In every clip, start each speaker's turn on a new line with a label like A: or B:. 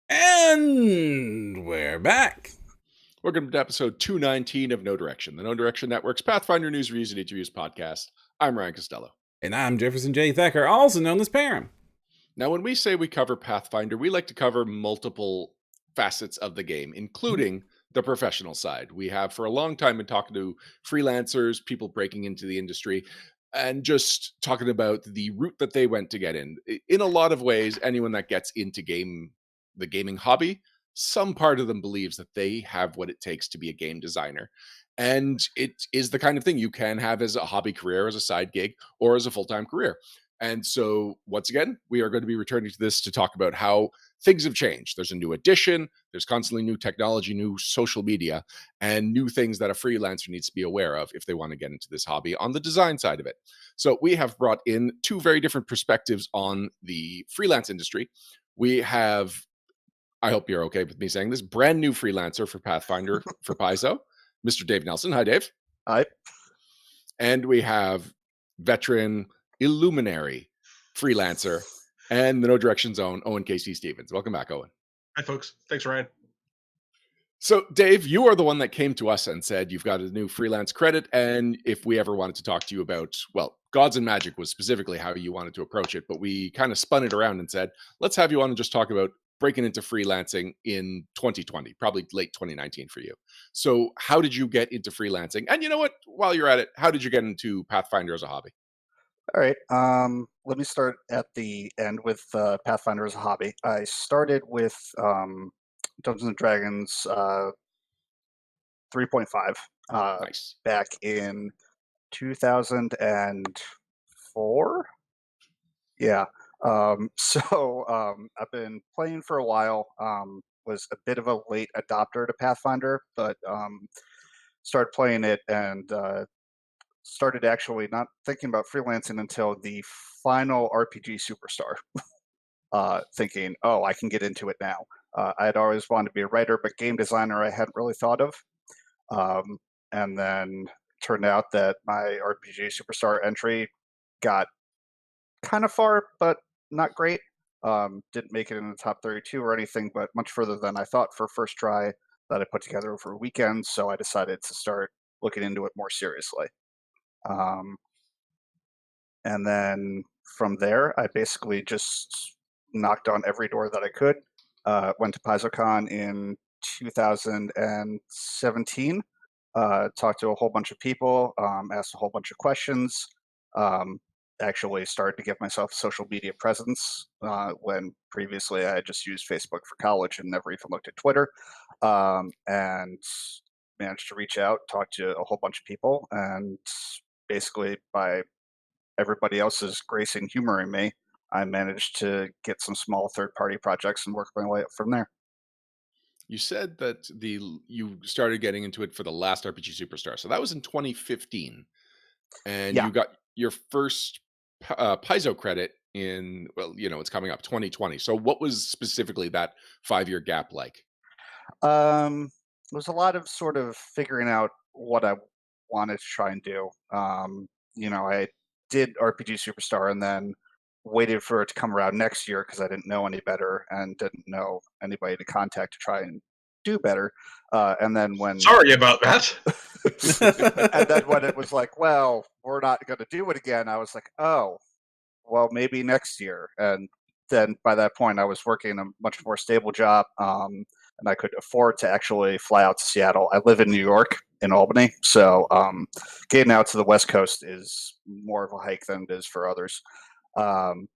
A: And we're back.
B: Welcome to episode 219 of No Direction, the No Direction Network's Pathfinder News Reviews and Interviews podcast. I'm Ryan Costello.
A: And I'm Jefferson J. Thacker, also known as Perram.
B: Now, when we say we cover Pathfinder, we like to cover multiple facets of the game, including the professional side. We have for a long time been talking to freelancers, people breaking into the industry, and just talking about the route that they went to get in. In a lot of ways, anyone that gets into the gaming hobby, some part of them believes that they have what it takes to be a game designer. And it is the kind of thing you can have as a hobby career, as a side gig, or as a full-time career. And so, once again, we are going to be returning to this to talk about how things have changed. There's a new edition, there's constantly new technology, new social media, and new things that a freelancer needs to be aware of if they want to get into this hobby on the design side of it. So, we have brought in two very different perspectives on the freelance industry. We have, I hope you're okay with me saying this, brand new freelancer for Pathfinder for Paizo, Mr. Dave Nelson. Hi, Dave.
C: Hi.
B: And we have veteran illuminary freelancer and the No Direction Zone, Owen KC Stephens. Welcome back, Owen.
C: Hi, folks. Thanks, Ryan.
B: So, Dave, you are the one that came to us and said you've got a new freelance credit. And if we ever wanted to talk to you about, well, Gods and Magic was specifically how you wanted to approach it, but we kind of spun it around and said, let's have you on and just talk about breaking into freelancing in 2020, probably late 2019 for you. So, how did you get into freelancing? And you know what? While you're at it, how did you get into Pathfinder as a hobby?
C: All right. Let me start at the end with Pathfinder as a hobby. I started with Dungeons and Dragons 3.5
B: Nice.
C: back in 2004. Yeah. I've been playing for a while. Was a bit of a late adopter to Pathfinder, but started playing it and started actually not thinking about freelancing until the final RPG Superstar. Thinking, oh, I can get into it now. I had always wanted to be a writer, but game designer I hadn't really thought of. And then turned out that my RPG Superstar entry got kind of far, but not great. Didn't make it in the top 32 or anything, but much further than I thought for first try that I put together over a weekend. So I decided to start looking into it more seriously. Um, and then from there, I basically just knocked on every door that I could. Went to PaizoCon in 2017. Talked to a whole bunch of people, asked a whole bunch of questions. Actually started to give myself a social media presence when previously I had just used Facebook for college and never even looked at Twitter. And managed to reach out, talk to a whole bunch of people, and basically by everybody else's grace and humoring me, I managed to get some small third-party projects and work my way up from there.
B: You said that you started getting into it for the last RPG Superstar. So that was in 2015. And
C: Yeah,
B: you got your first Paizo credit in, well, it's coming up 2020. So what was specifically that 5-year gap like?
C: it was a lot of sort of figuring out what I wanted to try and do. I did RPG Superstar and then waited for it to come around next year because I didn't know any better and didn't know anybody to contact to try and do better. And then when
D: Sorry about that.
C: and then when it was like, well, we're not going to do it again, I was like, oh, well, maybe next year. And then by that point, I was working a much more stable job, and I could afford to actually fly out to Seattle. I live in New York, in Albany, so getting out to the West Coast is more of a hike than it is for others, um,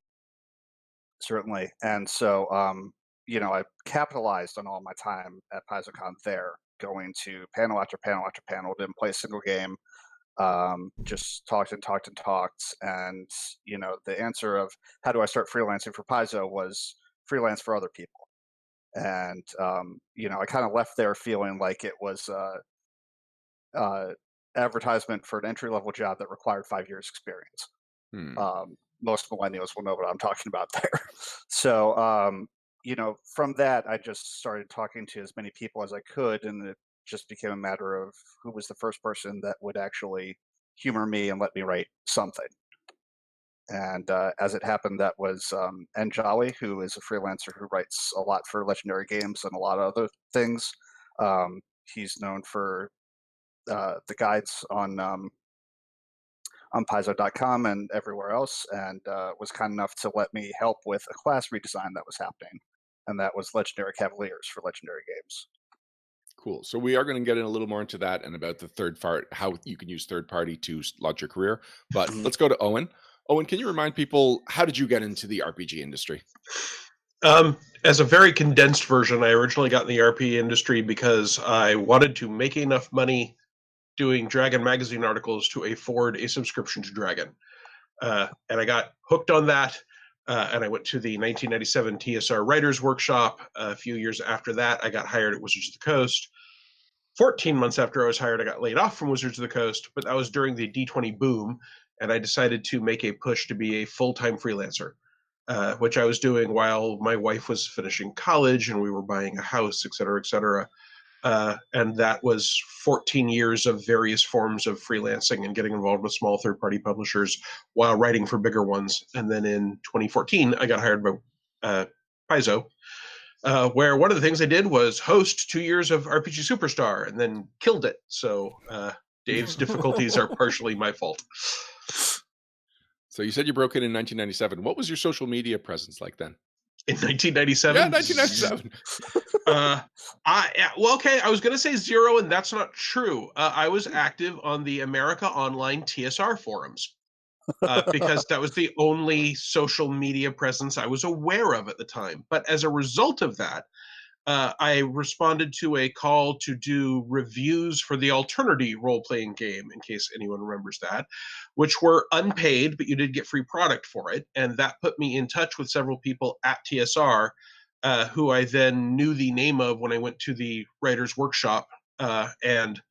C: certainly. And so, I capitalized on all my time at PaizoCon there, going to panel after panel after panel, didn't play a single game, just talked and talked and talked. And, the answer of how do I start freelancing for Paizo was freelance for other people. And, I kind of left there feeling like it was uh, advertisement for an entry level job that required 5 years experience.
B: Hmm.
C: Most millennials will know what I'm talking about there. So, from that, I just started talking to as many people as I could, and it just became a matter of who was the first person that would actually humor me and let me write something. And as it happened, that was Njali, who is a freelancer who writes a lot for Legendary Games and a lot of other things. He's known for the guides on Paizo.com and everywhere else, and was kind enough to let me help with a class redesign that was happening, and that was Legendary Cavaliers for Legendary Games.
B: Cool. So we are going to get in a little more into that and about the third part, how you can use third party to launch your career. But
C: Mhm.
B: let's go to Owen. Owen, can you remind people, how did you get into the RPG industry?
D: As a very condensed version, I originally got in the RP industry because I wanted to make enough money doing Dragon magazine articles to afford a subscription to Dragon. And I got hooked on that. And I went to the 1997 TSR Writers Workshop. A few years after that, I got hired at Wizards of the Coast. 14 months after I was hired, I got laid off from Wizards of the Coast, but that was during the D20 boom. And I decided to make a push to be a full-time freelancer. Which I was doing while my wife was finishing college and we were buying a house, et cetera, et cetera. And that was 14 years of various forms of freelancing and getting involved with small third-party publishers while writing for bigger ones. And then in 2014, I got hired by Paizo, where one of the things I did was host 2 years of RPG Superstar and then killed it. So Dave's difficulties are partially my fault.
B: So you said you broke in 1997. What was your social media presence like then?
D: In 1997?
B: Yeah, 1997.
D: Okay, I was going to say 0, and that's not true. I was active on the America Online TSR forums because that was the only social media presence I was aware of at the time. But as a result of that, I responded to a call to do reviews for the Alternity role-playing game, in case anyone remembers that, which were unpaid, but you did get free product for it. And that put me in touch with several people at TSR who I then knew the name of when I went to the writer's workshop. And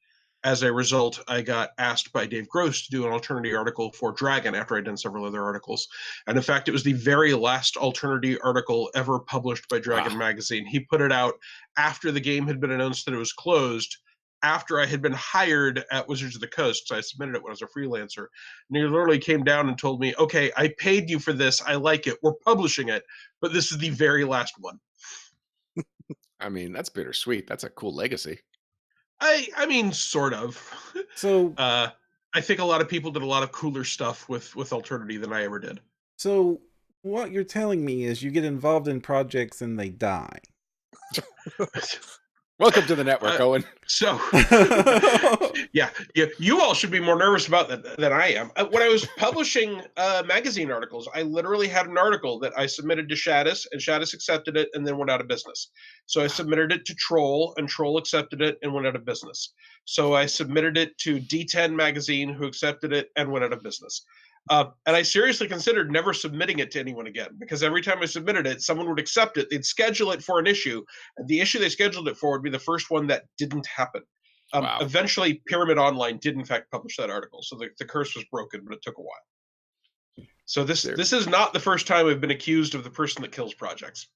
D: as a result, I got asked by Dave Gross to do an Alternity article for Dragon after I'd done several other articles. And in fact, it was the very last Alternity article ever published by Dragon magazine. He put it out after the game had been announced that it was closed, after I had been hired at Wizards of the Coast. So I submitted it when I was a freelancer. And he literally came down and told me, okay, I paid you for this. I like it. We're publishing it. But this is the very last one.
B: I mean, that's bittersweet. That's a cool legacy.
D: I mean, sort of.
A: So,
D: I think a lot of people did a lot of cooler stuff with Alternity than I ever did.
A: so what you're telling me is you get involved in projects and they die.
B: Welcome to the network, Owen.
D: So, yeah, you all should be more nervous about that than I am. When I was publishing magazine articles, I literally had an article that I submitted to Shadis, and Shadis accepted it and then went out of business. So I submitted it to Troll, and Troll accepted it and went out of business. So I submitted it to D10 magazine, who accepted it and went out of business. And I seriously considered never submitting it to anyone again, because every time I submitted it, someone would accept it. They'd schedule it for an issue, and the issue they scheduled it for would be the first one that didn't happen.
B: Wow.
D: Eventually, Pyramid Online did in fact publish that article, so the curse was broken, but it took a while. So this is not the first time I've been accused of the person that kills projects.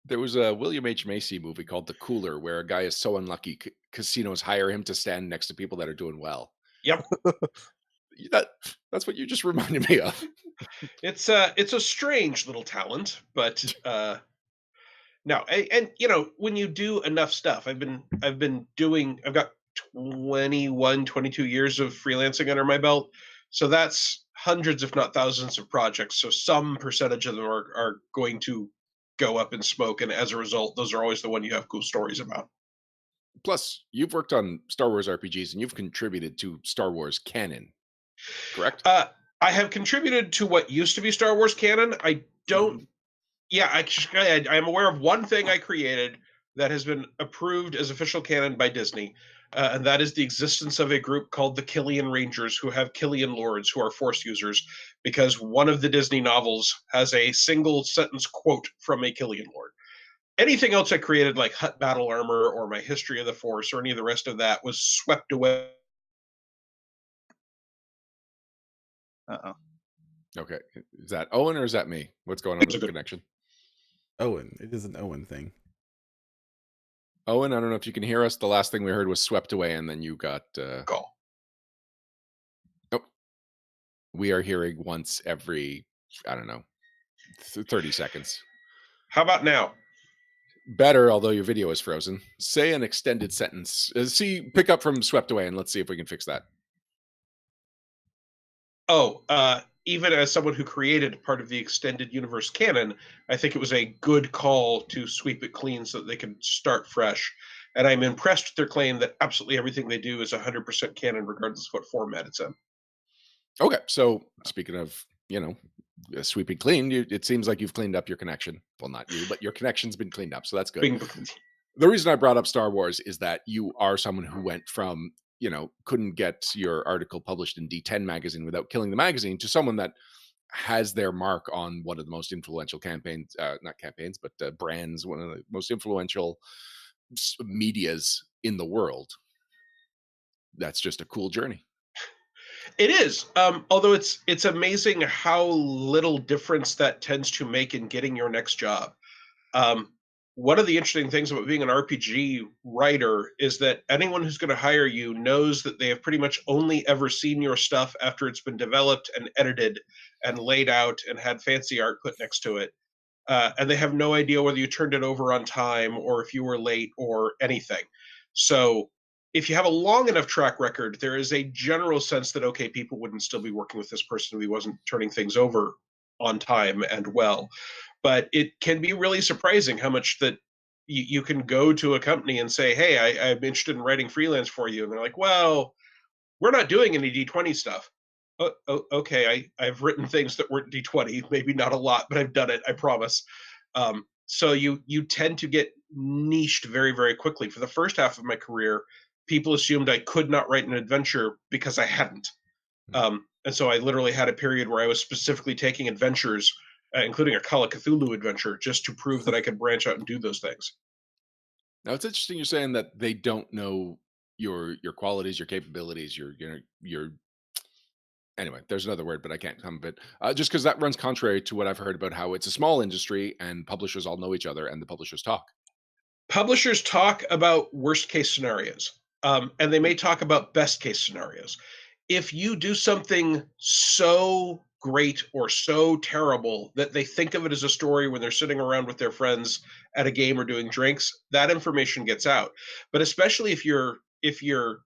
B: There was a William H. Macy movie called The Cooler, where a guy is so unlucky casinos hire him to stand next to people that are doing well.
D: Yep.
B: That's what you just reminded me of.
D: It's a strange little talent, but no, and you know, when you do enough stuff, I've got 21, 22 years of freelancing under my belt. So that's hundreds, if not thousands of projects. So some percentage of them are going to go up in smoke. And as a result, those are always the one you have cool stories about.
B: Plus, you've worked on Star Wars RPGs and you've contributed to Star Wars canon, correct?
D: I have contributed to what used to be Star Wars canon. I don't. Yeah, I am aware of one thing I created that has been approved as official canon by Disney, and that is the existence of a group called the Killian Rangers, who have Killian Lords, who are Force users, because one of the Disney novels has a single sentence quote from a Killian Lord. Anything else I created, like Hutt Battle Armor or my History of the Force or any of the rest of that, was swept away.
C: Uh-oh.
B: Okay. Is that Owen or is that me? What's going on with the connection?
A: Owen. It is an Owen thing.
B: Owen, I don't know if you can hear us. The last thing we heard was swept away, and then you got...
D: Call.
B: Nope. We are hearing once every, I don't know, 30 seconds.
D: How about now?
B: Better, although your video is frozen. Say an extended sentence. Pick up from swept away, and let's see if we can fix that.
D: Oh, even as someone who created part of the extended universe canon, I think it was a good call to sweep it clean so that they can start fresh. And I'm impressed with their claim that absolutely everything they do is 100% canon, regardless of what format it's in.
B: Okay, so speaking of, sweeping clean, it seems like you've cleaned up your connection. Well, not you, but your connection's been cleaned up, so that's good.
D: Bing,
B: The reason I brought up Star Wars is that you are someone who went from, couldn't get your article published in D10 magazine without killing the magazine to someone that has their mark on one of the most influential campaigns, not campaigns, but brands, one of the most influential medias in the world. That's just a cool journey.
D: It is. Although it's amazing how little difference that tends to make in getting your next job. One of the interesting things about being an RPG writer is that anyone who's going to hire you knows that they have pretty much only ever seen your stuff after it's been developed and edited and laid out and had fancy art put next to it. And they have no idea whether you turned it over on time or if you were late or anything. So if you have a long enough track record, there is a general sense that, okay, people wouldn't still be working with this person if he wasn't turning things over on time and well. But it can be really surprising how much that you can go to a company and say, hey, I'm interested in writing freelance for you. And they're like, well, we're not doing any D20 stuff. Okay, I've written things that weren't D20, maybe not a lot, but I've done it, I promise. So you tend to get niched very, very quickly. For the first half of my career, people assumed I could not write an adventure because I hadn't. And so I literally had a period where I was specifically taking adventures, including a Call of Cthulhu adventure, just to prove that I could branch out and do those things.
B: Now it's interesting you're saying that they don't know your qualities, your capabilities, your anyway, there's another word, but I can't come of it. Just because that runs contrary to what I've heard about how it's a small industry and publishers all know each other and the publishers talk.
D: Publishers talk about worst case scenarios, and they may talk about best case scenarios. If you do something so great or so terrible that they think of it as a story when they're sitting around with their friends at a game or doing drinks, that information gets out. But especially if you're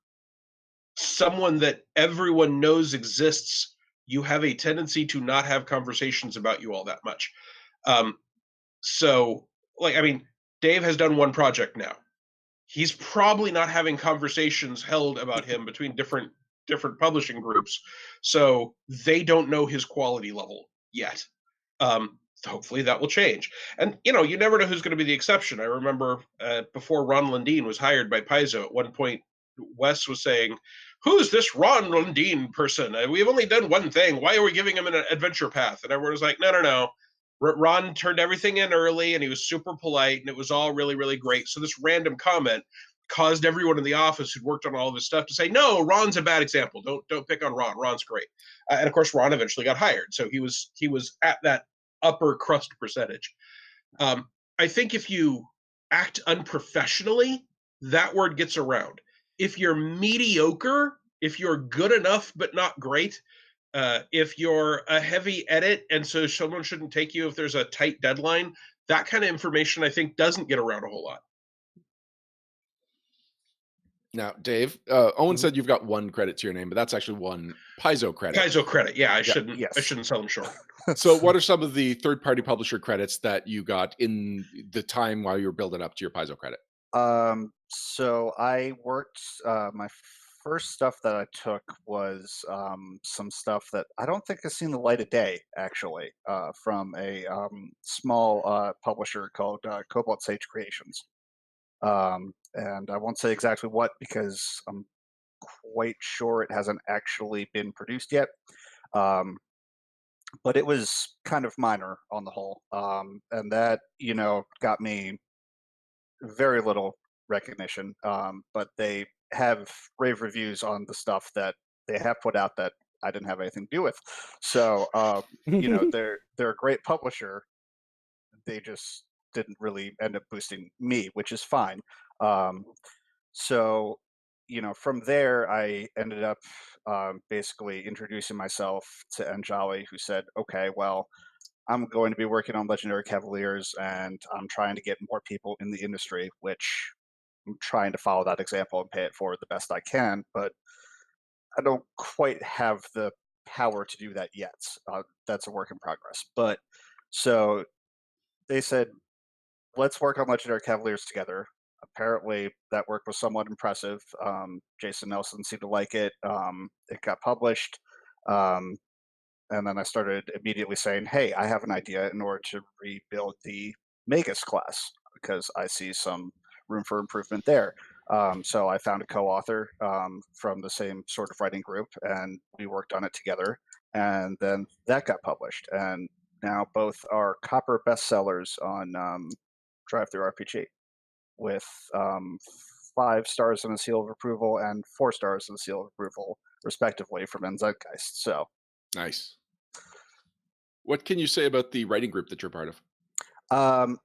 D: someone that everyone knows exists, you have a tendency to not have conversations about you all that much. Um, so, I mean, Dave has done one project now. He's probably not having conversations held about him between different publishing groups, so they don't know his quality level yet. Hopefully that will change. And you never know who's going to be the exception. I remember before Ron Lundeen was hired by Paizo, at one point Wes was saying, "Who's this Ron Lundeen person? We've only done one thing. Why are we giving him an adventure path?" And everyone was like, "No, no, no. Ron turned everything in early, and he was super polite, and it was all really, really great." So this random comment caused everyone in the office who'd worked on all of his stuff to say, "No, Ron's a bad example. Don't pick on Ron. Ron's great." And of course, Ron eventually got hired, so he was at that upper crust percentage. I think if you act unprofessionally, that word gets around. If you're mediocre, if you're good enough but not great, if you're a heavy edit and so someone shouldn't take you if there's a tight deadline, that kind of information I think doesn't get around a whole lot.
B: Now, Dave, Owen
C: Mhm.
B: said you've got one credit to your name, but that's actually one Paizo credit.
D: Paizo credit, yeah, I
B: Yeah.
D: I
C: Yes.
D: shouldn't sell them short.
B: So, what are some of the third-party publisher credits that you got in the time while you were building up to your Paizo credit?
C: So I worked. My first stuff that I took was some stuff that I don't think has seen the light of day, actually, from a small publisher called Cobalt Sage Creations. And I won't say exactly what because I'm quite sure it hasn't actually been produced yet. Um, but it was kind of minor on the whole, and that got me very little recognition. But they have rave reviews on the stuff that they have put out that I didn't have anything to do with. So they're a great publisher. They just didn't really end up boosting me, which is fine. Um, so from there, I ended up basically introducing myself to Njali, who said, okay, well, I'm going to be working on Legendary Cavaliers, and I'm trying to get more people in the industry, which I'm trying to follow that example and pay it forward the best I can, but I don't quite have the power to do that yet. That's a work in progress. But so they said, let's work on Legendary Cavaliers together. Apparently, that work was somewhat impressive. Jason Nelson seemed to like it. It got published. Um, and then I started immediately saying, hey, I have an idea in order to rebuild the Magus class because I see some room for improvement there. So I found a co-author from the same sort of writing group, and we worked on it together. And then that got published, and now both are copper bestsellers on Drive Through RPG with 5 stars and a seal of approval and 4 stars and a seal of approval, respectively, from Zeitgeist. So
B: Nice. What can you say about the writing group that you're part of?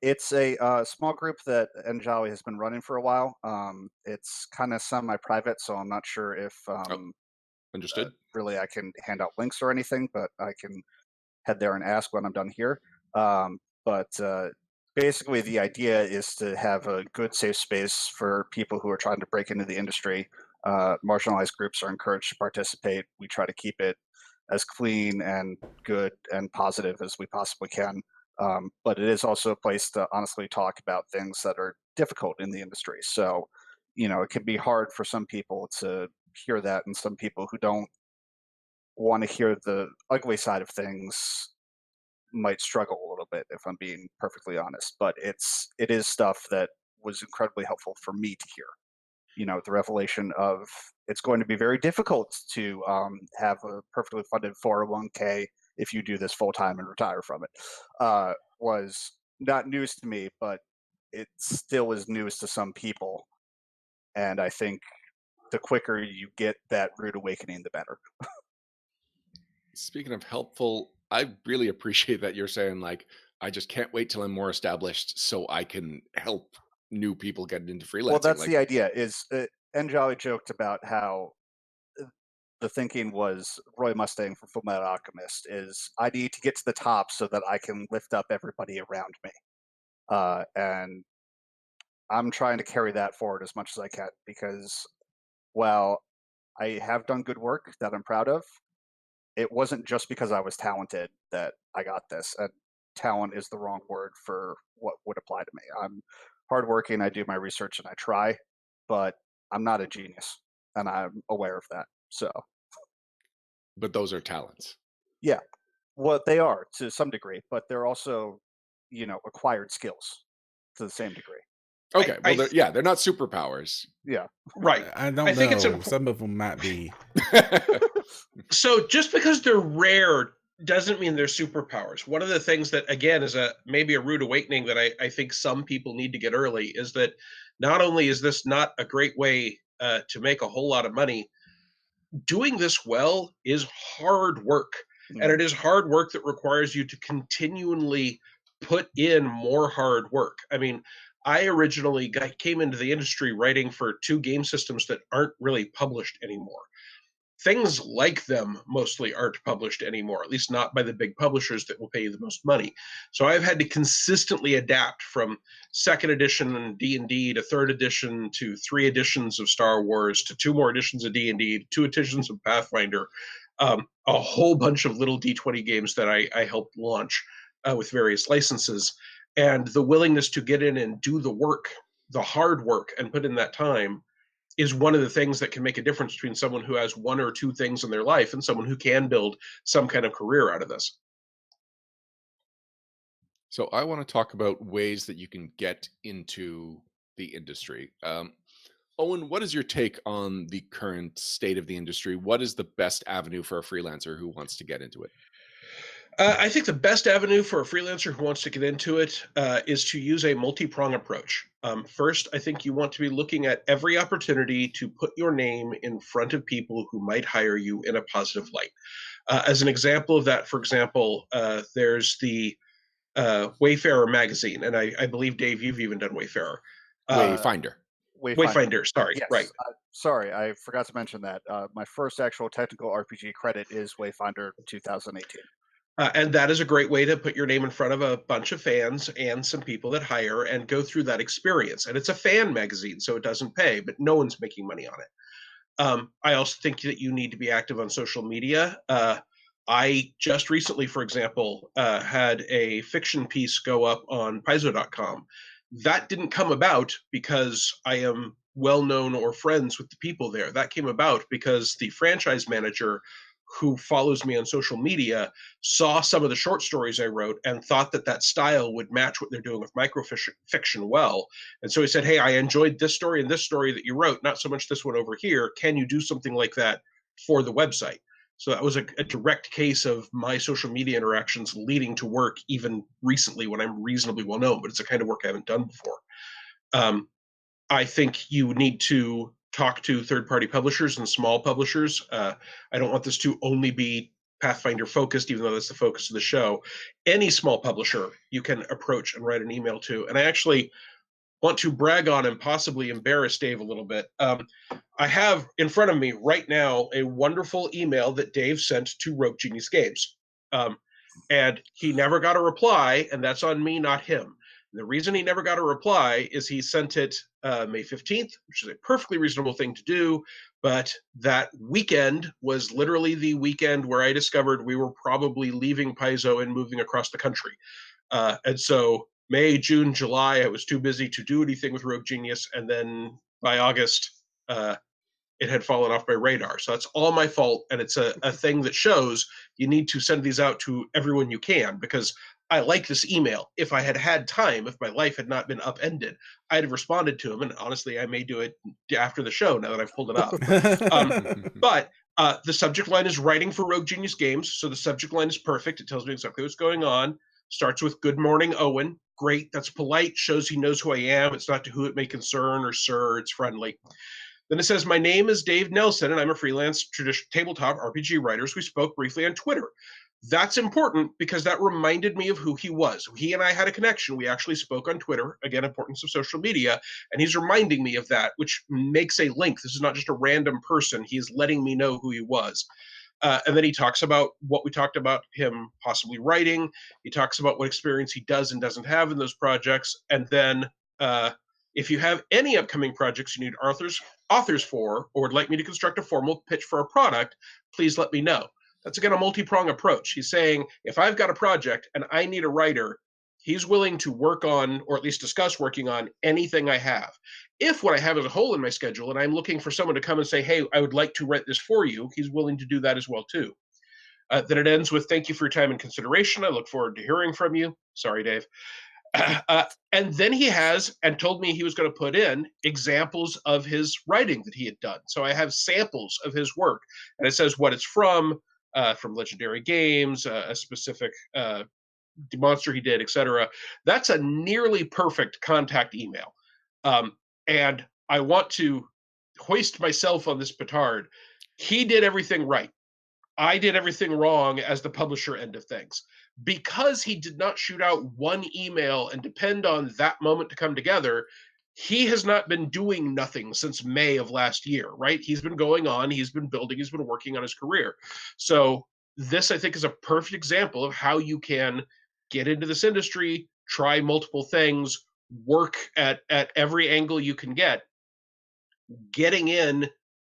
C: it's a small group that Njali has been running for a while. It's kind of semi-private, so I'm not sure if
B: Understood.
C: really I can hand out links or anything, but I can head there and ask when I'm done here. But basically, the idea is to have a good, safe space for people who are trying to break into the industry. Marginalized groups are encouraged to participate. We try to keep it as clean and good and positive as we possibly can. But it is also a place to honestly talk about things that are difficult in the industry. So, it can be hard for some people to hear that, and some people who don't want to hear the ugly side of things might struggle a little bit, if I'm being perfectly honest. But it is stuff that was incredibly helpful for me to hear. The revelation of it's going to be very difficult to have a perfectly funded 401k if you do this full time and retire from it was not news to me, but it still is news to some people. And I think the quicker you get that rude awakening, the better.
B: Speaking of helpful, I really appreciate that you're saying, like, I just can't wait till I'm more established so I can help new people get into
C: Well,
B: freelancing.
C: that's
B: Like,
C: the idea. Is Njali joked about how the thinking was Roy Mustang from Fullmetal Alchemist is I need to get to the top so that I can lift up everybody around me. And I'm trying to carry that forward as much as I can because while I have done good work that I'm proud of, it wasn't just because I was talented that I got this. And talent is the wrong word for what would apply to me. I'm hardworking, I do my research, and I try, but I'm not a genius, and I'm aware of that. So,
B: but those are talents.
C: yeah, well, they are to some degree, but they're also, acquired skills to the same degree.
B: Okay,
D: I
B: well, they're not superpowers.
C: Yeah.
D: right.
A: I
D: I
A: don't
D: think it's
A: know.
D: important.
A: Some of them might be.
D: So just because they're rare doesn't mean they're superpowers. One of the things that, again, is maybe a rude awakening that I think some people need to get early is that not only is this not a great way to make a whole lot of money, doing this well is hard work. And it is hard work that requires you to continually put in more hard work. I mean, I originally came into the industry writing for 2 game systems that aren't really published anymore. Things like them mostly aren't published anymore, at least not by the big publishers that will pay you the most money. So I've had to consistently adapt from 2nd edition D&D to 3rd edition to 3 editions of Star Wars to 2 more editions of D&D, 2 editions of Pathfinder, a whole bunch of little D20 games that I helped launch with various licenses. And the willingness to get in and do the work, the hard work, and put in that time is one of the things that can make a difference between someone who has 1 or 2 things in their life and someone who can build some kind of career out of this.
B: So I want to talk about ways that you can get into the industry. Owen, what is your take on the current state of the industry? What is the best avenue for a freelancer who wants to get into it?
D: I think the best avenue for a freelancer who wants to get into it is to use a multi-prong approach. First, I think you want to be looking at every opportunity to put your name in front of people who might hire you in a positive light. As an example of that, for example, there's the Wayfarer magazine, and I believe, Dave, you've even done Wayfarer.
B: Wayfinder.
C: Wayfinder.
D: Wayfinder, sorry, right.
C: Yes. Sorry, I forgot to mention that. My first actual technical RPG credit is Wayfinder 2018.
D: And that is a great way to put your name in front of a bunch of fans and some people that hire and go through that experience. And it's a fan magazine, so it doesn't pay, but no one's making money on it. I also think that you need to be active on social media. I just recently, for example, had a fiction piece go up on paizo.com. That didn't come about because I am well known or friends with the people there. That came about because the franchise manager who follows me on social media saw some of the short stories I wrote and thought that that style would match what they're doing with microfiction well. And so he said, hey, I enjoyed this story and this story that you wrote, not so much this one over here. Can you do something like that for the website? So that was a direct case of my social media interactions leading to work even recently when I'm reasonably well known, but it's a kind of work I haven't done before. I think you need to talk to third-party publishers and small publishers. I don't want this to only be Pathfinder focused, even though that's the focus of the show. Any small publisher you can approach and write an email to. And I actually want to brag on and possibly embarrass Dave a little bit. I have in front of me right now a wonderful email that Dave sent to Rogue Genius Games. And he never got a reply, and that's on me, not him. The reason he never got a reply is he sent it May 15th, which is a perfectly reasonable thing to do. But that weekend was literally the weekend where I discovered we were probably leaving Paizo and moving across the country. And so May, June, July, I was too busy to do anything with Rogue Genius. And then by August, it had fallen off my radar. So that's all my fault. And it's a thing that shows you need to send these out to everyone you can, because I like this email. If I had had time, if my life had not been upended, I'd have responded to him. And honestly, I may do it after the show now that I've pulled it up. But the subject line is writing for Rogue Genius Games. So the subject line is perfect. It tells me exactly what's going on. Starts with "Good morning, Owen." Great. That's polite. Shows he knows who I am. It's not to who it may concern or sir. It's friendly. Then it says, my name is Dave Nelson, and I'm a freelance tabletop RPG writer. We spoke briefly on Twitter. That's important because that reminded me of who he was. He and I had a connection. We actually spoke on Twitter. Again, importance of social media. And he's reminding me of that, which makes a link. This is not just a random person. He's letting me know who he was. And then he talks about what we talked about, him possibly writing. He talks about what experience he does and doesn't have in those projects. And then if you have any upcoming projects you need authors for, or would like me to construct a formal pitch for a product, please let me know. That's, again, a multi-prong approach. He's saying, if I've got a project and I need a writer, he's willing to work on, or at least discuss working on, anything I have. If what I have is a hole in my schedule and I'm looking for someone to come and say, hey, I would like to write this for you, he's willing to do that as well, too. Then it ends with, thank you for your time and consideration. I look forward to hearing from you. Sorry, Dave. And then he has, and told me he was going to put in examples of his writing that he had done. So I have samples of his work, and it says what it's from Legendary Games, a specific monster he did, etc. That's a nearly perfect contact email. And I want to hoist myself on this petard. He did everything right. I did everything wrong as the publisher end of things. Because he did not shoot out one email and depend on that moment to come together, he has not been doing nothing since May of last year, right? He's been going on, he's been building, he's been working on his career. So this, I think, is a perfect example of how you can get into this industry, try multiple things, work at every angle you can get. Getting in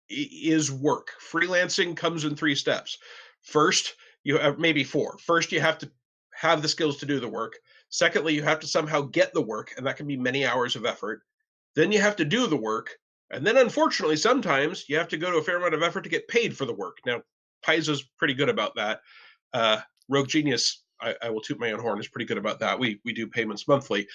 D: is work. Freelancing comes in 3 steps. First, you have maybe 4. First, you have to have the skills to do the work. Secondly, you have to somehow get the work, and that can be many hours of effort. Then you have to do the work. And then, unfortunately, sometimes you have to go to a fair amount of effort to get paid for the work. Now, Paizo's pretty good about that. Rogue Genius, I will toot my own horn, is pretty good about that. We do payments monthly.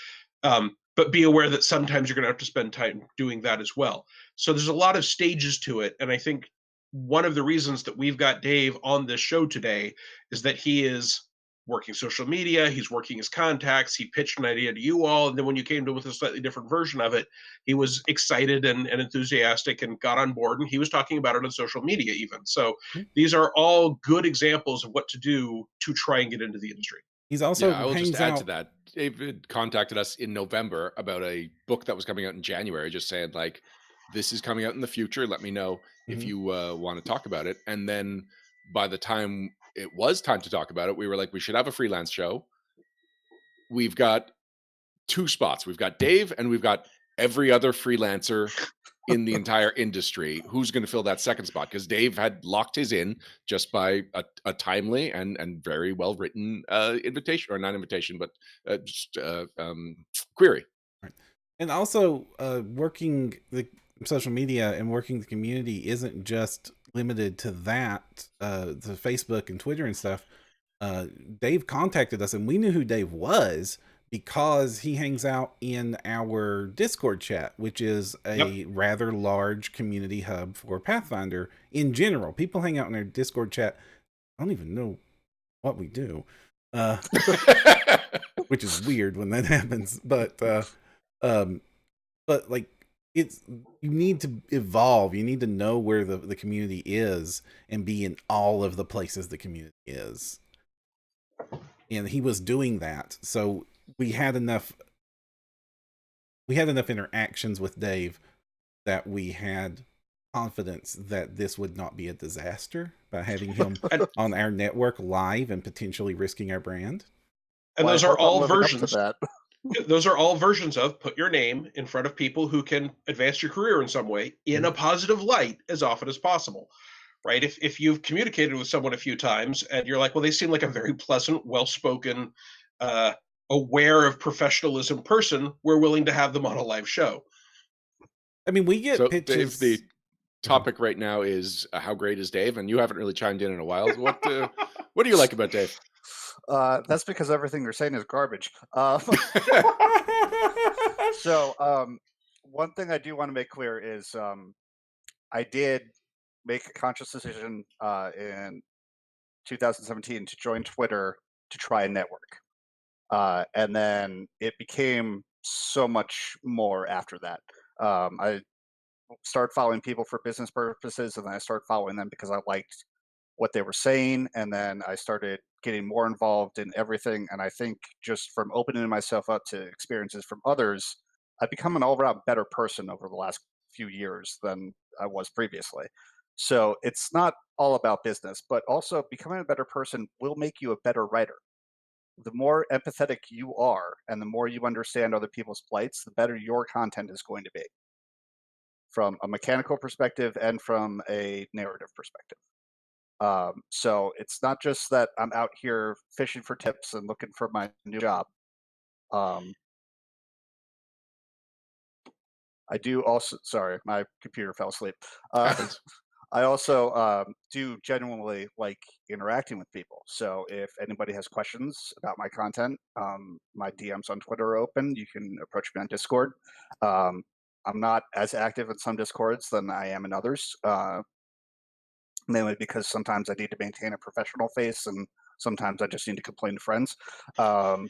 D: But be aware that sometimes you're going to have to spend time doing that as well. So there's a lot of stages to it. And I think one of the reasons that we've got Dave on this show today is that he is working social media, he's working his contacts, he pitched an idea to you all, and then when you came to with a slightly different version of it, he was excited and enthusiastic and got on board, and he was talking about it on social media even. So these are all good examples of what to do to try and get into the industry.
A: He's also
B: I will just add to that. David contacted us in November about a book that was coming out in January, just saying like, "This is coming out in the future. Let me know if
A: Mhm.
B: you want to talk about it." And then by the time it was time to talk about it, we were like, "We should have a freelance show. We've got two spots. We've got Dave, and we've got every other freelancer in the entire industry. Who's going to fill that second spot?" Because Dave had locked his in just by a timely and very well written invitation, or not invitation, but just query.
A: Right. And also, working the social media and working the community isn't just limited to that, to Facebook and Twitter and stuff. Dave contacted us, and we knew who Dave was because he hangs out in our Discord chat, which is
D: Yep.
A: a rather large community hub for Pathfinder in general. People hang out in our Discord chat. I don't even know what we do, uh, which is weird when that happens. Um, but like, it's, you need to evolve. You need to know where the community is and be in all of the places the community is. And he was doing that, so we had enough interactions with Dave that we had confidence that this would not be a disaster by having him
D: And
A: on our network live and potentially risking our brand.
D: and
C: Well, I
D: those are
C: hope I'm
D: all
C: living up to
D: versions.
C: that.
D: Those are all versions of put your name in front of people who can advance your career in some way in a positive light as often as possible. Right? If you've communicated with someone a few times and you're like, well, they seem like a very pleasant, well-spoken, aware of professionalism person, we're willing to have them on a live show.
A: I mean, we get
B: So, Dave,
A: pitches.
B: the topic right now is how great is Dave, and you haven't really chimed in a while. What do you like about Dave?
C: That's because everything you're saying is garbage. So, one thing I do want to make clear is I did make a conscious decision in 2017 to join Twitter to try and network. And then it became so much more after that. I started following people for business purposes, and then I started following them because I liked what they were saying. And then I started getting more involved in everything. And I think just from opening myself up to experiences from others, I've become an all around better person over the last few years than I was previously. So it's not all about business, but also becoming a better person will make you a better writer. The more empathetic you are and the more you understand other people's plights, the better your content is going to be from a mechanical perspective and from a narrative perspective. So it's not just that I'm out here fishing for tips and looking for my new job. Um, I do also, sorry, my computer fell asleep. Uh,
B: Happens.
C: I also do genuinely like interacting with people. So if anybody has questions about my content, my DMs on Twitter are open. You can approach me on Discord. Um, I'm not as active in some Discords than I am in others, mainly because sometimes I need to maintain a professional face and sometimes I just need to complain to friends. Um,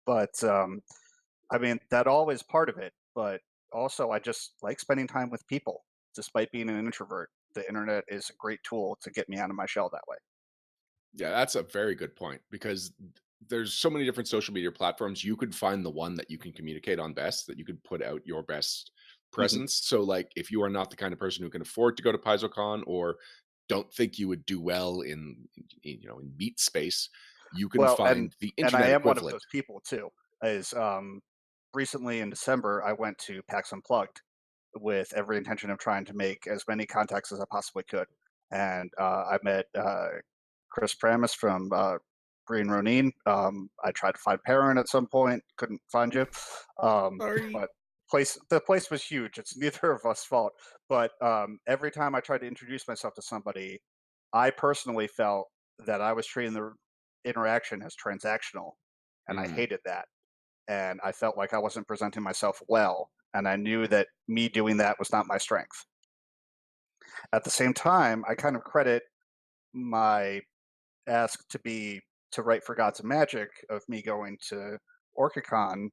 C: but I mean, that all is part of it. But also, I just like spending time with people. Despite being an introvert, the internet is a great tool to get me out of my shell that way.
B: Yeah, that's a very good point because there's so many different social media platforms. You could find the one that you can communicate on best, that you could put out your best
C: Mhm.
B: presence. So, like, if you are not the kind of person who can afford to go to PaizoCon or don't think you would do well in meet space, you can
C: Well,
B: find the
C: and I
B: internet
C: am one of
B: equivalent.
C: those people too. Is recently in December, I went to PAX Unplugged with every intention of trying to make as many contacts as I possibly could, and I met Chris Pramis from Green Ronin. I tried to find Perrin at some point, couldn't find you.
A: Sorry.
C: But the place was huge. It's neither of us' fault. But every time I tried to introduce myself to somebody, I personally felt that I was treating the interaction as transactional, and I
B: Mm.
C: hated that. And I felt like I wasn't presenting myself well, and I knew that me doing that was not my strength. At the same time, I kind of credit my ask to write for Gods of Magic of me going to OrcaCon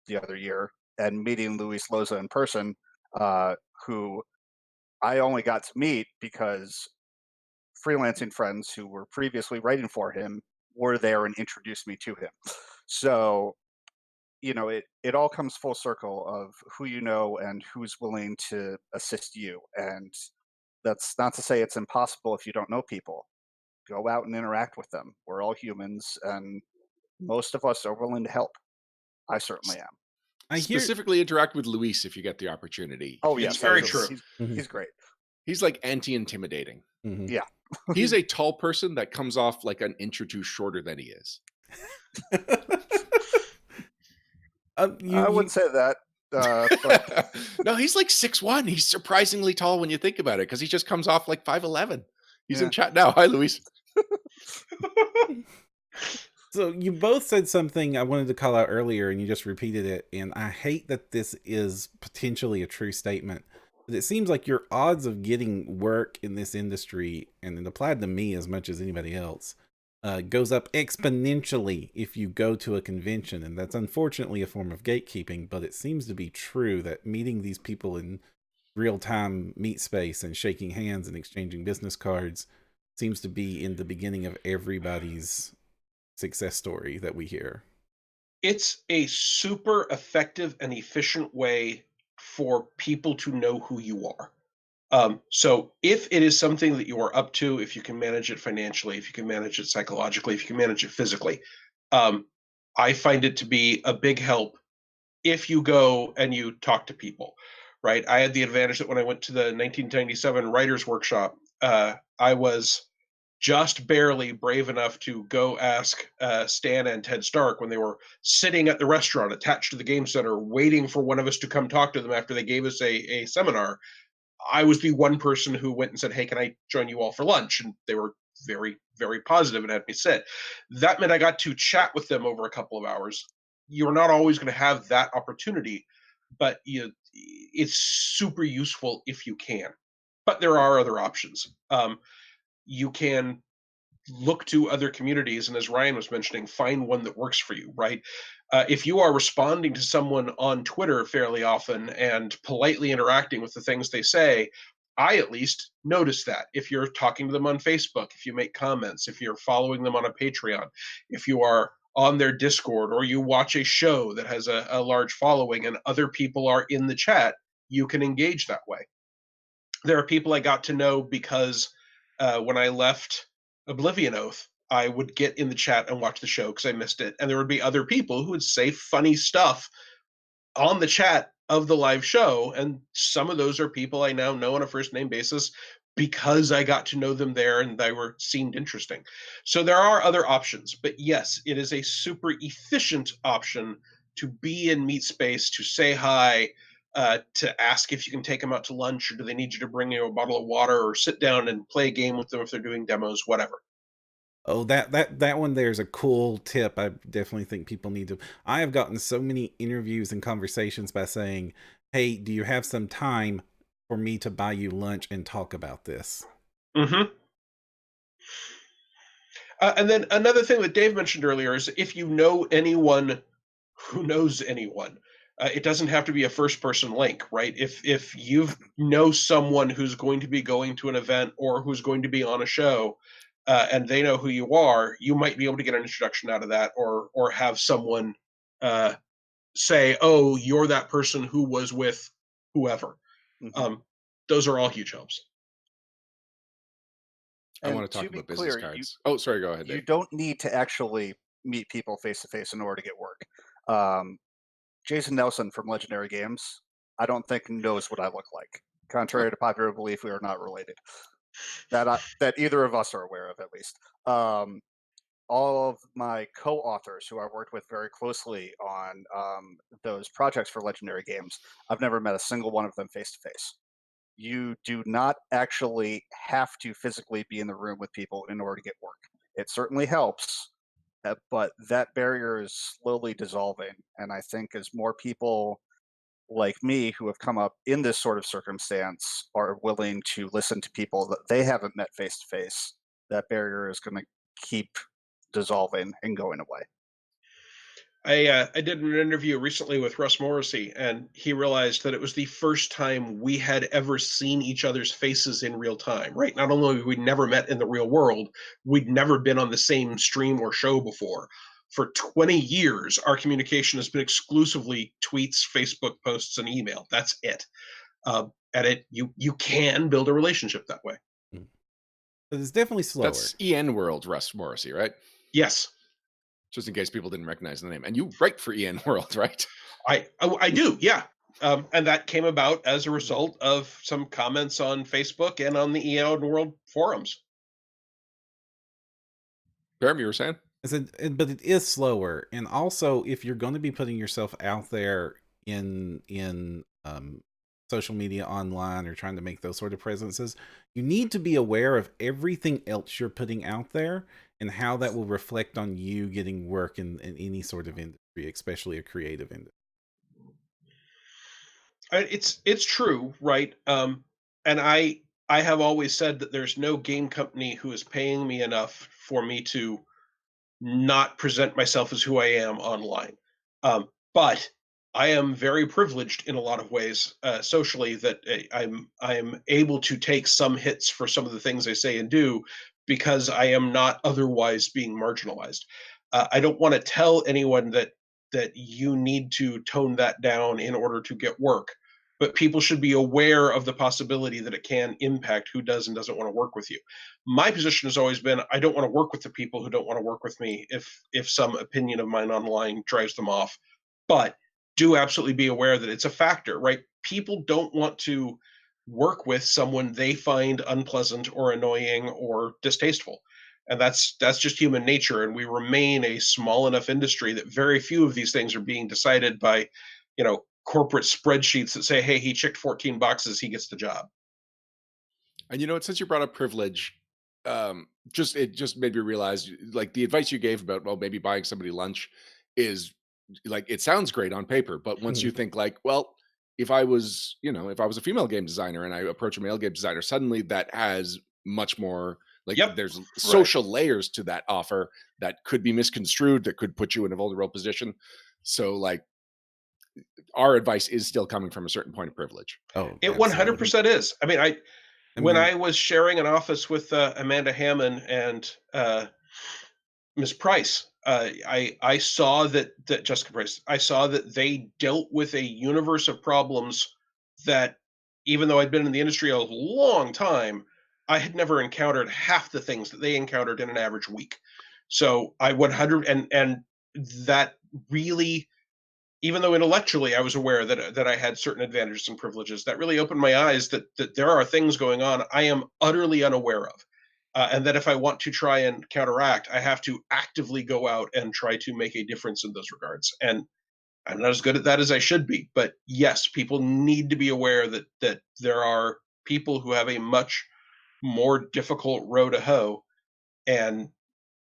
C: the other year and meeting Luis Loza in person, uh, who I only got to meet because freelancing friends who were previously writing for him were there and introduced me to him. So, it all comes full circle of who you know and who's willing to assist you. And that's not to say it's impossible if you don't know people. Go out and interact with them. We're all humans, and most of us are willing to help. I certainly am.
A: I hear.
B: Specifically interact with Luis if you get the opportunity.
C: Oh,
D: It's
C: yes.
D: very true.
C: He's great.
B: He's like anti-intimidating.
A: Mhm.
C: Yeah.
B: He's a tall person that comes off like an inch or two shorter than he is.
C: I wouldn't say that. But
B: No, he's like 6'1". He's surprisingly tall when you think about it, because he just comes off like 5'11". He's in chat now. Hi, Luis.
A: So you both said something I wanted to call out earlier, and you just repeated it. And I hate that this is potentially a true statement, but it seems like your odds of getting work in this industry, and it applied to me as much as anybody else, goes up exponentially if you go to a convention. And that's unfortunately a form of gatekeeping, but it seems to be true that meeting these people in real-time meet space and shaking hands and exchanging business cards seems to be in the beginning of everybody's success story that we hear.
D: It's a super effective and efficient way for people to know who you are. So if it is something that you are up to, if you can manage it financially, if you can manage it psychologically, if you can manage it physically, I find it to be a big help if you go and you talk to people, right? I had the advantage that when I went to the 1997 writers workshop, I was just barely brave enough to go ask Stan and Ted Stark when they were sitting at the restaurant attached to the game center waiting for one of us to come talk to them after they gave us a seminar. I was the one person who went and said, hey, can I join you all for lunch? And they were very, very positive and had me sit. That meant I got to chat with them over a couple of hours. You're not always going to have that opportunity, but it's super useful if you can. But there are other options. You can look to other communities, and as Ryan was mentioning, find one that works for you, right? If you are responding to someone on Twitter fairly often and politely interacting with the things they say, I at least notice that. If you're talking to them on Facebook, if you make comments, if you're following them on a Patreon, if you are on their Discord, or you watch a show that has a large following and other people are in the chat, you can engage that way. There are people I got to know because when I left Oblivion Oath, I would get in the chat and watch the show because I missed it. And there would be other people who would say funny stuff on the chat of the live show. And some of those are people I now know on a first name basis because I got to know them there and they seemed interesting. So there are other options. But yes, it is a super efficient option to be in meet space, to say hi, to ask if you can take them out to lunch, or do they need you to bring you a bottle of water, or sit down and play a game with them if they're doing demos, whatever.
A: Oh, that one there's a cool tip. I definitely think people need to. I have gotten so many interviews and conversations by saying, hey, do you have some time for me to buy you lunch and talk about this?
D: Mm-hmm. And then another thing that Dave mentioned earlier is if you know anyone who knows anyone, it doesn't have to be a first-person link, right? If you know someone who's going to be going to an event or who's going to be on a show, and they know who you are, you might be able to get an introduction out of that, or have someone say, "Oh, you're that person who was with whoever."
C: Mhm.
D: Those are all huge helps.
B: I want to talk about business cards. Oh, sorry, go ahead, Dave.
C: You don't need to actually meet people face to face in order to get work. Jason Nelson from Legendary Games, I don't think knows what I look like. Contrary to popular belief, we are not related. That either of us are aware of, at least. All of my co-authors who I worked with very closely on those projects for Legendary Games, I've never met a single one of them face to face. You do not actually have to physically be in the room with people in order to get work. It certainly helps, but that barrier is slowly dissolving. And I think as more people like me who have come up in this sort of circumstance are willing to listen to people that they haven't met face to face, that barrier is going to keep dissolving and going away.
D: I did an interview recently with Russ Morrissey, and he realized that it was the first time we had ever seen each other's faces in real time, right? Not only we'd never met in the real world, we'd never been on the same stream or show before. For 20 years, our communication has been exclusively tweets, Facebook posts, and email. That's it. You can build a relationship that way.
A: But it's definitely slower.
B: That's EN World, Russ Morrissey, right?
D: Yes.
B: Just in case people didn't recognize the name. And you write for EN World, right?
D: I do, yeah. And that came about as a result of some comments on Facebook and on the EN World forums.
B: Perram, you were saying?
A: But it is slower, and also if you're going to be putting yourself out there in social media online or trying to make those sort of presences, you need to be aware of everything else you're putting out there and how that will reflect on you getting work in any sort of industry, especially a creative industry.
D: It's true, right? And I have always said that there's no game company who is paying me enough for me to not present myself as who I am online. But I am very privileged in a lot of ways socially that I'm able to take some hits for some of the things I say and do because I am not otherwise being marginalized. I don't want to tell anyone that you need to tone that down in order to get work, but people should be aware of the possibility that it can impact who does and doesn't want to work with you. My position has always been I don't want to work with the people who don't want to work with me if some opinion of mine online drives them off. But do absolutely be aware that it's a factor, right? People don't want to work with someone they find unpleasant or annoying or distasteful. And that's just human nature. And we remain a small enough industry that very few of these things are being decided by, corporate spreadsheets that say, hey, he checked 14 boxes, he gets the job.
B: And since you brought up privilege, it just made me realize, like, the advice you gave about, well, maybe buying somebody lunch is like, it sounds great on paper, but once you think like, well, if I was a female game designer and I approach a male game designer, suddenly that has much more, like, there's social layers to that offer that could be misconstrued, that could put you in a vulnerable position. So, like, our advice is still coming from a certain point of privilege.
D: Oh, it 100% is. I mean, when I was sharing an office with Amanda Hammond and Ms. Price, I saw that Jessica Price, I saw that they dealt with a universe of problems that, even though I'd been in the industry a long time, I had never encountered half the things that they encountered in an average week. So I 100 and that really, even though intellectually I was aware that I had certain advantages and privileges, that really opened my eyes that there are things going on I am utterly unaware of. And that if I want to try and counteract, I have to actively go out and try to make a difference in those regards. And I'm not as good at that as I should be. But yes, people need to be aware that there are people who have a much more difficult row to hoe. And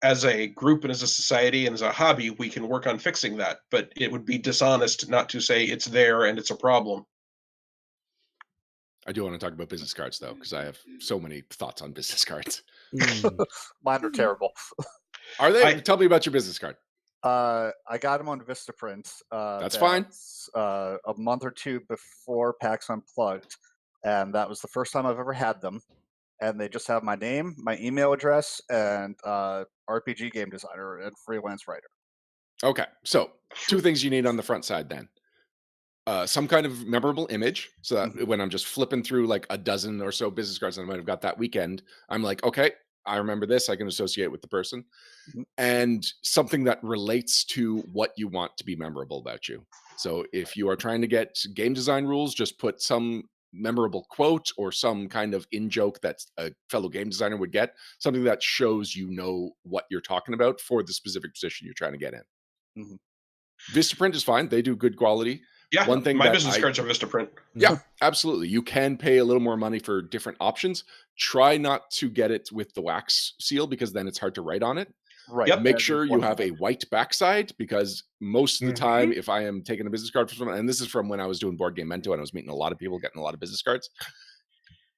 D: as a group and as a society and as a hobby, we can work on fixing that. But it would be dishonest not to say it's there and it's a problem.
B: I do want to talk about business cards, though, because I have so many thoughts on business cards.
C: Mine are terrible.
B: Are they? Tell me about your business card.
C: I got them on Vistaprint.
B: That's fine.
C: A month or two before PAX Unplugged, and that was the first time I've ever had them. And they just have my name, my email address, and RPG game designer and freelance writer.
B: Okay, so 2 things you need on the front side then. Some kind of memorable image, so that when I'm just flipping through like a dozen or so business cards that I might have got that weekend, I'm like, okay, I remember this, I can associate with the person. And something that relates to what you want to be memorable about you. So if you are trying to get game design rules, just put some memorable quote or some kind of in-joke that a fellow game designer would get, something that shows what you're talking about for the specific position you're trying to get in. Vistaprint is fine. They do good quality.
D: Yeah, one thing my business cards are Vistaprint.
B: Yeah, absolutely. You can pay a little more money for different options. Try not to get it with the wax seal because then it's hard to write on it.
C: Right.
B: Yep. Make sure you have a white backside because most of the time, if I am taking a business card from someone, and this is from when I was doing Board Game Mento and I was meeting a lot of people, getting a lot of business cards,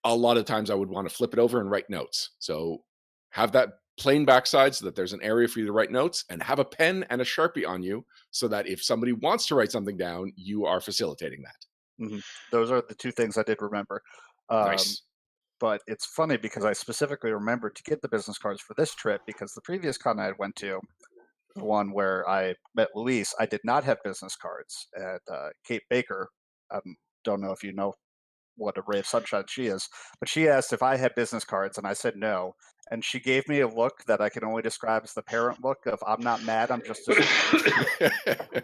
B: a lot of times I would want to flip it over and write notes. So have that plain backside so that there's an area for you to write notes, and have a pen and a Sharpie on you so that if somebody wants to write something down, you are facilitating that.
C: Those are the 2 things I did remember.
B: Nice.
C: But it's funny because I specifically remembered to get the business cards for this trip because the previous con I went to, the one where I met Luis, I did not have business cards. And Kate Baker, don't know if you know what a ray of sunshine she is, but she asked if I had business cards, and I said no. And she gave me a look that I can only describe as the parent look of "I'm not mad, I'm just disappointed."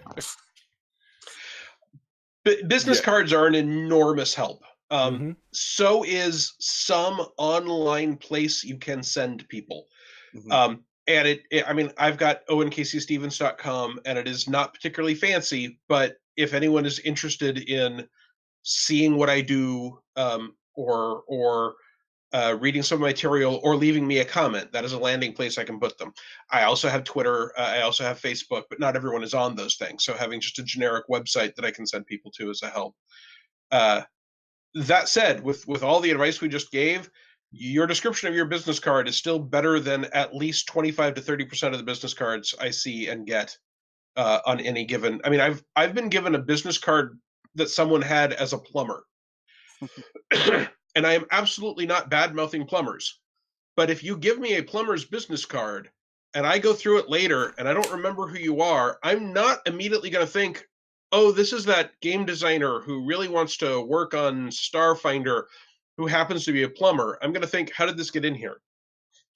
D: Business cards are an enormous help.
A: Mm-hmm.
D: So is some online place you can send people.
C: Mhm.
D: And I mean, I've got owenkcstephens.com, and it is not particularly fancy, but if anyone is interested in seeing what I do, or reading some material, or leaving me a comment, that is a landing place I can put them. I also have Twitter, I also have Facebook, but not everyone is on those things. So having just a generic website that I can send people to is a help. That said, with all the advice we just gave, your description of your business card is still better than at least 25 to 30% of the business cards I see and get on any given. I mean, I've been given a business card that someone had as a plumber. And I am absolutely not bad-mouthing plumbers. But if you give me a plumber's business card and I go through it later and I don't remember who you are, I'm not immediately going to think, oh, this is that game designer who really wants to work on Starfinder who happens to be a plumber. I'm going to think, how did this get in here?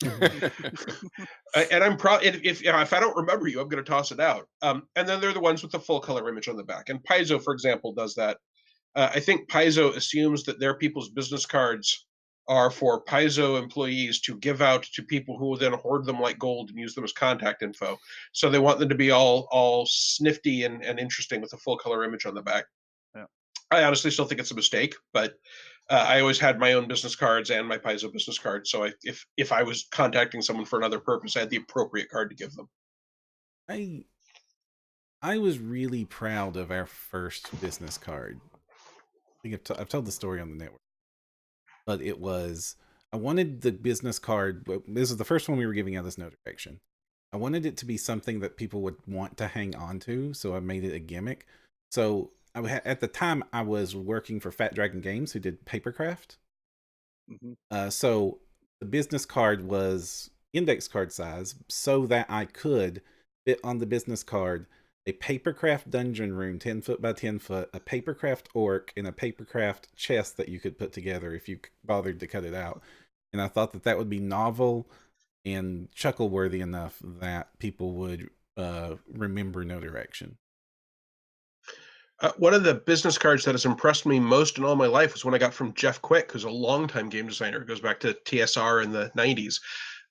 D: And I'm probably, if I don't remember you, I'm going to toss it out. And then there are the ones with the full color image on the back. And Paizo, for example, does that. I think Paizo assumes that their people's business cards are for Paizo employees to give out to people who will then hoard them like gold and use them as contact info. So they want them to be all snifty and interesting with a full color image on the back.
C: Yeah.
D: I honestly still think it's a mistake, but I always had my own business cards and my Paizo business card. So if I was contacting someone for another purpose, I had the appropriate card to give them.
A: I was really proud of our first business card. I think I've told the story on the network, but it was, I wanted the business card. This is the first one we were giving out as no direction. I wanted it to be something that people would want to hang on to, so I made it a gimmick. So at the time, I was working for Fat Dragon Games, who did papercraft.
C: Mhm.
A: So the business card was index card size, so that I could fit on the business card a papercraft dungeon room 10 foot by 10 foot, a papercraft orc, and a papercraft chest that you could put together if you bothered to cut it out. And I thought that would be novel and chuckle worthy enough that people would remember No Direction.
D: One of the business cards that has impressed me most in all my life was one I got from Jeff Quick, who's a longtime game designer. It goes back to TSR in the 90s.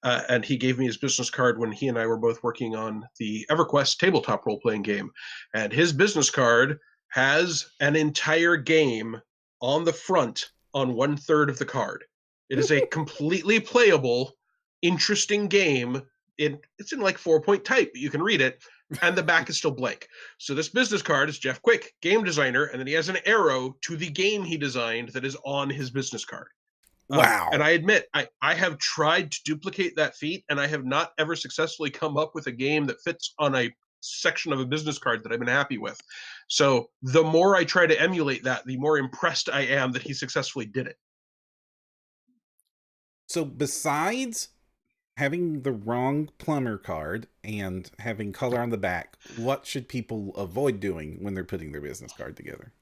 D: And he gave me his business card when he and I were both working on the EverQuest tabletop role-playing game. And his business card has an entire game on the front on 1/3 of the card. It is a completely playable, interesting game. It's in like 4-point type, but you can read it, and the back is still blank. So this business card is Jeff Quick, game designer, and then he has an arrow to the game he designed that is on his business card.
A: Wow.
D: And I admit, I have tried to duplicate that feat, and I have not ever successfully come up with a game that fits on a section of a business card that I've been happy with. So the more I try to emulate that, the more impressed I am that he successfully did it.
A: So besides having the wrong plumber card and having color on the back, what should people avoid doing when they're putting their business card together?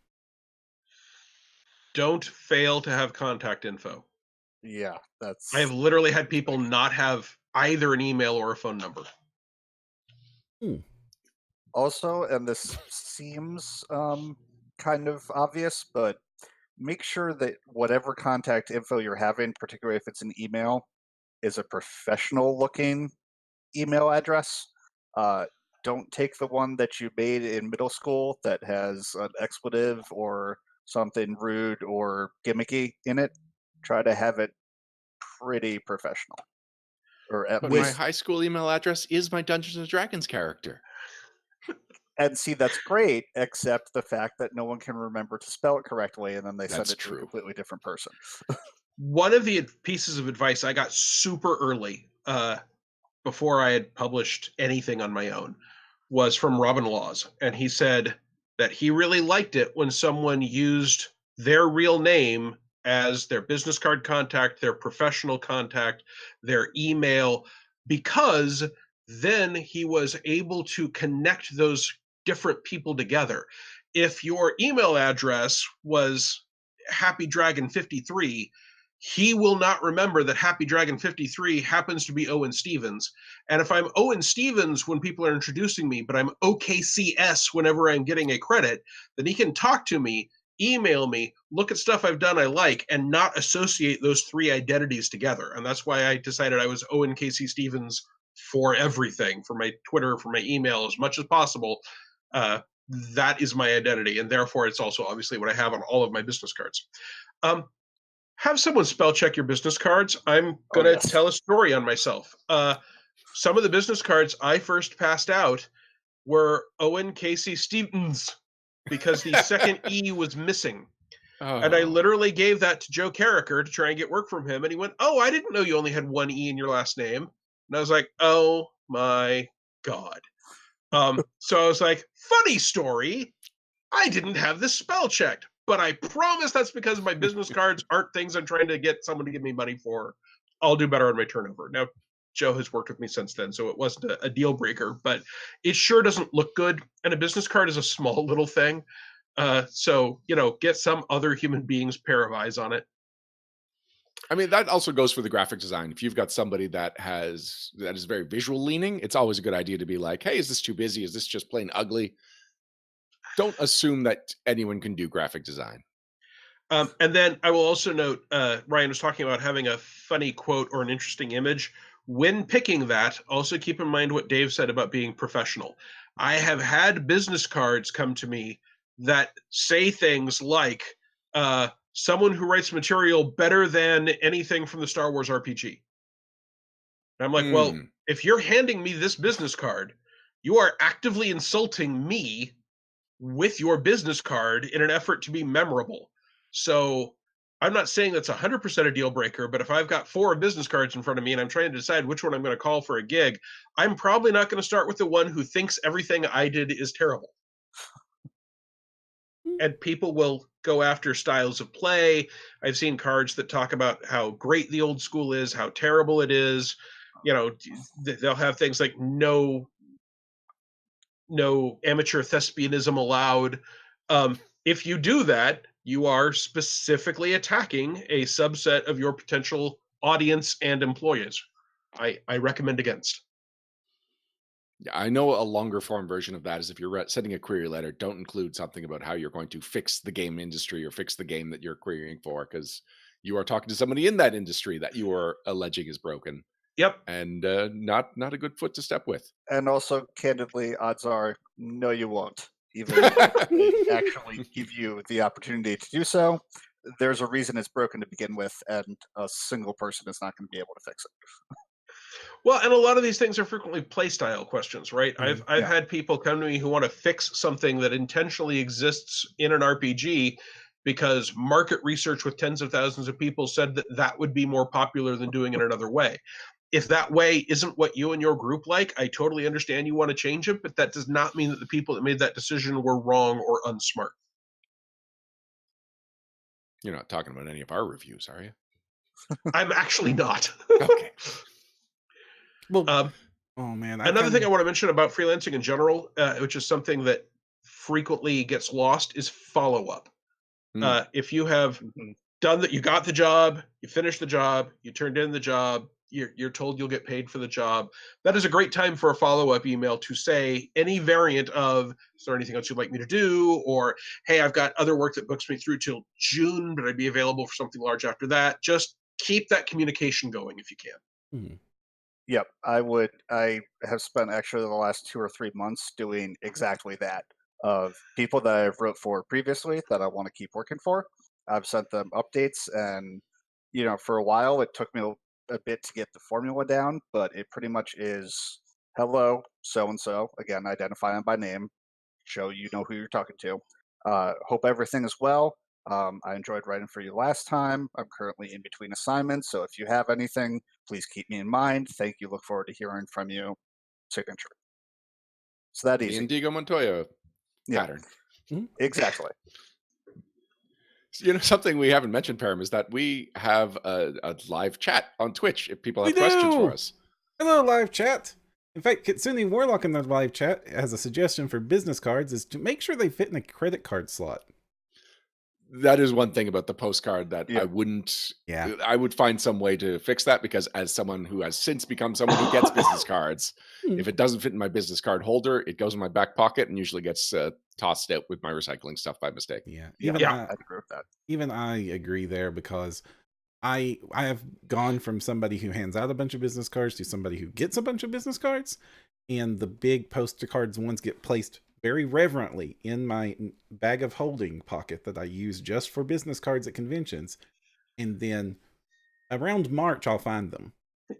D: Don't fail to have contact info.
C: Yeah, that's.
D: I have literally had people not have either an email or a phone number.
C: Also, and this seems kind of obvious, but make sure that whatever contact info you're having, particularly if it's an email, is a professional looking email address. Don't take the one that you made in middle school that has an expletive or something rude or gimmicky in it. Try to have it pretty professional. Or at
B: But my
C: least,
B: high school email address is my Dungeons and Dragons character.
C: and see, that's great, except the fact that no one can remember to spell it correctly, and then they
B: That's
C: send it to
B: true.
C: a completely different person.
D: One of the pieces of advice I got super early, before I had published anything on my own, was from Robin Laws. And he said that he really liked it when someone used their real name as their business card contact, their professional contact, their email, because then he was able to connect those different people together. If your email address was Happy Dragon 53, he will not remember that Happy Dragon 53 happens to be Owen Stephens. And if I'm Owen Stephens when people are introducing me, but I'm OKCS whenever I'm getting a credit, then he can talk to me, email me, look at stuff I've done I like, and not associate those three identities together. And that's why I decided I was Owen KC Stephens for everything, for my Twitter, for my email, as much as possible. That is my identity, and therefore it's also obviously what I have on all of my business cards. Have someone spell check your business cards. I'm going to tell a story on myself. Some of the business cards I first passed out were Owen KC Stephens because the second E was missing. Oh. And I literally gave that to Joe Carricker to try and get work from him. And he went, "Oh, I didn't know you only had one E in your last name." And I was like, "Oh my God." So I was like, funny story. I didn't have this spell checked, but I promise that's because my business cards aren't things I'm trying to get someone to give me money for. I'll do better on my turnover. Now, Joe has worked with me since then, so it wasn't a deal breaker, but it sure doesn't look good. And a business card is a small little thing. So, get some other human being's pair of eyes on it.
B: I mean, that also goes for the graphic design. If you've got somebody that is very visual leaning, it's always a good idea to be like, "Hey, is this too busy? Is this just plain ugly?" Don't assume that anyone can do graphic design.
D: And then I will also note, Ryan was talking about having a funny quote or an interesting image. When picking that, also keep in mind what Dave said about being professional. I have had business cards come to me that say things like, someone who writes material better than anything from the Star Wars RPG. And I'm like, well, if you're handing me this business card, you are actively insulting me with your business card in an effort to be memorable. So I'm not saying that's 100% a deal breaker, but if I've got 4 business cards in front of me and I'm trying to decide which one I'm going to call for a gig, I'm probably not going to start with the one who thinks everything I did is terrible. And people will go after styles of play. I've seen cards that talk about how great the old school is, how terrible it is. They'll have things like no amateur thespianism allowed. If you do that, you are specifically attacking a subset of your potential audience and employees. I recommend against.
B: Yeah, I know a longer form version of that is if you're sending a query letter, don't include something about how you're going to fix the game industry or fix the game that you're querying for, because you are talking to somebody in that industry that you are alleging is broken.
D: Yep.
B: And not a good foot to step with.
C: And also, candidly, odds are, no, you won't. Even if they actually give you the opportunity to do so, there's a reason it's broken to begin with, and a single person is not going to be able to fix it.
D: Well, and a lot of these things are frequently playstyle questions, right? I've had people come to me who want to fix something that intentionally exists in an RPG because market research with tens of thousands of people said that would be more popular than doing it another way. If that way isn't what you and your group like, I totally understand you want to change it, but that does not mean that the people that made that decision were wrong or unsmart.
B: You're not talking about any of our reviews, are you?
D: I'm actually not.
B: Okay.
A: Well, oh man.
D: Another thing I want to mention about freelancing in general, which is something that frequently gets lost, is follow-up. If you have done that, you got the job, you finished the job, you turned in the job, you're told you'll get paid for the job. That is a great time for a follow-up email to say any variant of, is there anything else you'd like me to do? Or, hey, I've got other work that books me through till June, but I'd be available for something large after that. Just keep that communication going if you can.
A: Mm-hmm.
C: Yep, I have spent actually the last 2 or 3 months doing exactly that. Of people that I've wrote for previously that I want to keep working for, I've sent them updates, and for a while it took me a bit to get the formula down, but it pretty much is, hello, so and so. Again, identify them by name, show you know who you're talking to. Hope everything is well. I enjoyed writing for you last time. I'm currently in between assignments, so if you have anything, please keep me in mind. Thank you. Look forward to hearing from you. Signature. It's that easy.
B: The Indigo Montoya pattern.
C: Exactly.
B: Something we haven't mentioned, Perram, is that we have a live chat on Twitch if people have questions for us.
A: Hello, live chat. In fact, Kitsune Warlock in the live chat has a suggestion for business cards is to make sure they fit in a credit card slot.
B: That is one thing about the postcard that
C: Yeah.
B: I wouldn't.
A: Yeah.
B: I would find some way to fix that, because as someone who has since become someone who gets business cards, if it doesn't fit in my business card holder, it goes in my back pocket and usually gets tossed out with my recycling stuff by mistake.
A: Yeah.
C: I'd agree with that.
A: Even I agree there, because I have gone from somebody who hands out a bunch of business cards to somebody who gets a bunch of business cards, and the big poster cards ones get placed very reverently in my bag of holding pocket that I use just for business cards at conventions, and then around March I'll find them.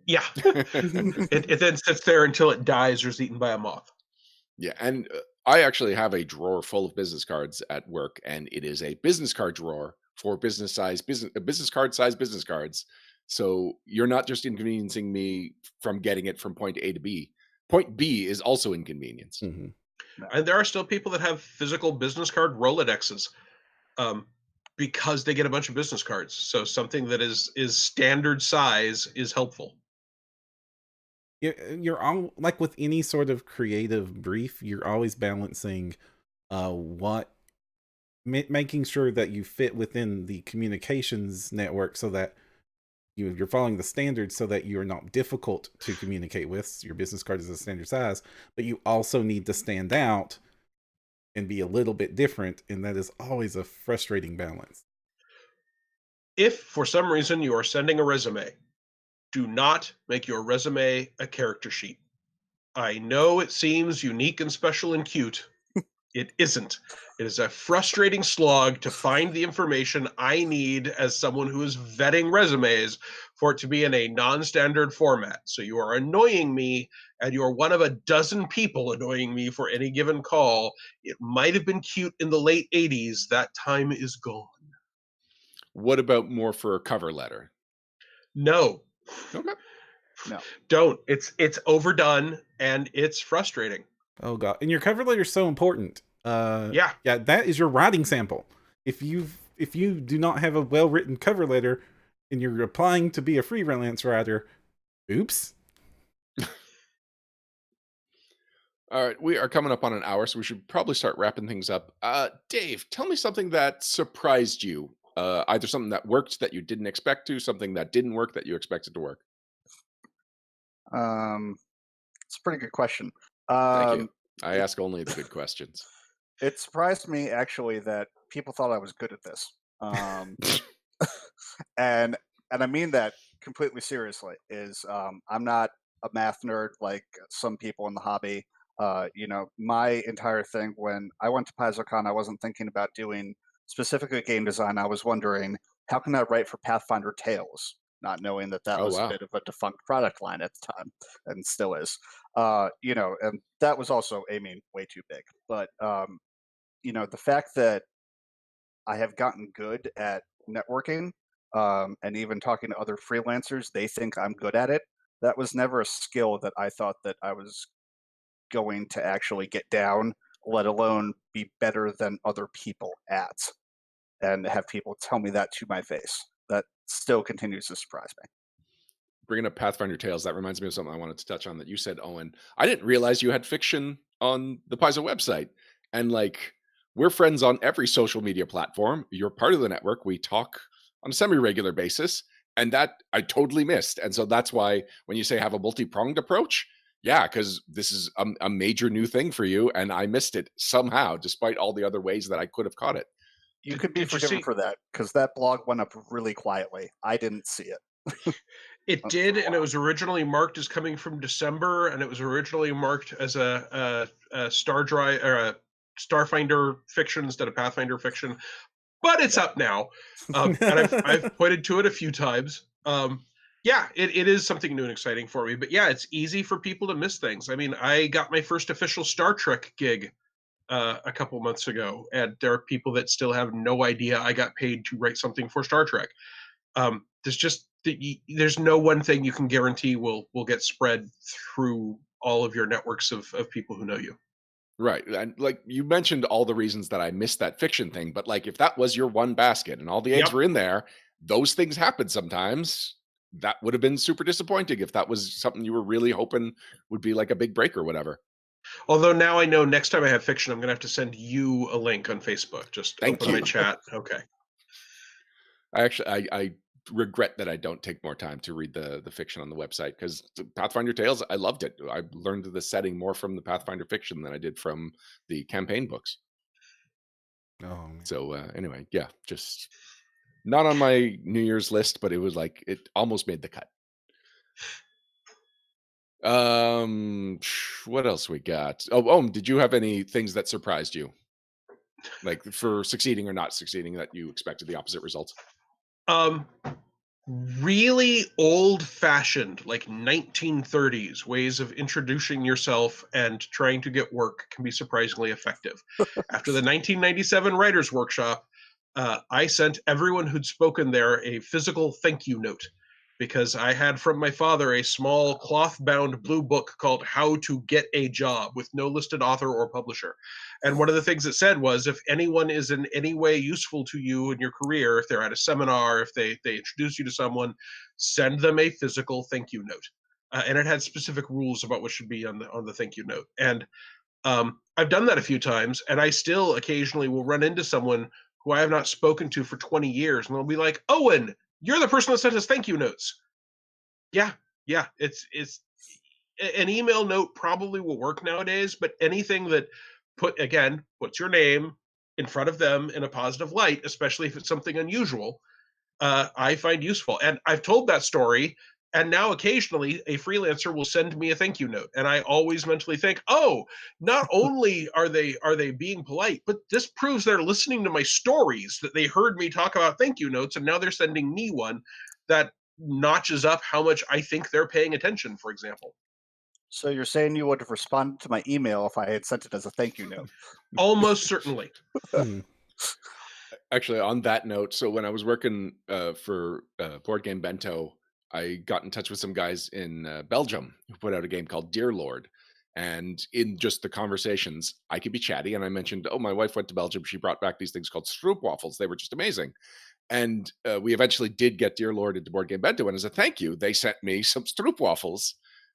D: Yeah. It then sits there until it dies or is eaten by a moth.
B: Yeah, and I actually have a drawer full of business cards at work, and it is a business card drawer for business card size business cards. So you're not just inconveniencing me from getting it from point A to B. Point B is also inconvenience.
A: Mm-hmm.
D: And there are still people that have physical business card Rolodexes, because they get a bunch of business cards. So something that is standard size is helpful.
A: You're all like with any sort of creative brief, you're always balancing making sure that you fit within the communications network, so that you're following the standards, so that you're not difficult to communicate with. Your business card is a standard size, but you also need to stand out and be a little bit different, and that is always a frustrating balance.
D: If for some reason you are sending a resume, do not make your resume a character sheet. I know it seems unique and special and cute. It isn't. It is a frustrating slog to find the information I need as someone who is vetting resumes for it to be in a non-standard format. So you are annoying me, and you are one of a dozen people annoying me for any given call. It might have been cute in the late 80s. That time is gone.
B: What about more for a cover letter?
D: No.
B: Okay.
C: No.
D: Don't. It's overdone and it's frustrating.
A: Oh god. And your cover letter is so important.
D: Yeah,
A: that is your writing sample. If you do not have a well-written cover letter and you're applying to be a freelance writer, oops.
B: All right, we are coming up on an hour, so we should probably start wrapping things up. Dave, tell me something that surprised you. Either something that worked that you didn't expect to, something that didn't work that you expected to work.
C: It's a pretty good question.
B: Thank you. I ask only the good questions.
C: It surprised me actually that people thought I was good at this, and I mean that completely seriously. I'm not a math nerd like some people in the hobby. My entire thing when I went to PaizoCon, I wasn't thinking about doing specifically game design. I was wondering, how can I write for Pathfinder Tales, not knowing that was a bit of a defunct product line at the time, and still is. And that was also aiming way too big. But the fact that I have gotten good at networking, and even talking to other freelancers, they think I'm good at it. That was never a skill that I thought that I was going to actually get down, let alone be better than other people at, and have people tell me that to my face. That still continues to surprise me.
B: Bringing up Pathfinder Tales, that reminds me of something I wanted to touch on that you said, Owen. I didn't realize you had fiction on the Paizo website. And we're friends on every social media platform. You're part of the network. We talk on a semi-regular basis, and that I totally missed. And so that's why when you say have a multi-pronged approach, yeah, because this is a major new thing for you, and I missed it somehow, despite all the other ways that I could have caught it.
C: You could be forgiven for that, because that blog went up really quietly. I didn't see it.
D: It did, and it was originally marked as coming from December, and it was originally marked as a Star Drive or a Starfinder fiction instead of Pathfinder fiction. But it's up now, and I've pointed to it a few times. It is something new and exciting for me. But yeah, it's easy for people to miss things. I mean, I got my first official Star Trek gig a couple months ago, and there are people that still have no idea I got paid to write something for Star Trek. There's no one thing you can guarantee will get spread through all of your networks of people who know you.
B: Right. And you mentioned all the reasons that I missed that fiction thing, but if that was your one basket and all the eggs were in there, those things happen sometimes. that would have been super disappointing if that was something you were really hoping would be like a big break or whatever.
D: Although now I know next time I have fiction, I'm going to have to send you a link on Facebook. Just
B: Thank
D: open my
B: you.
D: chat. Okay.
B: I regret that I don't take more time to read the fiction on the website, because Pathfinder Tales, I loved it. I learned the setting more from the Pathfinder fiction than I did from the campaign books.
A: Oh, man.
B: So anyway, yeah, just not on my New Year's list, but it was like it almost made the cut. What else we got? Oh, did you have any things that surprised you, like for succeeding or not succeeding, that you expected the opposite results?
D: Really old-fashioned, like 1930s ways of introducing yourself and trying to get work can be surprisingly effective. After the 1997 Writers' Workshop, I sent everyone who'd spoken there a physical thank you note, because I had from my father a small cloth-bound blue book called How to Get a Job, with no listed author or publisher. And one of the things it said was, if anyone is in any way useful to you in your career, if they're at a seminar, if they introduce you to someone, send them a physical thank you note. And it had specific rules about what should be on the thank you note. And I've done that a few times, and I still occasionally will run into someone who I have not spoken to for 20 years, and they'll be like, "Owen, you're the person that sent us thank you notes." Yeah, it's an email note probably will work nowadays, but anything that puts your name in front of them in a positive light, especially if it's something unusual, I find useful. And I've told that story, and now occasionally a freelancer will send me a thank you note, and I always mentally think, oh, not only are they being polite, but this proves they're listening to my stories, that they heard me talk about thank you notes, and now they're sending me one that notches up how much I think they're paying attention, for example.
C: So you're saying you would have responded to my email if I had sent it as a thank you note?
D: Almost certainly.
A: Hmm.
B: Actually, on that note, so when I was working for Board Game Bento, I got in touch with some guys in Belgium who put out a game called Dear Lord. And in just the conversations, I could be chatty. And I mentioned, oh, my wife went to Belgium. She brought back these things called stroopwafels. They were just amazing. And we eventually did get Dear Lord into Board Game Bento. And as a thank you, they sent me some stroopwafels,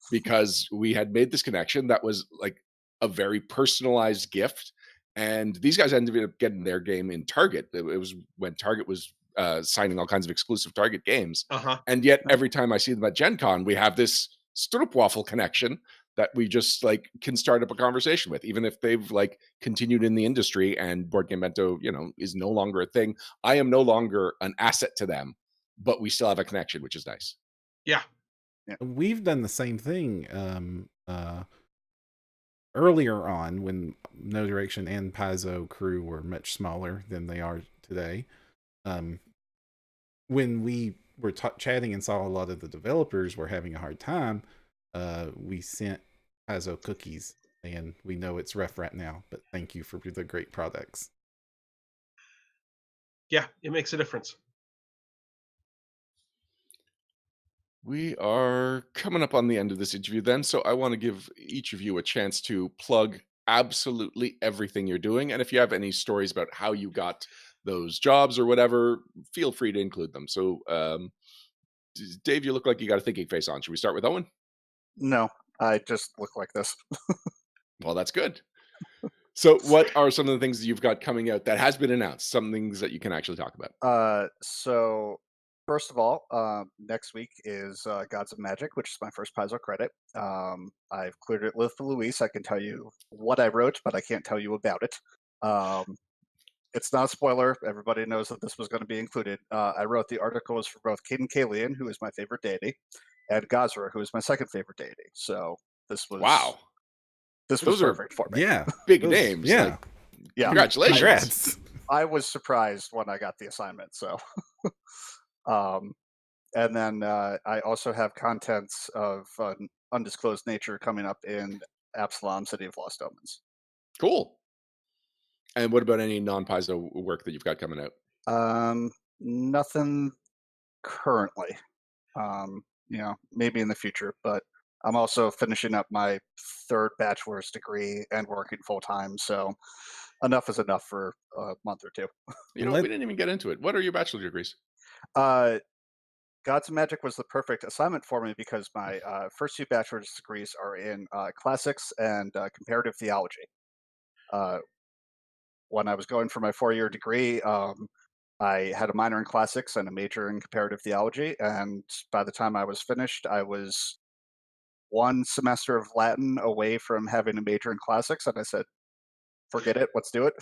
B: because we had made this connection that was like a very personalized gift. And these guys ended up getting their game in Target. It was when Target was signing all kinds of exclusive Target games. And yet every time I see them at Gen Con, we have this stroopwafel connection that we just like can start up a conversation with, even if they've like continued in the industry and Board Game Bento, is no longer a thing. I am no longer an asset to them, but we still have a connection, which is nice.
D: Yeah.
A: We've done the same thing earlier on, when No Direction and Paizo crew were much smaller than they are today. When we were chatting and saw a lot of the developers were having a hard time, we sent Paizo cookies, and we know it's rough right now, but thank you for the great products.
D: Yeah, it makes a difference.
B: We are coming up on the end of this interview then, so I want to give each of you a chance to plug absolutely everything you're doing. And if you have any stories about how you got those jobs or whatever, feel free to include them. So, Dave, you look like you got a thinking face on. Should we start with Owen?
C: No, I just look like this.
B: Well, that's good. So what are some of the things that you've got coming out that has been announced? Some things that you can actually talk about.
C: So first of all, next week is Gods of Magic, which is my first Paizo credit. I've cleared it with Luis. I can tell you what I wrote, but I can't tell you about it. It's not a spoiler. Everybody knows that this was going to be included. I wrote the articles for both Caden Kalian, who is my favorite deity, and Gazra, who is my second favorite deity. So this was
B: Wow.
C: This was
B: Those
C: perfect for me.
A: Yeah.
B: Big names.
A: Yeah.
B: Like,
C: Yeah.
B: Congratulations.
A: Congrats.
C: I was surprised when I got the assignment. So, and then I also have contents of undisclosed nature coming up in Absalom, City of Lost Omens.
B: Cool. And what about any non-Paizo work that you've got coming out?
C: Nothing currently. Maybe in the future, but I'm also finishing up my third bachelor's degree and working full time. So enough is enough for a month or two.
B: We didn't even get into it. What are your bachelor degrees?
C: Gods and Magic was the perfect assignment for me because my first 2 bachelor's degrees are in classics and comparative theology. Uh, when I was going for my 4-year degree, I had a minor in classics and a major in comparative theology. And by the time I was finished, I was 1 semester of Latin away from having a major in classics. And I said, forget it, let's do it.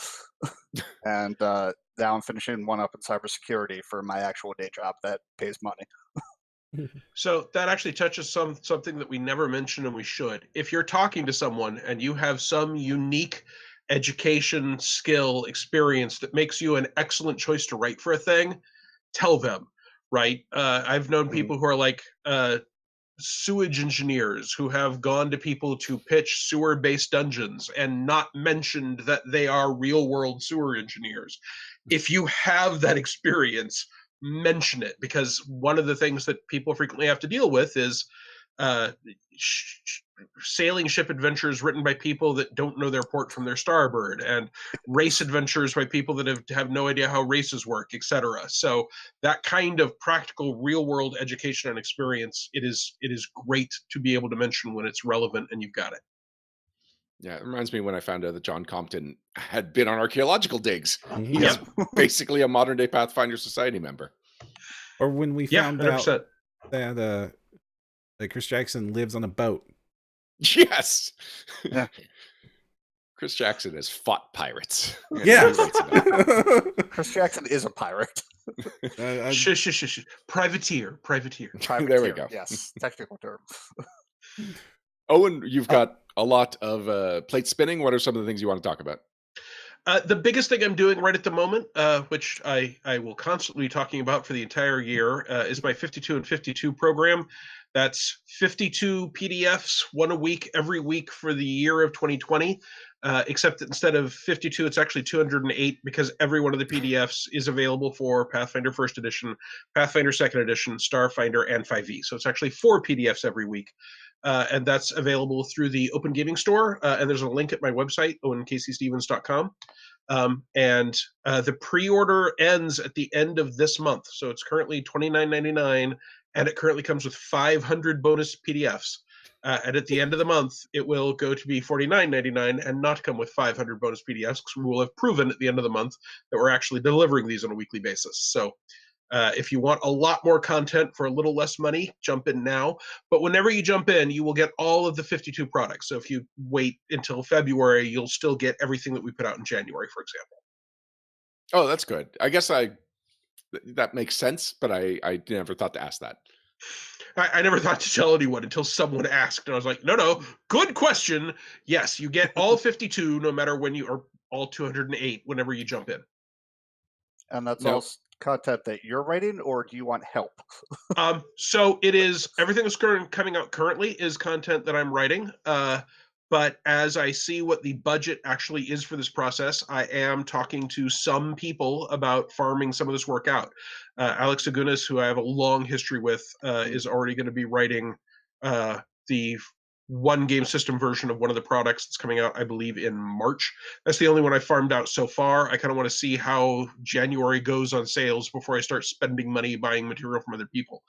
C: And now I'm finishing 1 up in cybersecurity for my actual day job that pays money.
D: So that actually touches something that we never mentioned and we should. If you're talking to someone and you have some unique education, skill, experience that makes you an excellent choice to write for a thing, tell them, right? I've known people who are like sewage engineers who have gone to people to pitch sewer-based dungeons and not mentioned that they are real-world sewer engineers. If you have that experience, mention it, because one of the things that people frequently have to deal with is uh, sailing ship adventures written by people that don't know their port from their starboard, and race adventures by people that have no idea how races work, etc. So that kind of practical, real-world education and experience, it is great to be able to mention when it's relevant and you've got it.
B: Yeah, it reminds me when I found out that John Compton had been on archaeological digs.
A: Mhm.
B: He's basically a modern day Pathfinder Society member.
A: Or when we
D: Yeah,
A: found
D: 100%.
A: out that Chris Jackson lives on a boat.
B: Yes.
C: Yeah.
B: Chris Jackson has fought pirates. And
A: Yeah.
B: he writes about it.
C: Chris Jackson is a pirate.
D: Shush. Privateer.
B: There we go.
C: Yes, technical term.
B: Owen, you've got a lot of plate spinning. What are some of the things you want to talk about?
D: The biggest thing I'm doing right at the moment, which I will constantly be talking about for the entire year, is my 52 and 52 program. That's 52 PDFs, 1 a week, every week for the year of 2020. Except that instead of 52, it's actually 208, because every one of the PDFs is available for Pathfinder First Edition, Pathfinder Second Edition, Starfinder, and 5e. So it's actually 4 PDFs every week. And that's available through the Open Gaming Store. And there's a link at my website, owenkcstephens.com. And the pre-order ends at the end of this month. So it's currently $29.99, and it currently comes with 500 bonus PDFs. And at the end of the month, it will go to be $49.99 and not come with 500 bonus PDFs, because we will have proven at the end of the month that we're actually delivering these on a weekly basis. So if you want a lot more content for a little less money, jump in now. But whenever you jump in, you will get all of the 52 products. So if you wait until February, you'll still get everything that we put out in January, for example.
B: Oh, that's good. I guess that makes sense, but I never thought to ask that.
D: I never thought to tell anyone until someone asked, and I was like, no, good question. Yes, you get all 52, no matter when you are, all 208 whenever you jump in.
C: And that's all content that you're writing, or do you want help?
D: So it is, everything that's coming out currently is content that I'm writing. But as I see what the budget actually is for this process, I am talking to some people about farming some of this work out. Alex Agunas, who I have a long history with, is already going to be writing the 1 game system version of one of the products that's coming out, I believe, in March. That's the only one I farmed out so far. I kind of want to see how January goes on sales before I start spending money buying material from other people.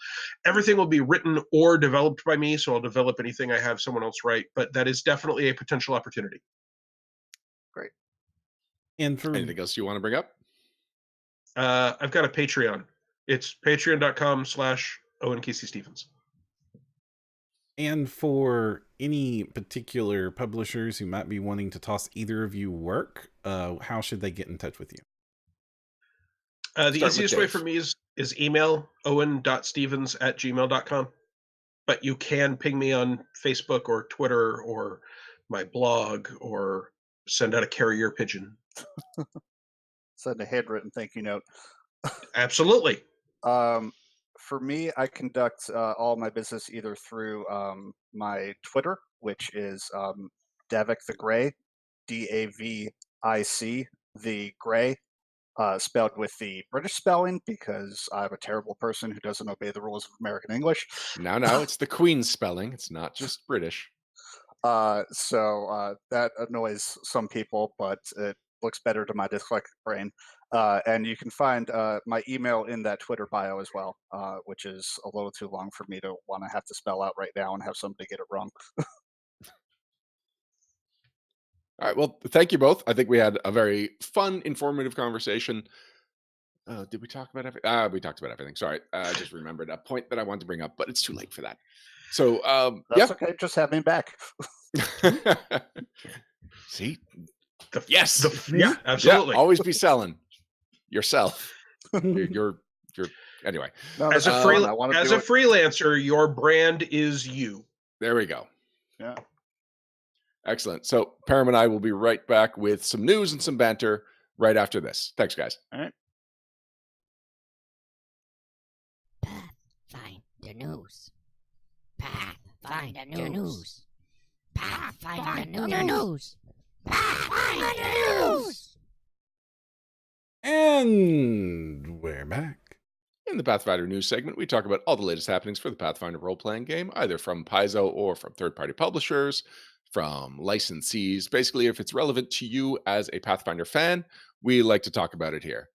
D: Everything will be written or developed by me, so I'll develop anything I have someone else write, but that is definitely a potential opportunity.
C: Great.
A: And for
B: Anything else you want to bring up?
D: I've got a Patreon. It's patreon.com/Owen KC Stephens.
A: And for any particular publishers who might be wanting to toss either of you work, how should they get in touch with you?
D: The easiest way for me is email owen.stephens@gmail.com. But you can ping me on Facebook or Twitter or my blog, or send out a carrier pigeon.
C: Send a handwritten thank you note.
D: Absolutely.
C: For me, I conduct all my business either through my Twitter, which is Davic the Gray, Davic the Gray, spelled with the British spelling because I'm a terrible person who doesn't obey the rules of American English.
B: No, it's the Queen's spelling. It's not just British.
C: So that annoys some people, but it looks better to my dyslexic brain. And you can find my email in that Twitter bio as well, which is a little too long for me to want to have to spell out right now and have somebody get it wrong.
B: All right. Well, thank you both. I think we had a very fun, informative conversation. Did we talk about everything? We talked about everything. Sorry. I just remembered a point that I wanted to bring up, but it's too late for that. So,
C: That's okay. Just have me back.
B: See?
D: Yes. Yeah, absolutely.
B: Yeah, always be selling yourself. You're anyway.
C: No,
D: As a
C: that's fun. I wanna do it.
D: freelancer, your brand is you.
B: There we go.
C: Yeah.
B: Excellent. So Perram and I will be right back with some news and some banter right after this. Thanks, guys.
C: All right.
E: Pathfinder news. Pathfinder news. Pathfinder news. Pathfinder news.
A: And we're back.
B: In the Pathfinder news segment, we talk about all the latest happenings for the Pathfinder role-playing game, either from Paizo or from third-party publishers, from licensees. Basically, if it's relevant to you as a Pathfinder fan, we like to talk about it here.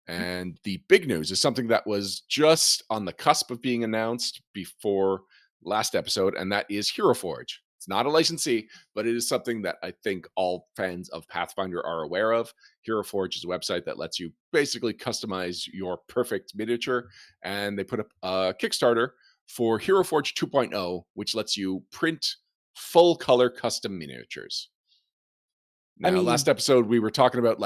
B: And the big news is something that was just on the cusp of being announced before last episode, and that is Hero Forge. It's not a licensee, but it is something that I think all fans of Pathfinder are aware of. Hero Forge is a website that lets you basically customize your perfect miniature, and they put up a Kickstarter for Hero Forge 2.0, which lets you print full color custom miniatures. Now, last episode we were talking about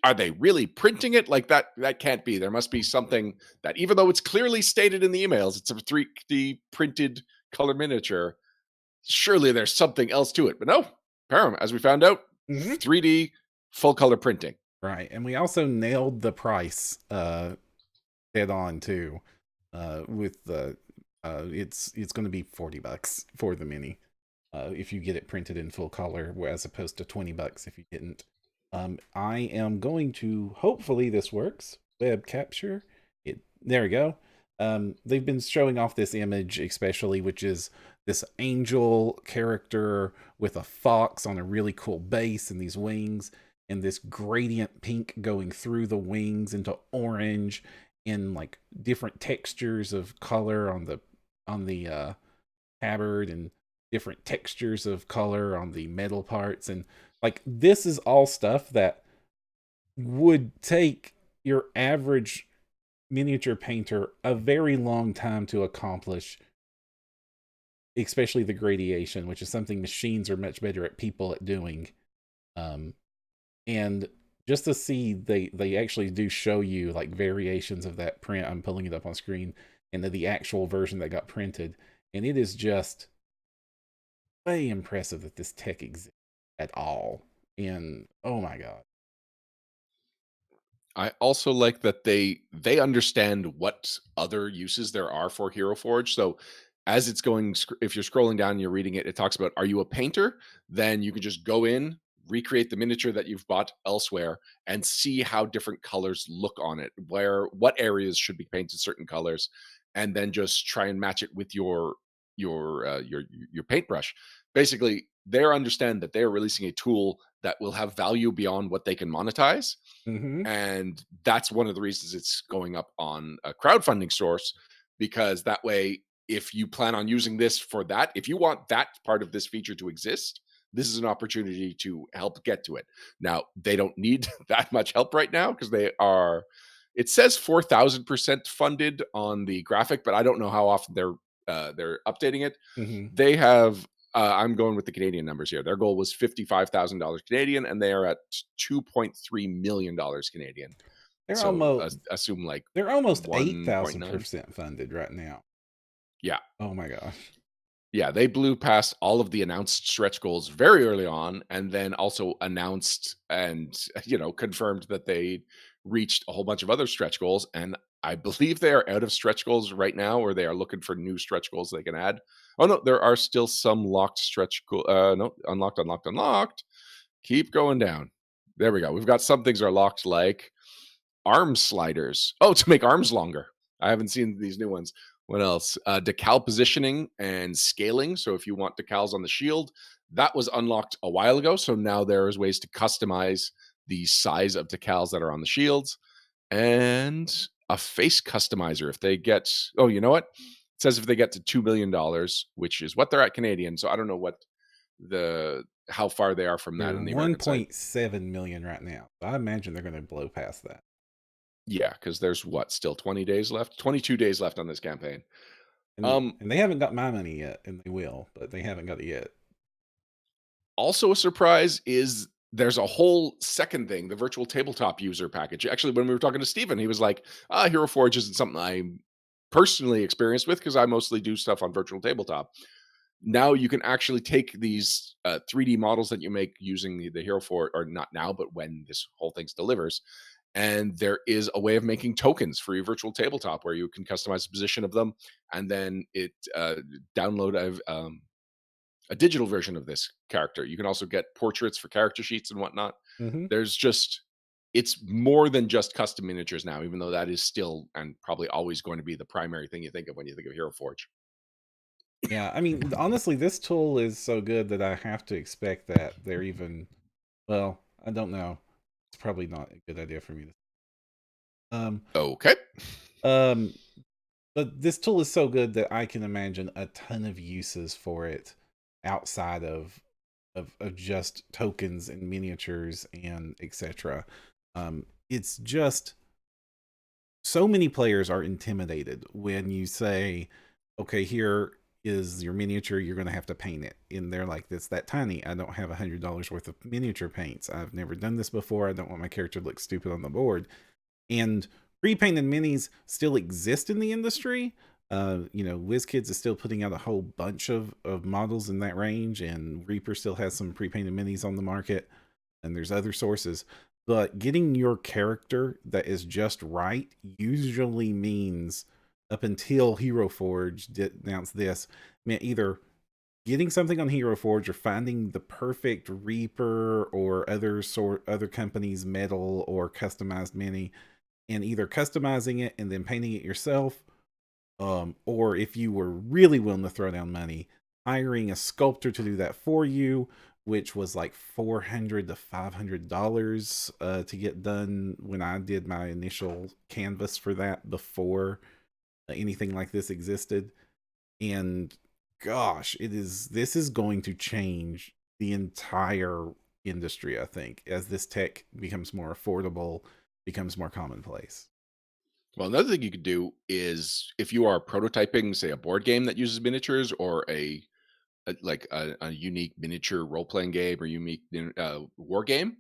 B: are they really printing it? Like that can't be. There must be something that, even though it's clearly stated in the emails, it's a 3D printed color miniature. Surely there's something else to it. But no, Perram, as we found out, 3D full color printing.
A: Right. And we also nailed the price dead on too. With the it's going to be $40 for the mini. If you get it printed in full color, as opposed to $20 if you didn't. I am going to, hopefully this works, web capture it. There we go. They've been showing off this image especially, which is this angel character with a fox on a really cool base and these wings, and this gradient pink going through the wings into orange, in like different textures of color on the tabard, and different textures of color on the metal parts. And like, this is all stuff that would take your average miniature painter a very long time to accomplish, especially the gradation, which is something machines are much better at people at doing. And just to see they actually do show you like variations of that print. I'm pulling it up on screen, and the actual version that got printed, and it is just way impressive that this tech exists at all. And oh my god,
B: I also like that they understand what other uses there are for Hero Forge. So as it's going, if you're scrolling down and you're reading it, it talks about, are you a painter? Then you can just go in, recreate the miniature that you've bought elsewhere, and see how different colors look on it, what areas should be painted certain colors, and then just try and match it with your paintbrush. Basically, they understand that they're releasing a tool that will have value beyond what they can monetize. And that's one of the reasons it's going up on a crowdfunding source, because that way, if you plan on using this for that, if you want that part of this feature to exist, this is an opportunity to help get to it. Now, they don't need that much help right now, because it says 4,000% funded on the graphic, but I don't know how often they're updating it. They have, I'm going with the Canadian numbers here. Their goal was $55,000 Canadian, and they are at $2.3 million Canadian.
A: They're
B: so
A: almost
B: assume like
A: they're almost
B: 1.9.
A: 8,000% funded right now.
B: Yeah.
A: Oh my gosh.
B: Yeah, they blew past all of the announced stretch goals very early on, and then also announced and confirmed that they reached a whole bunch of other stretch goals. And I believe they are out of stretch goals right now, or they are looking for new stretch goals they can add. Oh no, there are still some locked stretch goal. No, unlocked. Keep going down. There we go. We've got some things are locked, like arm sliders. Oh, to make arms longer. I haven't seen these new ones. What else? Decal positioning and scaling. So if you want decals on the shield, that was unlocked a while ago. So now there's ways to customize the size of decals that are on the shields, and a face customizer if they get, oh, you know what? It says if they get to $2 million, which is what they're at Canadian. So I don't know what how far they are from that
A: They're
B: in the American side.
A: 1.7 million right now. I imagine they're going to blow past that.
B: Yeah, because there's still 20 days left, 22 days left on this campaign.
A: And they haven't got my money yet, and they will, but they haven't got it yet.
B: Also a surprise is there's a whole second thing, the virtual tabletop user package. Actually, when we were talking to Steven, he was like, Hero Forge isn't something I'm personally experienced with because I mostly do stuff on virtual tabletop. Now you can actually take these 3D models that you make using the Hero Forge, or not now, but when this whole thing delivers. And there is a way of making tokens for your virtual tabletop where you can customize the position of them, and then it download a digital version of this character. You can also get portraits for character sheets and whatnot.
A: Mm-hmm.
B: There's just, it's more than just custom miniatures now, even though that is still and probably always going to be the primary thing you think of when you think of Hero Forge.
A: Yeah, I mean, honestly, this tool is so good that I have to expect that they're even, well, I don't know. It's probably not a good idea for me to.
B: Okay.
A: But this tool is so good that I can imagine a ton of uses for it outside of just tokens and miniatures and etc. It's just so many players are intimidated when you say, okay, here is your miniature, you're going to have to paint it. And they're like, it's that tiny. I don't have $100 worth of miniature paints. I've never done this before. I don't want my character to look stupid on the board. And pre-painted minis still exist in the industry. WizKids is still putting out a whole bunch of models in that range, and Reaper still has some pre-painted minis on the market, and there's other sources. But getting your character that is just right usually means, up until Hero Forge announced this, meant either getting something on Hero Forge or finding the perfect Reaper or other companies' metal or customized mini, and either customizing it and then painting it yourself, or if you were really willing to throw down money, hiring a sculptor to do that for you, which was like $400 to $500 to get done when I did my initial canvas for that before anything like this existed. And gosh, this is going to change the entire industry, I think, as this tech becomes more affordable, becomes more commonplace.
B: Well, another thing you could do is if you are prototyping, say, a board game that uses miniatures, or a unique miniature role-playing game or unique war game,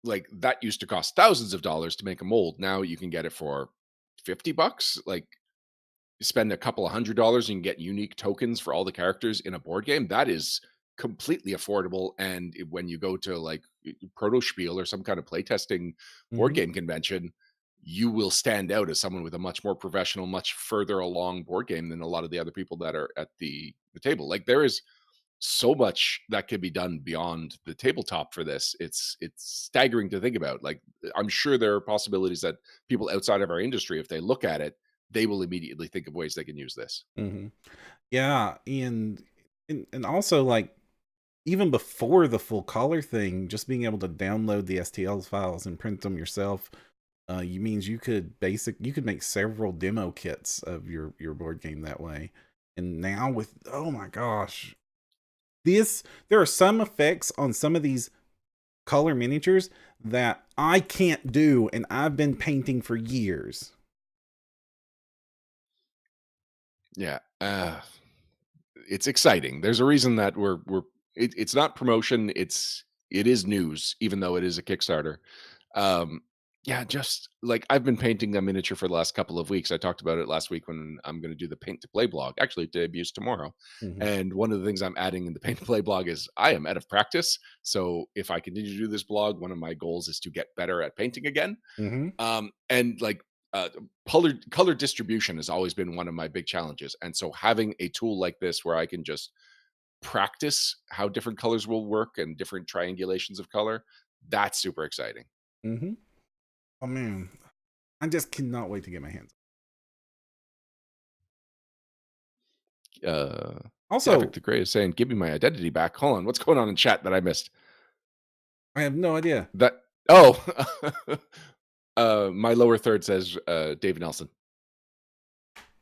B: like that used to cost thousands of dollars to make a mold. Now you can get it for $50. Like, spend a couple of $100 and get unique tokens for all the characters in a board game. That is completely affordable. And when you go to like Proto Spiel or some kind of playtesting board game convention, you will stand out as someone with a much more professional, much further along board game than a lot of the other people that are at the table. Like, there is so much that could be done beyond the tabletop for this. It's staggering to think about. Like, I'm sure there are possibilities that people outside of our industry, if they look at it, they will immediately think of ways they can use this.
A: Yeah, and also, like, even before the full color thing, just being able to download the STL files and print them yourself, means you could make several demo kits of your board game that way. And now with, oh my gosh, there are some effects on some of these color miniatures that I can't do, and I've been painting for years.
B: Yeah, it's exciting. There's a reason that it's not promotion. It is news, even though it is a Kickstarter. Yeah, just like I've been painting a miniature for the last couple of weeks. I talked about it last week when I'm going to do the Paint to Play blog. Actually, it debuts tomorrow. And one of the things I'm adding in the Paint to Play blog is I am out of practice. So if I continue to do this blog, one of my goals is to get better at painting again. And like color distribution has always been one of my big challenges. And so having a tool like this where I can just practice how different colors will work and different triangulations of color, that's super exciting.
A: Oh man, I just cannot wait to get my hands
B: on.
A: Also,
B: Epic the Grey is saying, "Give me my identity back." Hold on, what's going on in chat that I missed?
A: I have no idea.
B: That oh, my lower third says Dave Nelson.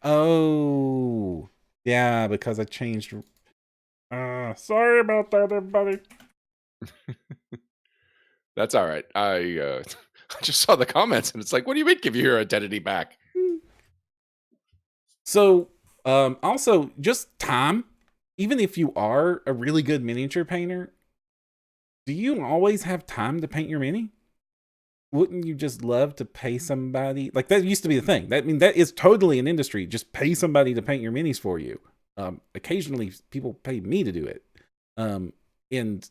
A: Oh, yeah, because I changed. Sorry about that, everybody.
B: That's all right. I I just saw the comments and it's like, what do you mean give your identity back?
A: So, also just time. Even if you are a really good miniature painter, do you always have time to paint your mini? Wouldn't you just love to pay somebody? Like that used to be the thing. That is totally an industry. Just pay somebody to paint your minis for you. Occasionally people pay me to do it. And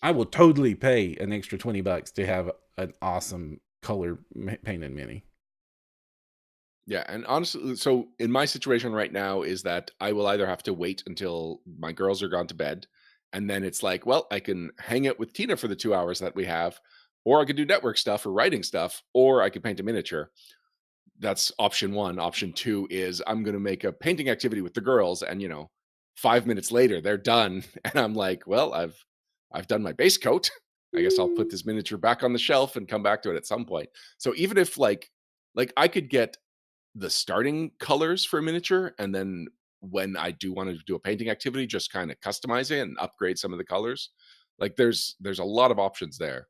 A: I will totally pay an extra $20 to have an awesome color painted mini.
B: Yeah, and honestly, so in my situation right now is that I will either have to wait until my girls are gone to bed, and then it's like, well, I can hang out with Tina for the 2 hours that we have, or I could do network stuff or writing stuff, or I could paint a miniature. That's option one. Option two is I'm going to make a painting activity with the girls, and 5 minutes later they're done, and I'm like, well, I've done my base coat. I guess I'll put this miniature back on the shelf and come back to it at some point. So even if like I could get the starting colors for a miniature, and then when I do want to do a painting activity, just kind of customize it and upgrade some of the colors. Like there's a lot of options there.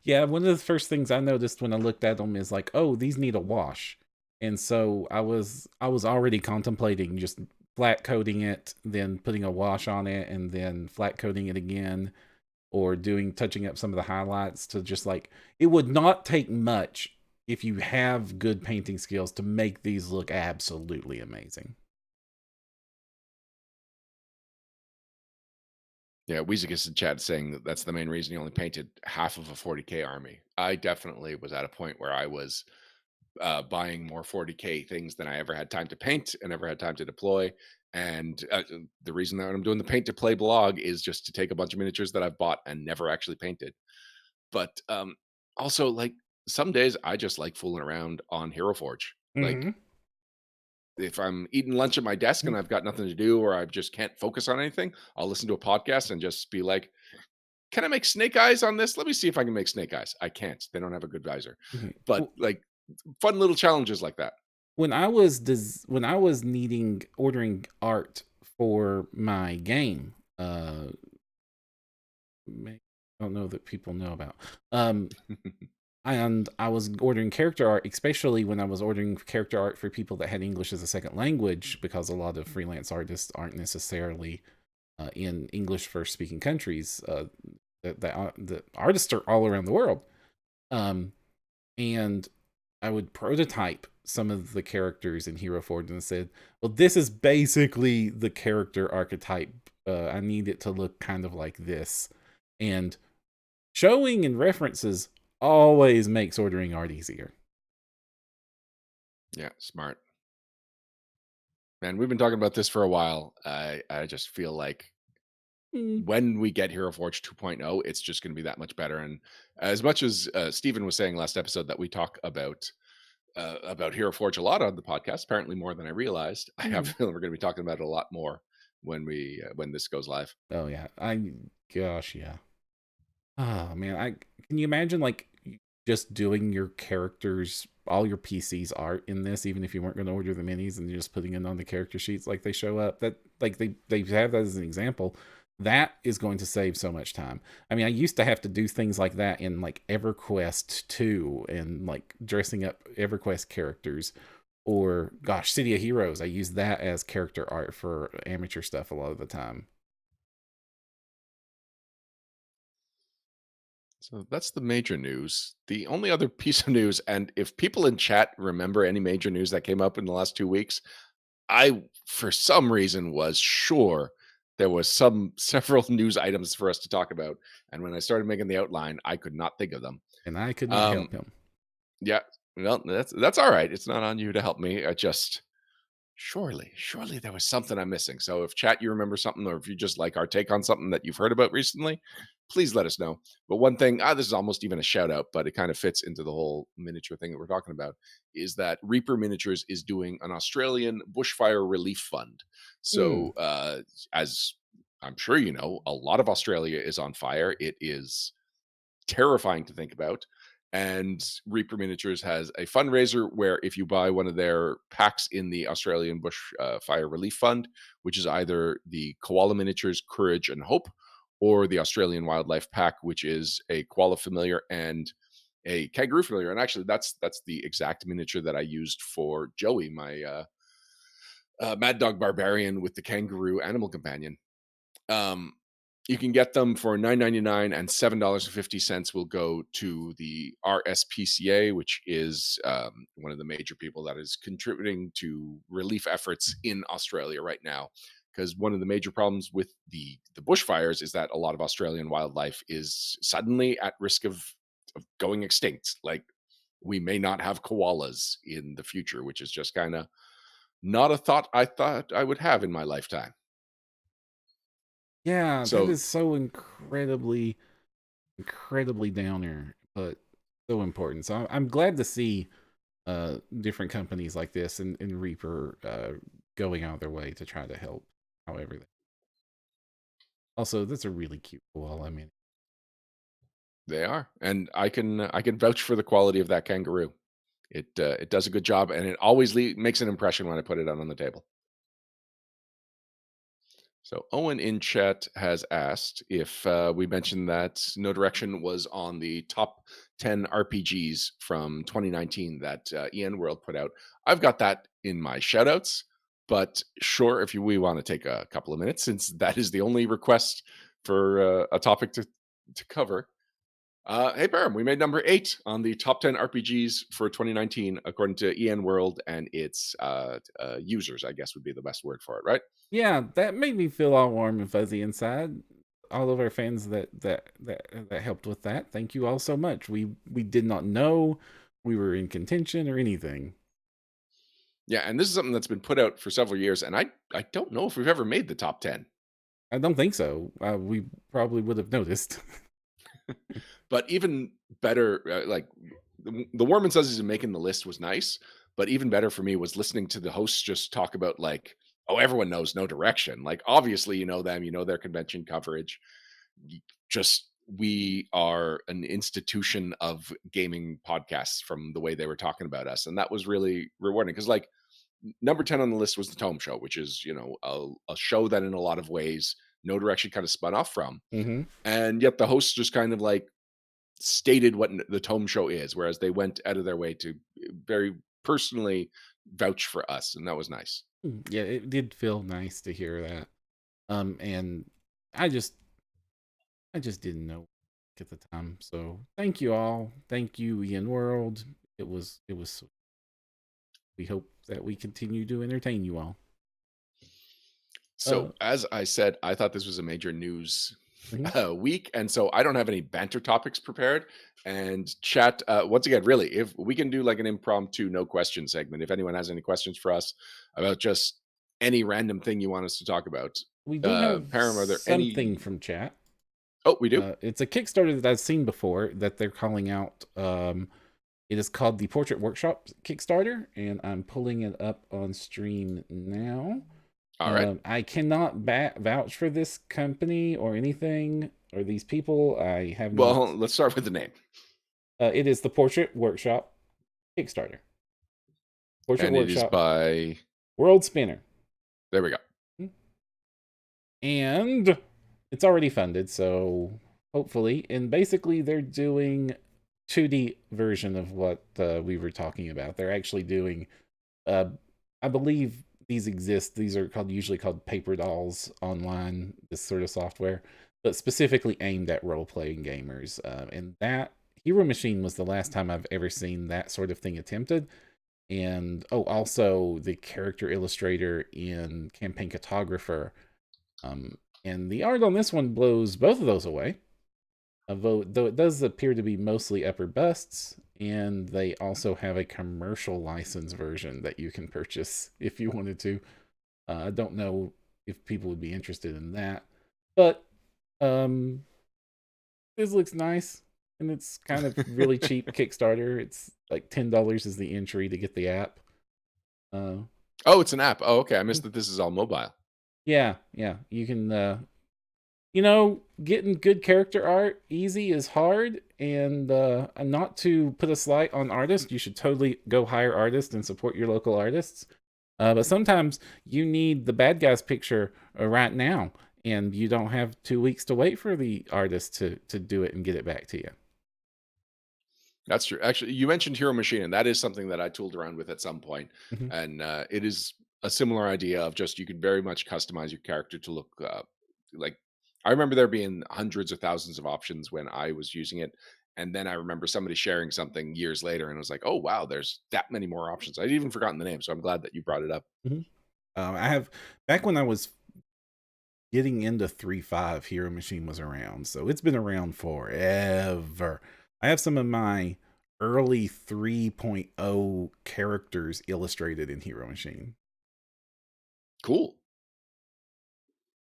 A: Yeah, one of the first things I noticed when I looked at them is like, oh, these need a wash. And so I was already contemplating just flat coating it, then putting a wash on it, and then flat coating it again, or touching up some of the highlights to just like, it would not take much if you have good painting skills to make these look absolutely amazing.
B: Yeah, Weezigus in chat saying that's the main reason he only painted half of a 40K army. I definitely was at a point where I was buying more 40K things than I ever had time to paint and ever had time to deploy. And the reason that I'm doing the paint to play blog is just to take a bunch of miniatures that I've bought and never actually painted. But also, like, some days I just like fooling around on Hero Forge. Like, if I'm eating lunch at my desk and I've got nothing to do, or I just can't focus on anything, I'll listen to a podcast and just be like, can I make snake eyes on this? Let me see if I can make snake eyes. I can't. They don't have a good visor. But like fun little challenges like that.
A: When I was ordering art for my game, I don't know that people know about. And I was ordering character art, especially when I was ordering character art for people that had English as a second language, because a lot of freelance artists aren't necessarily in English first speaking countries. The artists are all around the world. And I would prototype some of the characters in Hero Forge and said, well, this is basically the character archetype. I need it to look kind of like this. And showing and references always makes ordering art easier.
B: Yeah, smart. Man, we've been talking about this for a while. I just feel like when we get Hero Forge 2.0, it's just going to be that much better. And as much as Stephen was saying last episode that we talk about Hero Forge a lot on the podcast, apparently more than I realized, I have a feeling we're going to be talking about it a lot more when this goes live.
A: Oh yeah, yeah. Oh man, can you imagine like just doing your characters, all your PC's art in this, even if you weren't going to order the minis, and just putting it on the character sheets like they show up? That like they have that as an example. That is going to save so much time. I mean, I used to have to do things like that in like EverQuest 2 and like dressing up EverQuest characters, or gosh, City of Heroes. I use that as character art for amateur stuff a lot of the time.
B: So that's the major news. The only other piece of news, and if people in chat remember any major news that came up in the last 2 weeks, I, for some reason, was sure there was several news items for us to talk about. And when I started making the outline, I could not think of them.
A: And I could not help him.
B: Yeah, well, that's all right. It's not on you to help me. I just surely there was something I'm missing. So if chat, you remember something, or if you just like our take on something that you've heard about recently, please let us know. But one thing, this is almost even a shout out, but it kind of fits into the whole miniature thing that we're talking about, is that Reaper Miniatures is doing an Australian bushfire relief fund. So as I'm sure you know, a lot of Australia is on fire. It is terrifying to think about. And Reaper Miniatures has a fundraiser where if you buy one of their packs in the Australian Bush Fire Relief Fund, which is either the Koala Miniatures Courage and Hope or the Australian Wildlife Pack, which is a koala familiar and a kangaroo familiar. And actually, that's the exact miniature that I used for Joey, my Mad Dog Barbarian with the kangaroo animal companion. You can get them for $9.99 and $7.50 will go to the RSPCA, which is one of the major people that is contributing to relief efforts in Australia right now. Because one of the major problems with the bushfires is that a lot of Australian wildlife is suddenly at risk of going extinct. Like, we may not have koalas in the future, which is just kind of not a thought I would have in my lifetime.
A: Yeah,
B: So
A: that is so incredibly downer, but so important. So I'm glad to see different companies like this and Reaper going out of their way to try to help however they. Also, that's a really cute koala. I mean,
B: they are, and I can vouch for the quality of that kangaroo. It does a good job, and it always makes an impression when I put it out on the table. So Owen in chat has asked if we mentioned that No Direction was on the top 10 RPGs from 2019 that EN World put out. I've got that in my shoutouts, but sure, if we want to take a couple of minutes, since that is the only request for a topic to cover. Hey, Perram, we made number 8 on the top 10 RPGs for 2019, according to EN World and its users, I guess would be the best word for it, right?
A: yeah, that made me feel all warm and fuzzy inside. All of our fans that helped with that, thank you all so much. We did not know we were in contention or anything.
B: Yeah, and this is something that's been put out for several years, and I don't know if we've ever made the top 10.
A: I don't think so. We probably would have noticed.
B: But even better, like the warm and fuzzies of making the list was nice, but even better for me was listening to the hosts just talk about like, oh, everyone knows No Direction. Like, obviously, you know them, you know their convention coverage. Just we are an institution of gaming podcasts from the way they were talking about us, and that was really rewarding because, like, number 10 on the list was the Tome Show, which is, you know, a show that in a lot of ways No Direction kind of spun off from, and yet the hosts just kind of like stated what the Tome Show is, whereas they went out of their way to very personally vouch for us, and that was nice.
A: Yeah, it did feel nice to hear that. And I just didn't know at the time. So thank you all. Thank you, Ian World. It was sweet. We hope that we continue to entertain you all.
B: So as I said, I thought this was a major news
A: Mhm.
B: week, and so I don't have any banter topics prepared. And chat, once again, really, if we can do like an impromptu no question segment, if anyone has any questions for us about just any random thing you want us to talk about.
A: We do have
B: Perram, are there
A: something
B: any
A: from chat.
B: Oh, we do?
A: It's a Kickstarter that I've seen before that they're calling out. It is called the Portrait Workshop Kickstarter, and I'm pulling it up on stream now.
B: All right.
A: I cannot vouch for this company or anything or these people. I have not.
B: Well, let's start with the name.
A: It is the Portrait Workshop Kickstarter. Portrait
B: And
A: Workshop
B: it is by
A: World Spinner.
B: There we go.
A: And it's already funded, so hopefully. And basically, they're doing 2D version of what we were talking about. They're actually doing, I believe these exist. These are usually called paper dolls online, this sort of software, but specifically aimed at role-playing gamers. And that Hero Machine was the last time I've ever seen that sort of thing attempted. And also the character illustrator in Campaign Cartographer. And the art on this one blows both of those away. Though it does appear to be mostly upper busts, and they also have a commercial license version that you can purchase if you wanted to. I don't know if people would be interested in that, but this looks nice, and it's kind of really cheap Kickstarter. It's like $10 is the entry to get the app.
B: Oh, it's an app. Oh, okay. I missed that this is all mobile.
A: Yeah, you can getting good character art easy is hard, and not to put a slight on artists, you should totally go hire artists and support your local artists. But sometimes you need the bad guy's picture right now, and you don't have 2 weeks to wait for the artist to do it and get it back to you.
B: That's true. Actually, you mentioned Hero Machine, and that is something that I tooled around with at some point.
A: Mhm.
B: And it is a similar idea of just you could very much customize your character to look like. I remember there being hundreds or thousands of options when I was using it. And then I remember somebody sharing something years later, and I was like, oh, wow, there's that many more options. I'd even forgotten the name. So I'm glad that you brought it up.
A: I have, back when I was getting into 3.5, Hero Machine was around, so it's been around forever. I have some of my early 3.0 characters illustrated in Hero Machine.
B: Cool.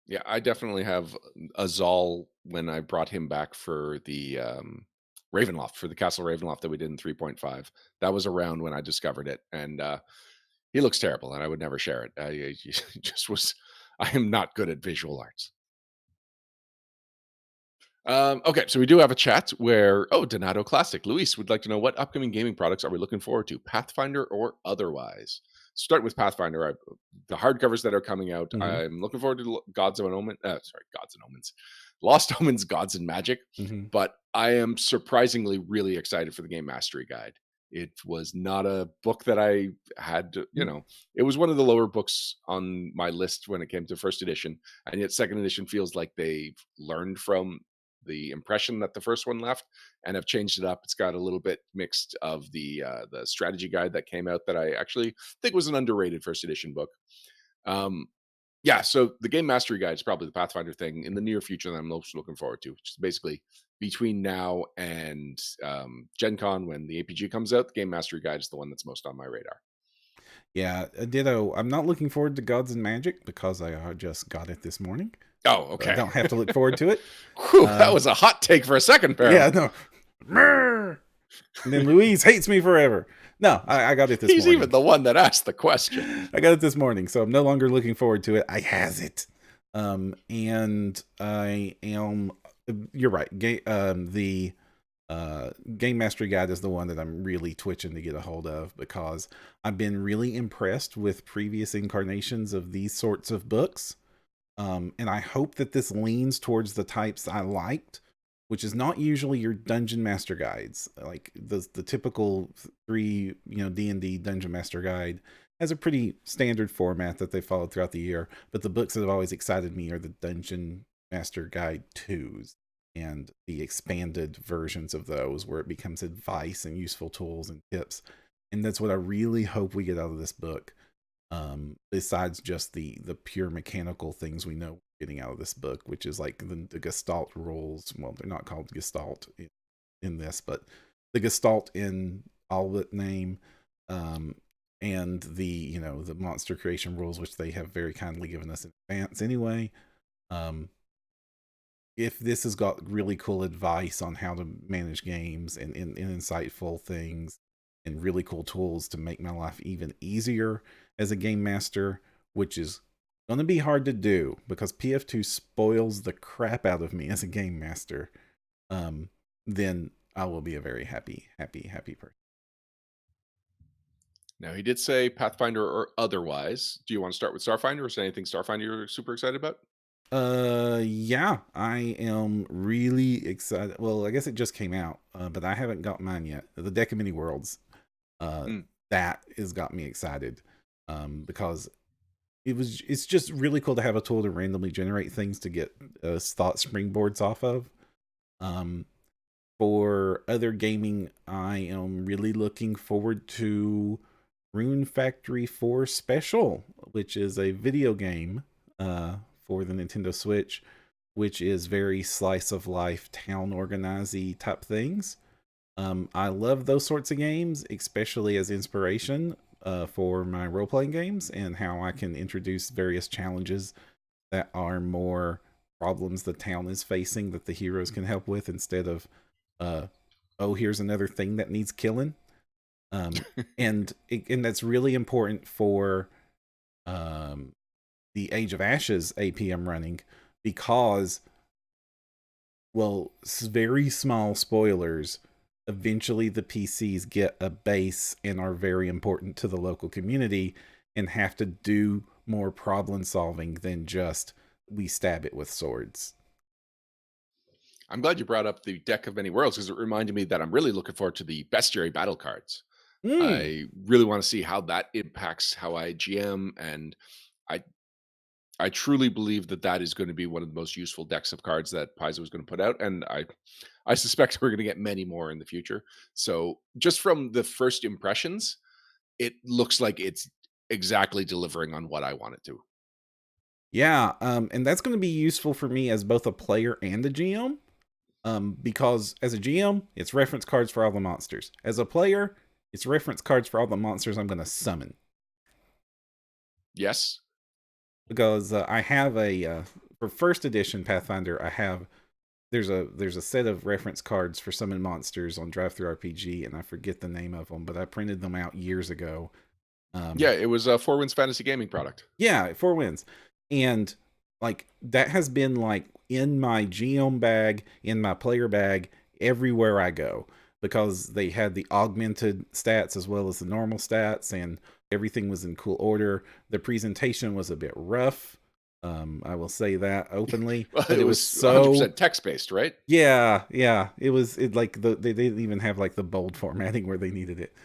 B: Yeah, I definitely have Azal when I brought him back for the Ravenloft, for the Castle Ravenloft that we did in 3.5. That was around when I discovered it, and he looks terrible, and I would never share it. I just was. I am not good at visual arts. Okay, so we do have a chat where Donato Classic Luis would like to know what upcoming gaming products are we looking forward to, Pathfinder or otherwise. Start with Pathfinder. The hardcovers that are coming out.
A: Mhm.
B: I'm looking forward to Gods and Omens, Lost Omens, Gods and Magic.
A: Mhm.
B: But I am surprisingly really excited for the Game Mastery Guide. It was not a book that I had to, it was one of the lower books on my list when it came to first edition, and yet second edition feels like they've learned from the impression that the first one left and have changed it up. It's got a little bit mixed of the strategy guide that came out that I actually think was an underrated first edition book. Yeah, so the Game Mastery Guide is probably the Pathfinder thing in the near future that I'm most looking forward to, which is basically between now and Gen Con when the APG comes out. The Game Mastery Guide is the one that's most on my radar.
A: Yeah, ditto. I'm not looking forward to Gods and Magic because I just got it this morning.
B: Oh, okay.
A: I don't have to look forward to it.
B: Whew, that was a hot take for a second, Perram.
A: Yeah, no. And then Louise hates me forever. No, I got it this morning.
B: He's even the one that asked the question.
A: I got it this morning, so I'm no longer looking forward to it. I has it. And I am, you're right. The Game Mastery Guide is the one that I'm really twitching to get a hold of because I've been really impressed with previous incarnations of these sorts of books. And I hope that this leans towards the types I liked, which is not usually your dungeon master guides. Like the typical D&D dungeon master guide has a pretty standard format that they followed throughout the year. But the books that have always excited me are the Dungeon Master Guide 2s and the expanded versions of those where it becomes advice and useful tools and tips. And that's what I really hope we get out of this book. Besides just the pure mechanical things we know we're getting out of this book, which is like the Gestalt rules. Well, they're not called Gestalt in this, but the Gestalt in all but name, and the the monster creation rules, which they have very kindly given us in advance anyway. If this has got really cool advice on how to manage games and insightful things and really cool tools to make my life even easier as a game master, which is going to be hard to do because PF2 spoils the crap out of me as a game master, then I will be a very happy person.
B: Now, he did say Pathfinder or otherwise. Do you want to start with Starfinder, or is there anything Starfinder you're super excited about?
A: Yeah, I am really excited. Well, I guess it just came out, but I haven't got mine yet. The Deck of Many Worlds, that has got me excited, because it's just really cool to have a tool to randomly generate things to get thought springboards off of. For other gaming, I am really looking forward to Rune Factory 4 Special, which is a video game for the Nintendo Switch, which is very slice of life, town organize-y type things. I love those sorts of games, especially as inspiration for my role-playing games and how I can introduce various challenges that are more problems the town is facing that the heroes can help with instead of, here's another thing that needs killing. And that's really important for the Age of Ashes AP I'm running, because Well, very small spoilers. Eventually, the PCs get a base and are very important to the local community and have to do more problem solving than just we stab it with swords.
B: I'm glad you brought up the Deck of Many Worlds because it reminded me that I'm really looking forward to the bestiary battle cards. I really want to see how that impacts how I GM, and I I truly believe that that is going to be one of the most useful decks of cards that Paizo is going to put out, and I suspect we're going to get many more in the future. So just from the first impressions, it looks like it's exactly delivering on what I want it to.
A: Yeah, and that's going to be useful for me as both a player and a GM. Because as a GM, it's reference cards for all the monsters. As a player, it's reference cards for all the monsters I'm going to summon.
B: Yes.
A: Because I have for first edition Pathfinder, there's a set of reference cards for summon monsters on Drive-Thru RPG, and I forget the name of them, but I printed them out years ago.
B: Yeah, it was a Four Winds Fantasy Gaming product.
A: Yeah, 4 Winds. And like that has been like in my GM bag, in my player bag, everywhere I go, because they had the augmented stats as well as the normal stats, and everything was in cool order. The presentation was a bit rough. I will say that openly.
B: Well,
A: but
B: it was
A: so
B: 100% text-based, right?
A: Yeah. It like they didn't even have like the bold formatting where they needed it.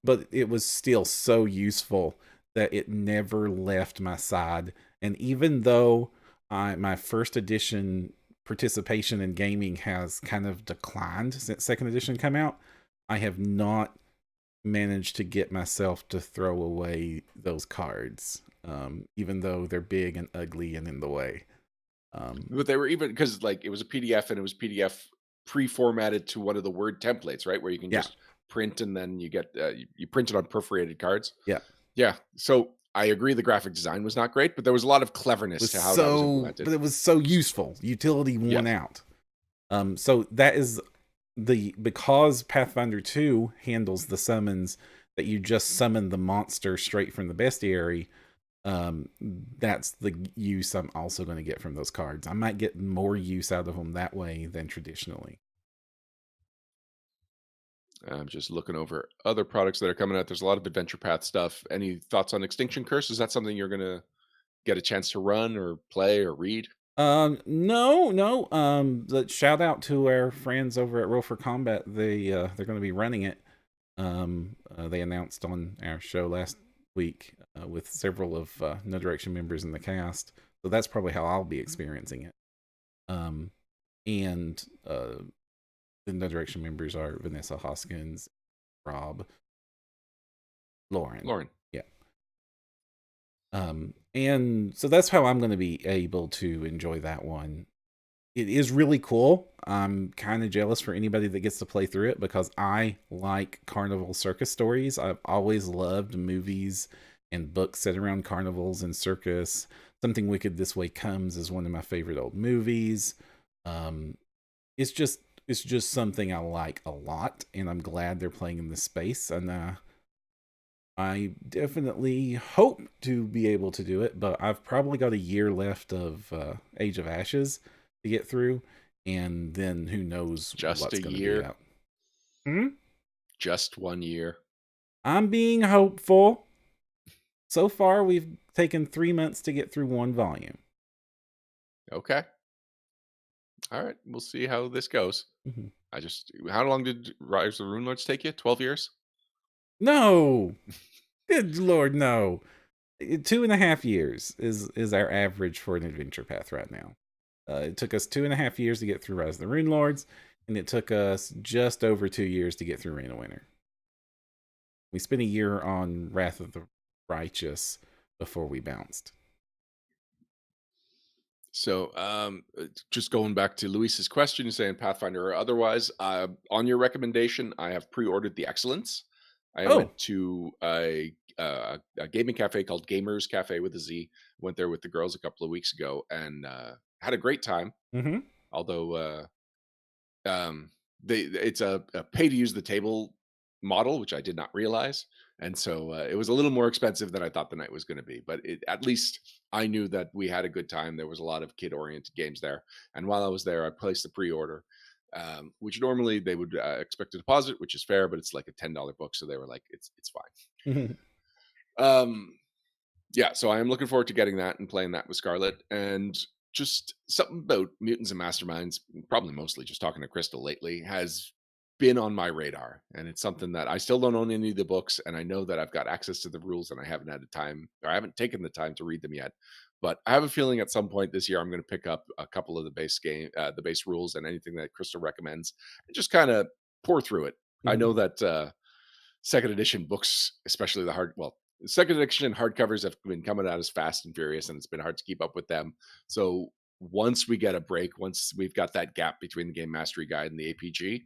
A: But it was still so useful that it never left my side. And even though my first edition participation in gaming has kind of declined since second edition came out, I have not managed to get myself to throw away those cards, even though they're big and ugly and in the way.
B: But they were even because like it was a PDF and it was PDF pre-formatted to one of the Word templates, right? Where you can just print and then you get you print it on perforated cards. Yeah. So I agree the graphic design was not great, but there was a lot of cleverness to how that was implemented.
A: But it was so useful. Utility won out. So that is because Pathfinder 2 handles the summons that you just summon the monster straight from the bestiary. That's the use I'm also going to get from those cards. I might get more use out of them that way than traditionally.
B: I'm just looking over other products that are coming out. There's a lot of Adventure Path stuff. Any thoughts on Extinction Curse? Is that something you're going to get a chance to run or play or read?
A: No. Shout out to our friends over at Roll for Combat. They're going to be running it. They announced on our show last week with several of No Direction members in the cast. So that's probably how I'll be experiencing it. And the No Direction members are Vanessa Hoskins, Rob, Lauren. Yeah. And so that's how I'm going to be able to enjoy that one. It is really cool. I'm kind of jealous for anybody that gets to play through it because I like carnival circus stories. I've always loved movies and books set around carnivals and circus. Something Wicked This Way Comes is one of my favorite old movies. It's just something I like a lot, and I'm glad they're playing in this space. And I definitely hope to be able to do it, but I've probably got a year left of Age of Ashes to get through, and then who knows
B: just
A: what's
B: a
A: going to
B: year.
A: be out.
B: Just 1 year.
A: I'm being hopeful. So far, we've taken 3 months to get through one volume.
B: Okay. All right. We'll see how this goes. How long did Rise of the Runelords take you? 12 years?
A: No. Good Lord, no. 2.5 years is our average for an adventure path right now. It took us 2.5 years to get through Rise of the Runelords, and it took us just over 2 years to get through Reign of Winter. We spent a year on Wrath of the Righteous before we bounced.
B: So, just going back to Luis's question, saying Pathfinder or otherwise, on your recommendation, I have pre-ordered the Excellence. I went to a gaming cafe called Gamers Cafe with a Z. Went there with the girls a couple of weeks ago and had a great time. Although it's a pay to use the table model, which I did not realize. And so it was a little more expensive than I thought the night was going to be. But at least I knew that we had a good time. There was a lot of kid-oriented games there. And while I was there, I placed the pre-order, which normally they would expect a deposit, which is fair, but it's like a $10 book. So they were like, it's fine. Yeah, so I am looking forward to getting that and playing that with Scarlett. And just something about Mutants and Masterminds, probably mostly just talking to Crystal lately, has been on my radar. And it's something that I still don't own any of the books. And I know that I've got access to the rules and I haven't had the time, or I haven't taken the time to read them yet. But I have a feeling at some point this year, I'm going to pick up a couple of the base rules and anything that Crystal recommends and just kind of pour through it. I know that second edition books, especially second edition hardcovers have been coming out as fast and furious, and it's been hard to keep up with them. So once we get a break, once we've got that gap between the Game Mastery Guide and the APG,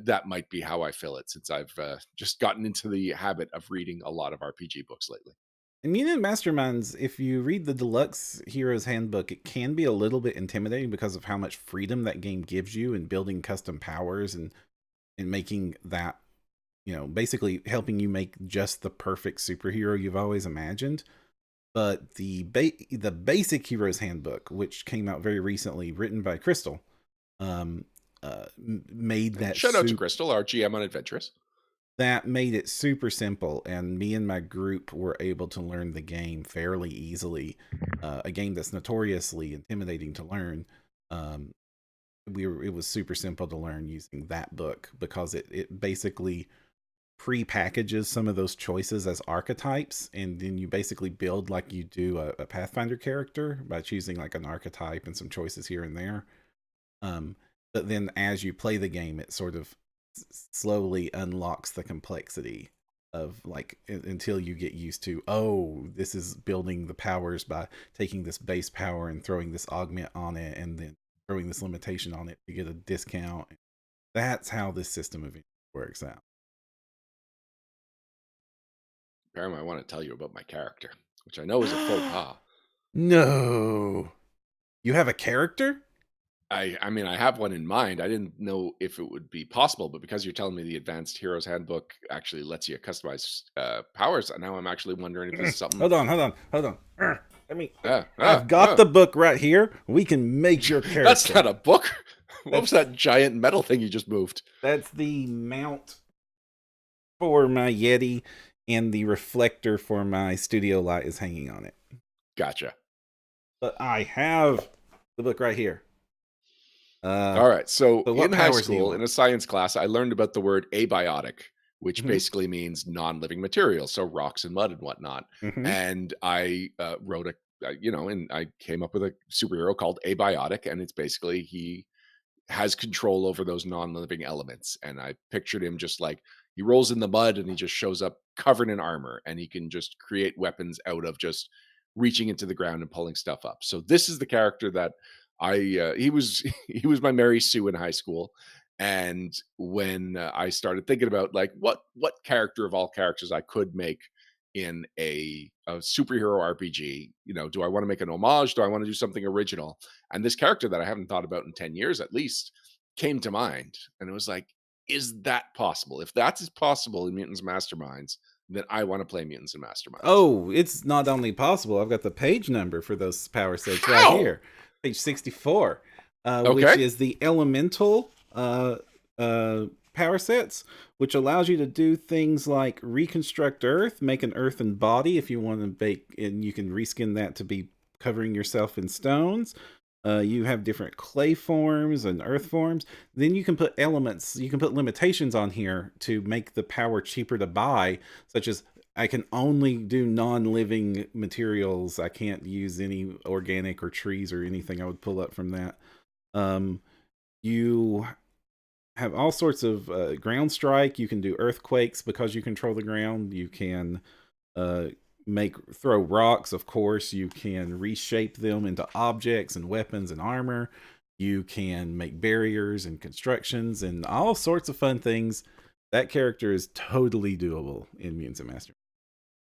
B: that might be how I fill it, since I've just gotten into the habit of reading a lot of RPG books lately.
A: And Mutant Masterminds, if you read the Deluxe Heroes Handbook, it can be a little bit intimidating because of how much freedom that game gives you in building custom powers and making that, basically helping you make just the perfect superhero you've always imagined. But the basic Heroes Handbook, which came out very recently, written by Crystal, made that.
B: Shout out to Crystal, our GM on Adventurous.
A: That made it super simple, and me and my group were able to learn the game fairly easily. A game that's notoriously intimidating to learn. It was super simple to learn using that book because it basically pre-packages some of those choices as archetypes, and then you basically build like you do a Pathfinder character by choosing like an archetype and some choices here and there. But then as you play the game, it sort of slowly unlocks the complexity of until you get used to, this is building the powers by taking this base power and throwing this augment on it and then throwing this limitation on it to get a discount. That's how this system eventually works out.
B: Perram, I want to tell you about my character, which I know is a faux pas.
A: No. You have a character?
B: I mean, I have one in mind. I didn't know if it would be possible, but because you're telling me the Advanced Heroes Handbook actually lets you customize powers, now I'm actually wondering if this is something.
A: Hold on. I've got the book right here. We can make your character.
B: That's not a book. What was that giant metal thing you just moved?
A: That's the mount for my Yeti, and the reflector for my studio light is hanging on it.
B: Gotcha.
A: But I have the book right here.
B: All right. So in high school, in a science class, I learned about the word abiotic, which basically means non-living materials, so rocks and mud and whatnot. And I wrote and I came up with a superhero called Abiotic, and it's basically he has control over those non-living elements. And I pictured him just like he rolls in the mud and he just shows up covered in armor, and he can just create weapons out of just reaching into the ground and pulling stuff up. So this is the character that he was my Mary Sue in high school. And when I started thinking about like what character of all characters I could make in a superhero RPG, do I want to make an homage? Do I want to do something original? And this character that I haven't thought about in 10 years at least came to mind. And it was like, is that possible? If that is possible in Mutants and Masterminds, then I want to play Mutants and Masterminds.
A: Oh, it's not only possible. I've got the page number for those power sets right here. Page 64, which is the elemental power sets, which allows you to do things like reconstruct Earth, make an earthen body if you want to bake, and you can reskin that to be covering yourself in stones. You have different clay forms and earth forms. Then you can put elements, you can put limitations on here to make the power cheaper to buy, such as I can only do non-living materials. I can't use any organic or trees or anything I would pull up from that. You have all sorts of ground strike. You can do earthquakes because you control the ground. You can throw rocks, of course. You can reshape them into objects and weapons and armor. You can make barriers and constructions and all sorts of fun things. That character is totally doable in Mutants and Masterminds.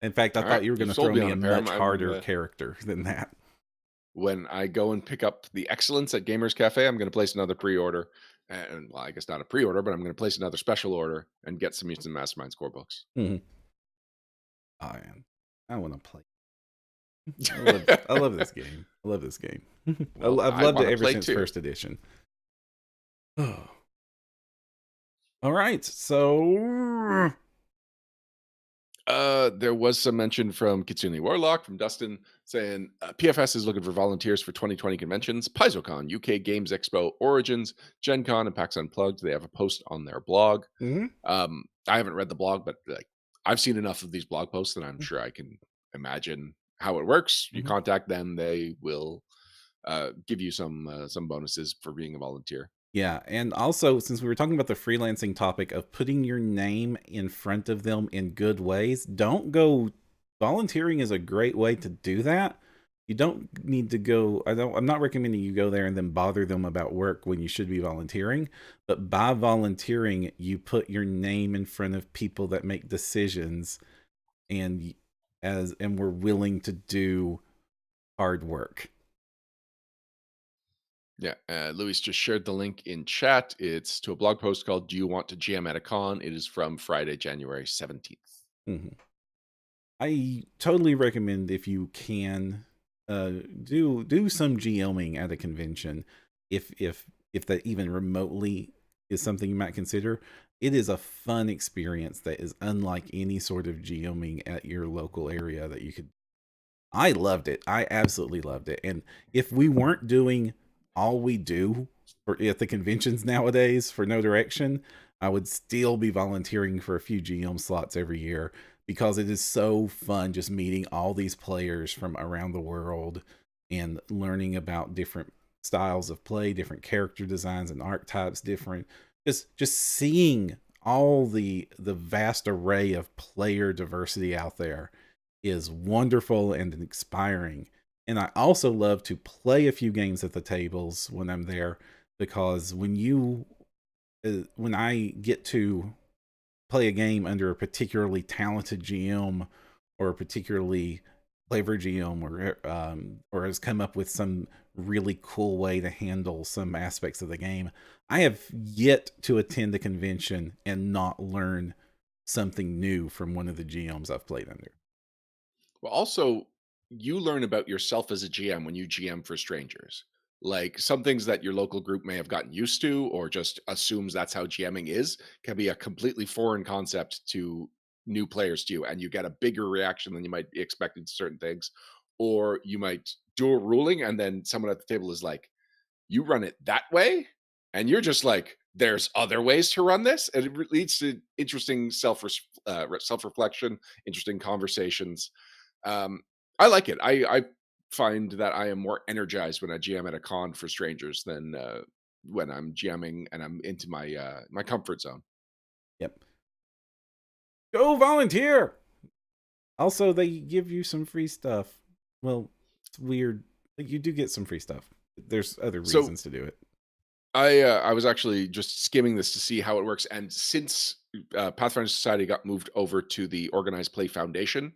A: In fact, I thought you were going to throw me a much harder character than that.
B: When I go and pick up the Excellence at Gamers Cafe, I'm going to place another pre-order And well, I guess not a pre-order, but I'm going to place another special order and get some Instant Mastermind score books.
A: Mhm. I want to play. I love this game. I love this game.
B: Well,
A: I've
B: I
A: loved it
B: wanna
A: ever
B: play
A: since
B: too.
A: first edition. All right, so
B: There was some mention from Kitsune Warlock, from Dustin, saying PFS is looking for volunteers for 2020 conventions, PaizoCon, UK Games Expo, Origins, Gen Con, and PAX Unplugged. They have a post on their blog.
A: Mhm.
B: I haven't read the blog, but like I've seen enough of these blog posts that I'm sure I can imagine how it works. You
A: Mhm.
B: contact them, they will give you some bonuses for being a volunteer.
A: Yeah, and also since we were talking about the freelancing topic of putting your name in front of them in good ways, don't go volunteering is a great way to do that. You don't need to go I'm not recommending you go there and then bother them about work when you should be volunteering, but by volunteering you put your name in front of people that make decisions and we're willing to do hard work.
B: Yeah, Luis just shared the link in chat. It's to a blog post called "Do You Want to GM at a Con?" It is from Friday, January 17th.
A: Mhm. I totally recommend if you can do some GMing at a convention, if that even remotely is something you might consider. It is a fun experience that is unlike any sort of GMing at your local area that you could. I loved it. I absolutely loved it. And if we weren't doing all we do at the conventions nowadays for No Direction, I would still be volunteering for a few GM slots every year because it is so fun just meeting all these players from around the world and learning about different styles of play, different character designs and archetypes, different just seeing all the vast array of player diversity out there is wonderful and inspiring. And I also love to play a few games at the tables when I'm there, because when I get to play a game under a particularly talented GM or a particularly clever GM or has come up with some really cool way to handle some aspects of the game, I have yet to attend a convention and not learn something new from one of the GMs I've played under.
B: Well, also, you learn about yourself as a GM when you GM for strangers. Like some things that your local group may have gotten used to or just assumes that's how GMing is can be a completely foreign concept to new players to you. And you get a bigger reaction than you might be expecting to certain things. Or you might do a ruling and then someone at the table is like, you run it that way? And you're just like, there's other ways to run this. And it leads to interesting self-reflection, interesting conversations. I like it. I find that I am more energized when I GM at a con for strangers than when I'm GMing and I'm into my my comfort zone.
A: Yep. Go volunteer. Also, they give you some free stuff. Well, it's weird. You do get some free stuff. There's other
B: So
A: reasons to do it.
B: I was actually just skimming this to see how it works, and since Pathfinder Society got moved over to the Organized Play Foundation,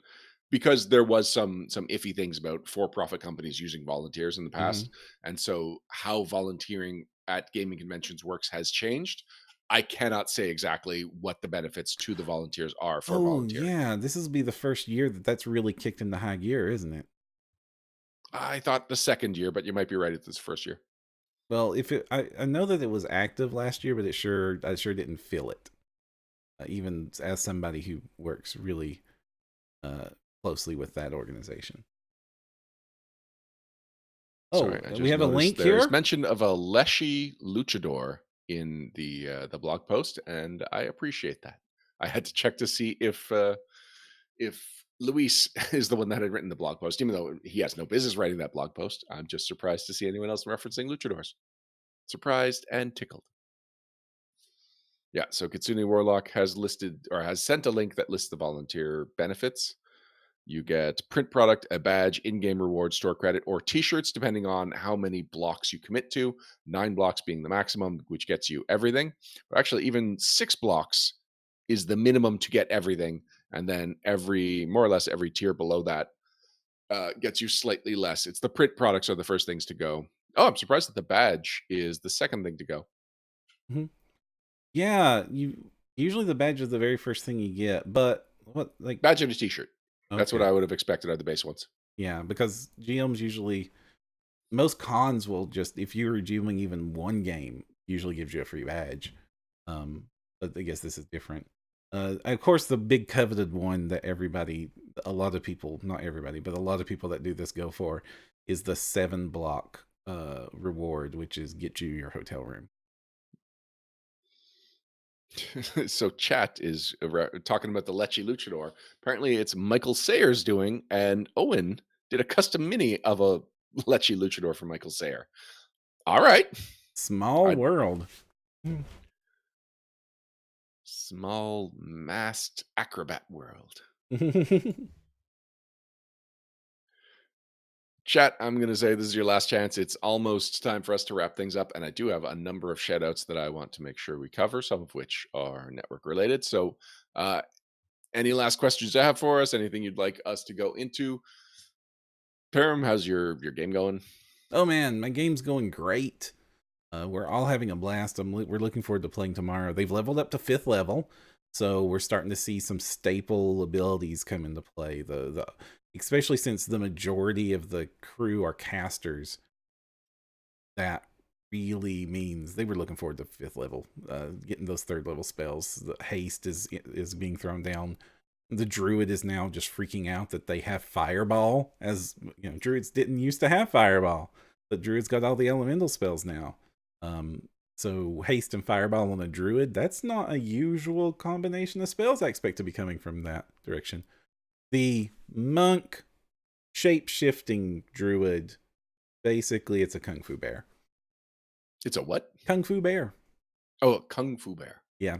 B: because there was some iffy things about for-profit companies using volunteers in the
A: hmm
B: past, and so how volunteering at gaming conventions works has changed. I cannot say exactly what the benefits to the volunteers are for
A: Oh,
B: volunteering.
A: yeah. This will be the first year that's really kicked into high gear, isn't it?
B: I thought the second year, but you might be right. It's this first year.
A: Well, I know that it was active last year, but I sure didn't feel it. Even as somebody who works really uh, closely with that organization. Oh,
B: Sorry, I
A: we
B: just
A: have a
B: noticed
A: link
B: there's
A: here.
B: mention of a Leshy luchador in the blog post, and I appreciate that. I had to check to see if Luis is the one that had written the blog post, even though he has no business writing that blog post. I'm just surprised to see anyone else referencing luchadors. Surprised and tickled. Yeah, so Kitsune Warlock has listed or has sent a link that lists the volunteer benefits. You get print product, a badge, in-game reward, store credit, or t-shirts, depending on how many blocks you commit to. 9 blocks being the maximum, which gets you everything. But actually, even 6 blocks is the minimum to get everything. And then more or less every tier below that gets you slightly less. It's the print products are the first things to go. Oh, I'm surprised that the badge is the second thing to go.
A: Yeah, you usually the badge is the very first thing you get, but what like
B: Badge and a t-shirt. That's what
A: okay.
B: I would have expected are the base ones.
A: Yeah, because GMs usually most cons will just if you're GMing even one game, usually gives you a free badge. But I guess this is different. Of course, the big coveted one that a lot of people, not everybody, but a lot of people that do this go for is the 7 block reward, which is get you your hotel room.
B: So chat is talking about the Lecce Luchador. Apparently it's Michael Sayers doing, and Owen did a custom mini of a Lecce Luchador for Michael Sayer. All right.
A: Small world.
B: Small masked acrobat world. Chat, I'm going to say this is your last chance. It's almost time for us to wrap things up. And I do have a number of shout outs that I want to make sure we cover, some of which are network related. So, any last questions you have for us? Anything you'd like us to go into? Perram, how's your game going?
A: Oh man, my game's going great. We're all having a blast. We're looking forward to playing tomorrow. They've leveled up to 5th level, so we're starting to see some staple abilities come into play. The especially since the majority of the crew are casters. That really means they were looking forward to 5th level, getting those 3rd level spells. The haste is being thrown down. The druid is now just freaking out that they have fireball, as you know, druids didn't used to have fireball, but druids got all the elemental spells now. So haste and fireball on a druid, that's not a usual combination of spells I expect to be coming from that direction. The monk shape-shifting druid, basically it's a kung fu bear.
B: It's a what?
A: Kung fu bear.
B: Oh, a kung fu bear.
A: Yeah.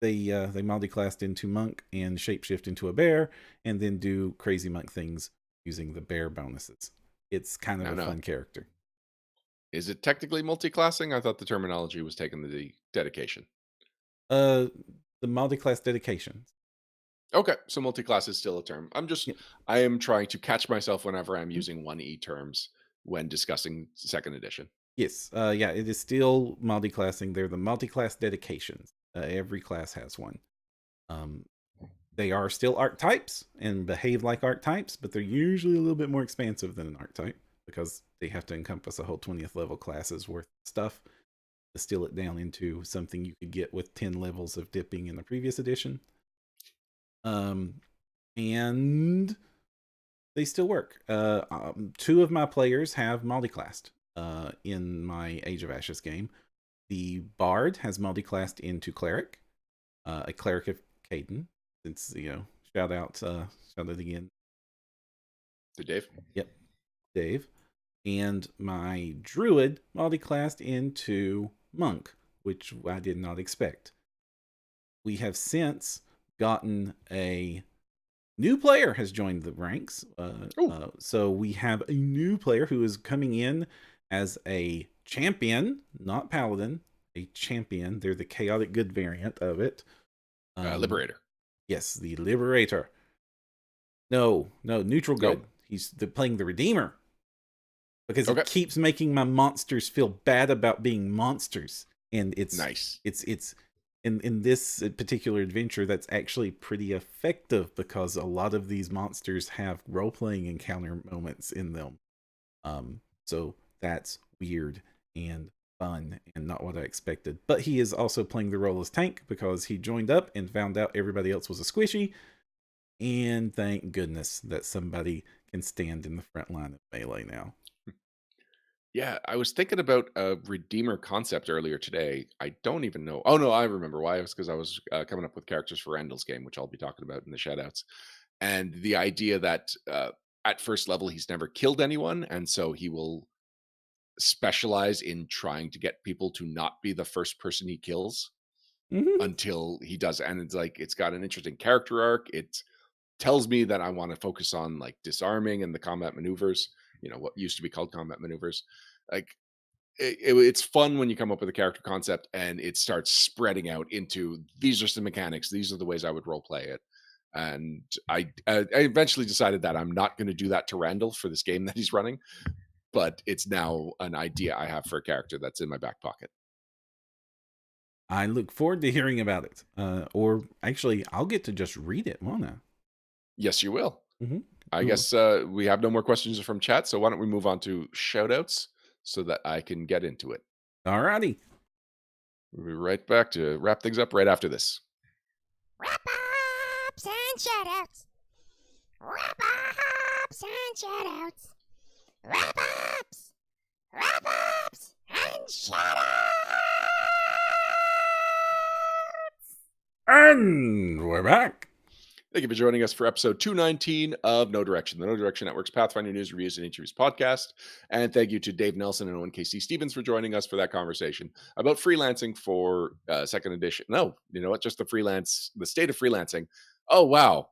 A: They multi-classed into monk and shapeshift into a bear, and then do crazy monk things using the bear bonuses. It's kind of a fun character.
B: Is it technically multi-classing? I thought the terminology was taken to the dedication.
A: The multi-class dedications.
B: Okay, so multi-class is still a term. I am trying to catch myself whenever I'm using 1E terms when discussing 2nd edition.
A: Yes, yeah, it is still multi-classing. They're the multi-class dedications. Every class has one. They are still archetypes and behave like archetypes, but they're usually a little bit more expansive than an archetype because they have to encompass a whole 20th level class's worth of stuff to distill it down into something you could get with 10 levels of dipping in the previous edition. And they still work. 2 of my players have multi-classed in my Age of Ashes game. The Bard has multi-classed into Cleric, a Cleric of Caden. Since, shout out again
B: to Dave.
A: Yep, Dave. And my Druid multi-classed into Monk, which I did not expect. We have since gotten a new player has joined the ranks. So we have a new player who is coming in as a champion, not paladin, a champion. They're the chaotic good variant of it.
B: Liberator.
A: Yes, the Liberator. No, neutral good. Nope. He's playing the Redeemer. Because it keeps making my monsters feel bad about being monsters. And it's
B: nice.
A: It's in this particular adventure that's actually pretty effective because a lot of these monsters have role-playing encounter moments in them. So that's weird and fun and not what I expected. But he is also playing the role as tank because he joined up and found out everybody else was a squishy. And thank goodness that somebody can stand in the front line of melee now.
B: Yeah, I was thinking about a Redeemer concept earlier today. I don't even know. Oh, no, I remember why. It was because I was coming up with characters for Randall's game, which I'll be talking about in the shoutouts. And the idea that at first level, he's never killed anyone. And so he will specialize in trying to get people to not be the first person he kills until he does. And it's like, it's got an interesting character arc. It tells me that I want to focus on like disarming and the combat maneuvers, what used to be called combat maneuvers. Like it's fun when you come up with a character concept and it starts spreading out into these are some mechanics. These are the ways I would role play it. And I eventually decided that I'm not going to do that to Randall for this game that he's running, but it's now an idea I have for a character that's in my back pocket.
A: I look forward to hearing about it. Or actually, I'll get to just read it, won't I?
B: Yes, you will.
A: Mm-hmm.
B: I guess we have no more questions from chat, so why don't we move on to shout-outs so that I can get into it.
A: Alrighty.
B: We'll be right back to wrap things up right after this.
E: Wrap-ups and shout-outs. Wrap-ups and shout-outs. Wrap-ups. Wrap-ups and shout-outs.
A: And we're back.
B: Thank you for joining us for episode 219 of No Direction, the No Direction Network's Pathfinder News, Reviews, and Interviews podcast. And thank you to Dave Nelson and Owen KC Stephens for joining us for that conversation about freelancing for second edition. No, you know what? Just the state of freelancing. Oh, wow.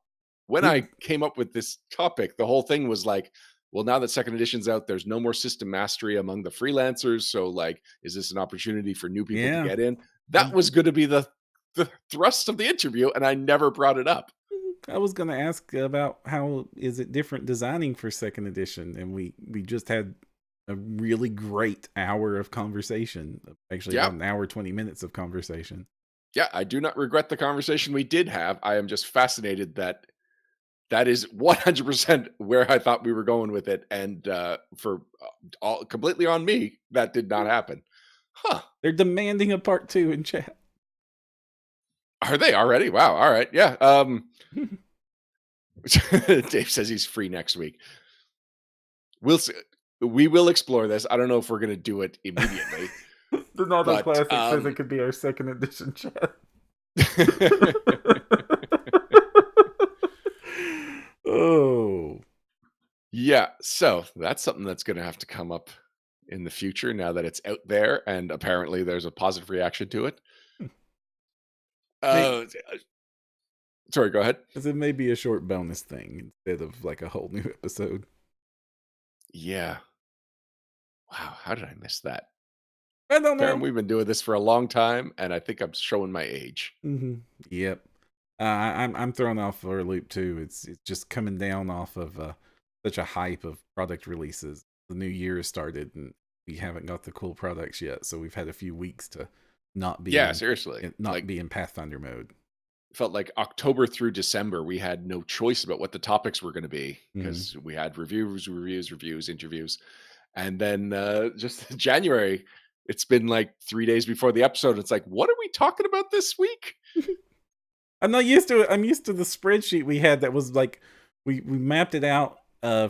B: When I came up with this topic, the whole thing was like, well, now that second edition's out, there's no more system mastery among the freelancers. So, like, is this an opportunity for new people to get in? That was going to be the thrust of the interview, and I never brought it up.
A: I was going to ask about how is it different designing for second edition, and we just had a really great hour of conversation. Actually, about an hour 20 minutes of conversation.
B: Yeah, I do not regret the conversation we did have. I am just fascinated that is 100% where I thought we were going with it, and for all completely on me, that did not happen. Huh?
A: They're demanding a part 2 in chat.
B: Are they already? Wow. All right. Yeah. Dave says he's free next week. We'll see. We will explore this. I don't know if we're going to do it immediately.
A: The Novel Classic says it could be our second edition chat. Oh.
B: Yeah. So that's something that's going to have to come up in the future now that it's out there, and apparently there's a positive reaction to it. Sorry, go ahead.
A: Because it may be a short bonus thing instead of like a whole new episode.
B: Yeah. Wow, how did I miss that?
A: I don't know.
B: Perram, we've been doing this for a long time, and I think I'm showing my age.
A: Mm-hmm. Yep. I'm thrown off for a loop too. It's just coming down off of such a hype of product releases. The new year has started, and we haven't got the cool products yet, so we've had a few weeks to not be
B: seriously,
A: not be in Pathfinder mode.
B: Felt like October through December we had no choice about what the topics were going to be, because we had reviews, interviews, and then just January, it's been like 3 days before the episode. It's like, what are we talking about this week?
A: I'm not used to it. I'm used to the spreadsheet we had that was like we mapped it out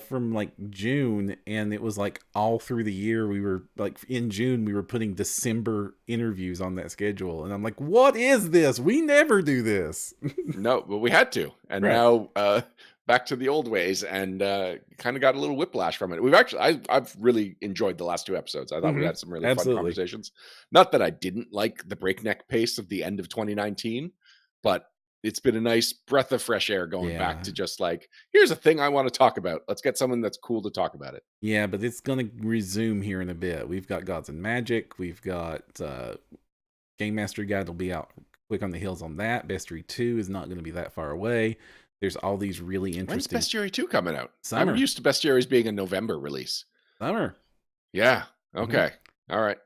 A: from like June, and it was like all through the year. We were like in June we were putting December interviews on that schedule, and I'm like, what is this? We never do this.
B: No, but we had to, and now back to the old ways, and kind of got a little whiplash from it. We've actually I've really enjoyed the last 2 episodes. I thought we had some really fun conversations. Not that I didn't like the breakneck pace of the end of 2019, but it's been a nice breath of fresh air going back to just like, here's a thing I want to talk about. Let's get someone that's cool to talk about it.
A: Yeah, but it's going to resume here in a bit. We've got Gods and Magic. We've got Game Mastery Guide will be out quick on the heels on that. Bestiary 2 is not going to be that far away. There's all these really interesting...
B: When's Bestiary 2 coming out?
A: Summer.
B: I'm used to Bestiaries being a November release.
A: Summer.
B: Yeah. Okay. All right.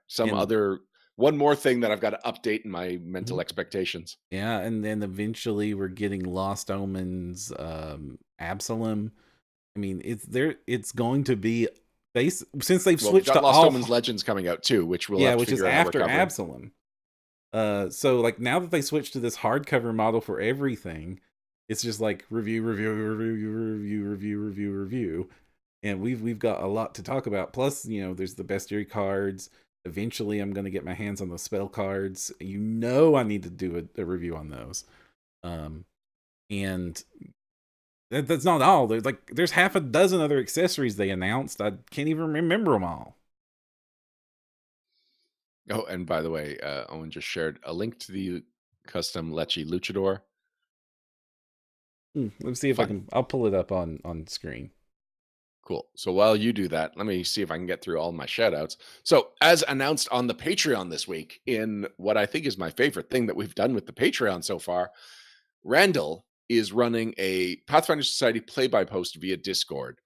B: One more thing that I've got to update in my mental expectations.
A: Yeah, and then eventually we're getting Lost Omens, Absalom. I mean, it's going to be since they've switched to
B: Lost Omens Legends coming out too, which
A: is after Absalom. So like now that they switched to this hardcover model for everything, it's just like review, and we've got a lot to talk about. Plus, there's the bestiary cards. Eventually, I'm going to get my hands on the spell cards. I need to do a review on those. And that's not all. There's half a dozen other accessories they announced. I can't even remember them all.
B: Oh, and by the way, Owen just shared a link to the custom Lecce Luchador.
A: Let's see if I'll pull it up on screen.
B: Cool. So while you do that, let me see if I can get through all my shout outs. So as announced on the Patreon this week, in what I think is my favorite thing that we've done with the Patreon so far, Randall is running a Pathfinder Society play-by-post via Discord.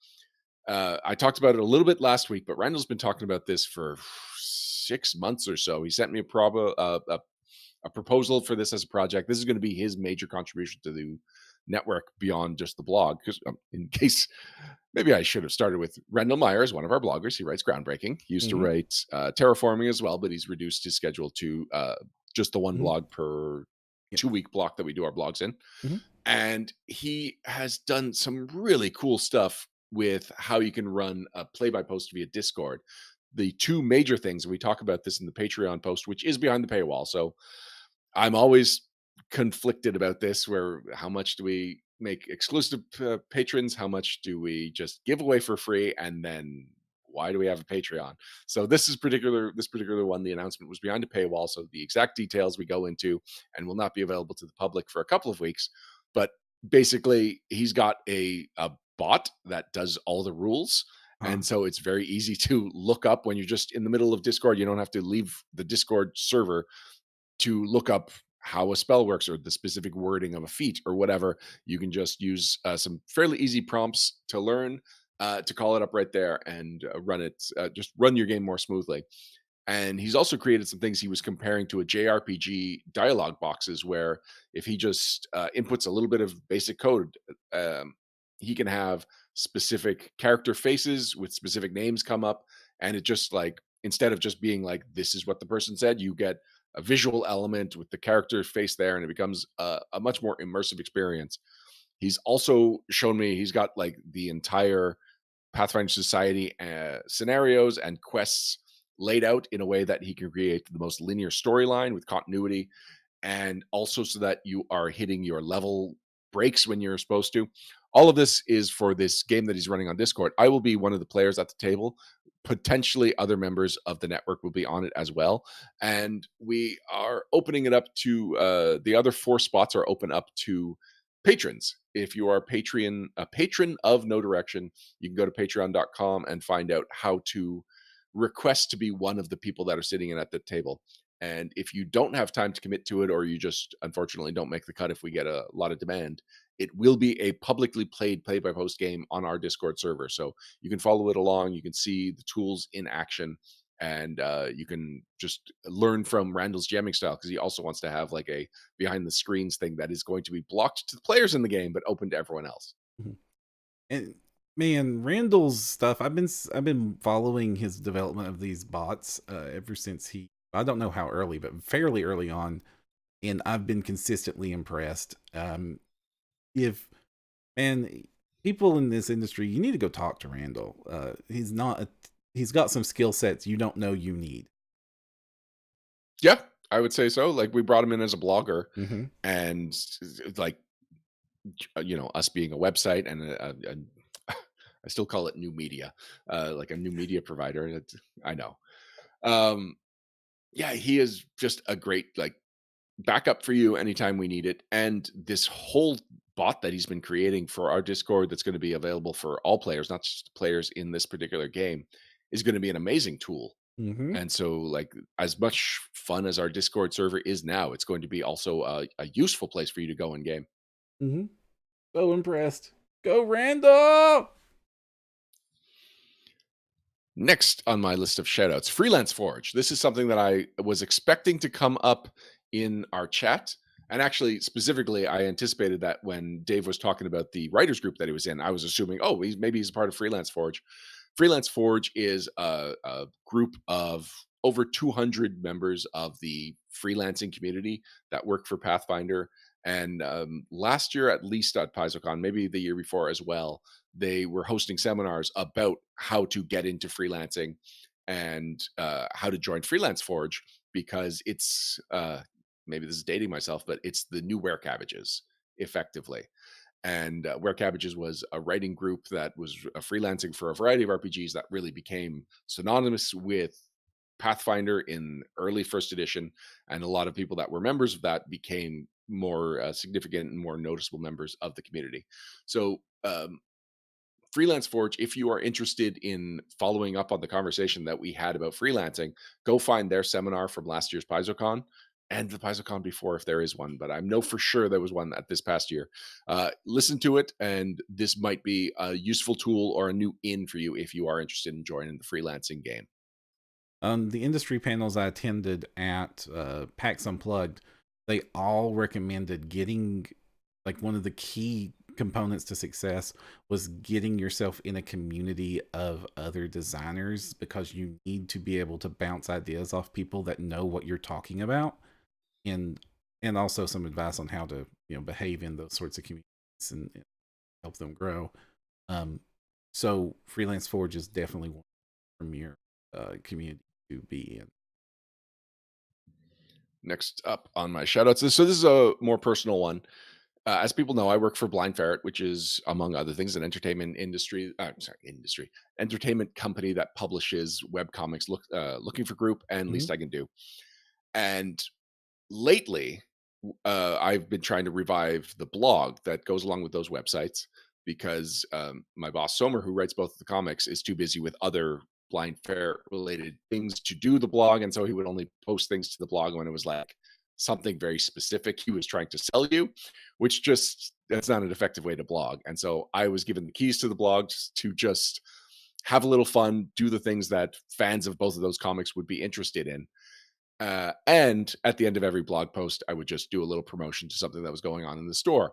B: I talked about it a little bit last week, but Randall's been talking about this for 6 months or so. He sent me a a proposal for this as a project. This is going to be his major contribution to the network beyond just the blog. Because in case, maybe I should have started with Rendell Myers, one of our bloggers. He writes Groundbreaking. He used to write terraforming as well, but he's reduced his schedule to just the one blog per 2-week block that we do our blogs in. And he has done some really cool stuff with how you can run a play-by-post via Discord. The two major things, and we talk about this in the Patreon post, which is behind the paywall. So I'm always conflicted about this, where how much do we make exclusive patrons? How much do we just give away for free? And then why do we have a Patreon? So this particular one, the announcement was behind a paywall. So the exact details we go into and will not be available to the public for a couple of weeks. But basically, he's got a bot that does all the rules. And so it's very easy to look up when you're just in the middle of Discord. You don't have to leave the Discord server to look up how a spell works or the specific wording of a feat or whatever. You can just use some fairly easy prompts to learn to call it up right there and run it, just run your game more smoothly. And he's also created some things he was comparing to a JRPG dialogue boxes, where if he just inputs a little bit of basic code, he can have specific character faces with specific names come up. And it just like, instead of just being like, this is what the person said, you get a visual element with the character face there, and it becomes a much more immersive experience. He's also shown me he's got like the entire Pathfinder Society scenarios and quests laid out in a way that he can create the most linear storyline with continuity, and also so that you are hitting your level breaks when you're supposed to. All of this is for this game that he's running on Discord. I will be one of the players at the table. Potentially other members of the network will be on it as well. And we are opening it up to the other 4 spots are open up to patrons. If you are a patron of No Direction, you can go to patreon.com and find out how to request to be one of the people that are sitting in at the table. And if you don't have time to commit to it, or you just unfortunately don't make the cut if we get a lot of demand, it will be a publicly played play-by-post game on our Discord server. So you can follow it along. You can see the tools in action, and you can just learn from Randall's jamming style, because he also wants to have like a behind-the-screens thing that is going to be blocked to the players in the game, but open to everyone else.
A: And man, Randall's stuff, I've been following his development of these bots ever since I don't know how early, but fairly early on, and I've been consistently impressed. People in this industry, you need to go talk to Randall. He's got some skill sets you don't know you need.
B: Yeah, I would say so. Like, we brought him in as a blogger, and like, us being a website and I still call it new media, like a new media provider. I know. Yeah, he is just a great like backup for you anytime we need it. And this whole bot that he's been creating for our Discord, that's going to be available for all players, not just players in this particular game, is going to be an amazing tool. And so, like, as much fun as our Discord server is now, it's going to be also a useful place for you to go in game.
A: So impressed. Go Randall!
B: Next on my list of shoutouts, Freelance Forge. This is something that I was expecting to come up in our chat. And actually, specifically, I anticipated that when Dave was talking about the writers group that he was in, I was assuming, maybe he's a part of Freelance Forge. Freelance Forge is a group of over 200 members of the freelancing community that work for Pathfinder. And last year, at least at PaizoCon, maybe the year before as well, they were hosting seminars about how to get into freelancing and how to join Freelance Forge, because it's, maybe this is dating myself, but it's the new Were Cabbages, effectively. And Were Cabbages was a writing group that was freelancing for a variety of RPGs that really became synonymous with Pathfinder in early first edition. And a lot of people that were members of that became more significant and more noticeable members of the community. So Freelance Forge, if you are interested in following up on the conversation that we had about freelancing, go find their seminar from last year's PaizoCon and the PaizoCon before, if there is one, but I know for sure there was one at this past year. Listen to it, and this might be a useful tool or a new in for you if you are interested in joining the freelancing game.
A: The industry panels I attended at PAX Unplugged, they all recommended getting, like, one of the key components to success was getting yourself in a community of other designers, because you need to be able to bounce ideas off people that know what you're talking about, and also some advice on how to behave in those sorts of communities and help them grow. So Freelance Forge is definitely one of the premier community to be in.
B: Next up on my shoutouts, so this is a more personal one. As people know, I work for Blind Ferret, which is, among other things, an entertainment entertainment company that publishes webcomics. Looking for Group and Least I Can Do. And lately, I've been trying to revive the blog that goes along with those websites, because my boss Somer, who writes both of the comics, is too busy with other Blind Ferret related things to do the blog, and so he would only post things to the blog when it was like something very specific he was trying to sell you, which that's not an effective way to blog. And so I was given the keys to the blog to just have a little fun, do the things that fans of both of those comics would be interested in. And at the end of every blog post, I would just do a little promotion to something that was going on in the store.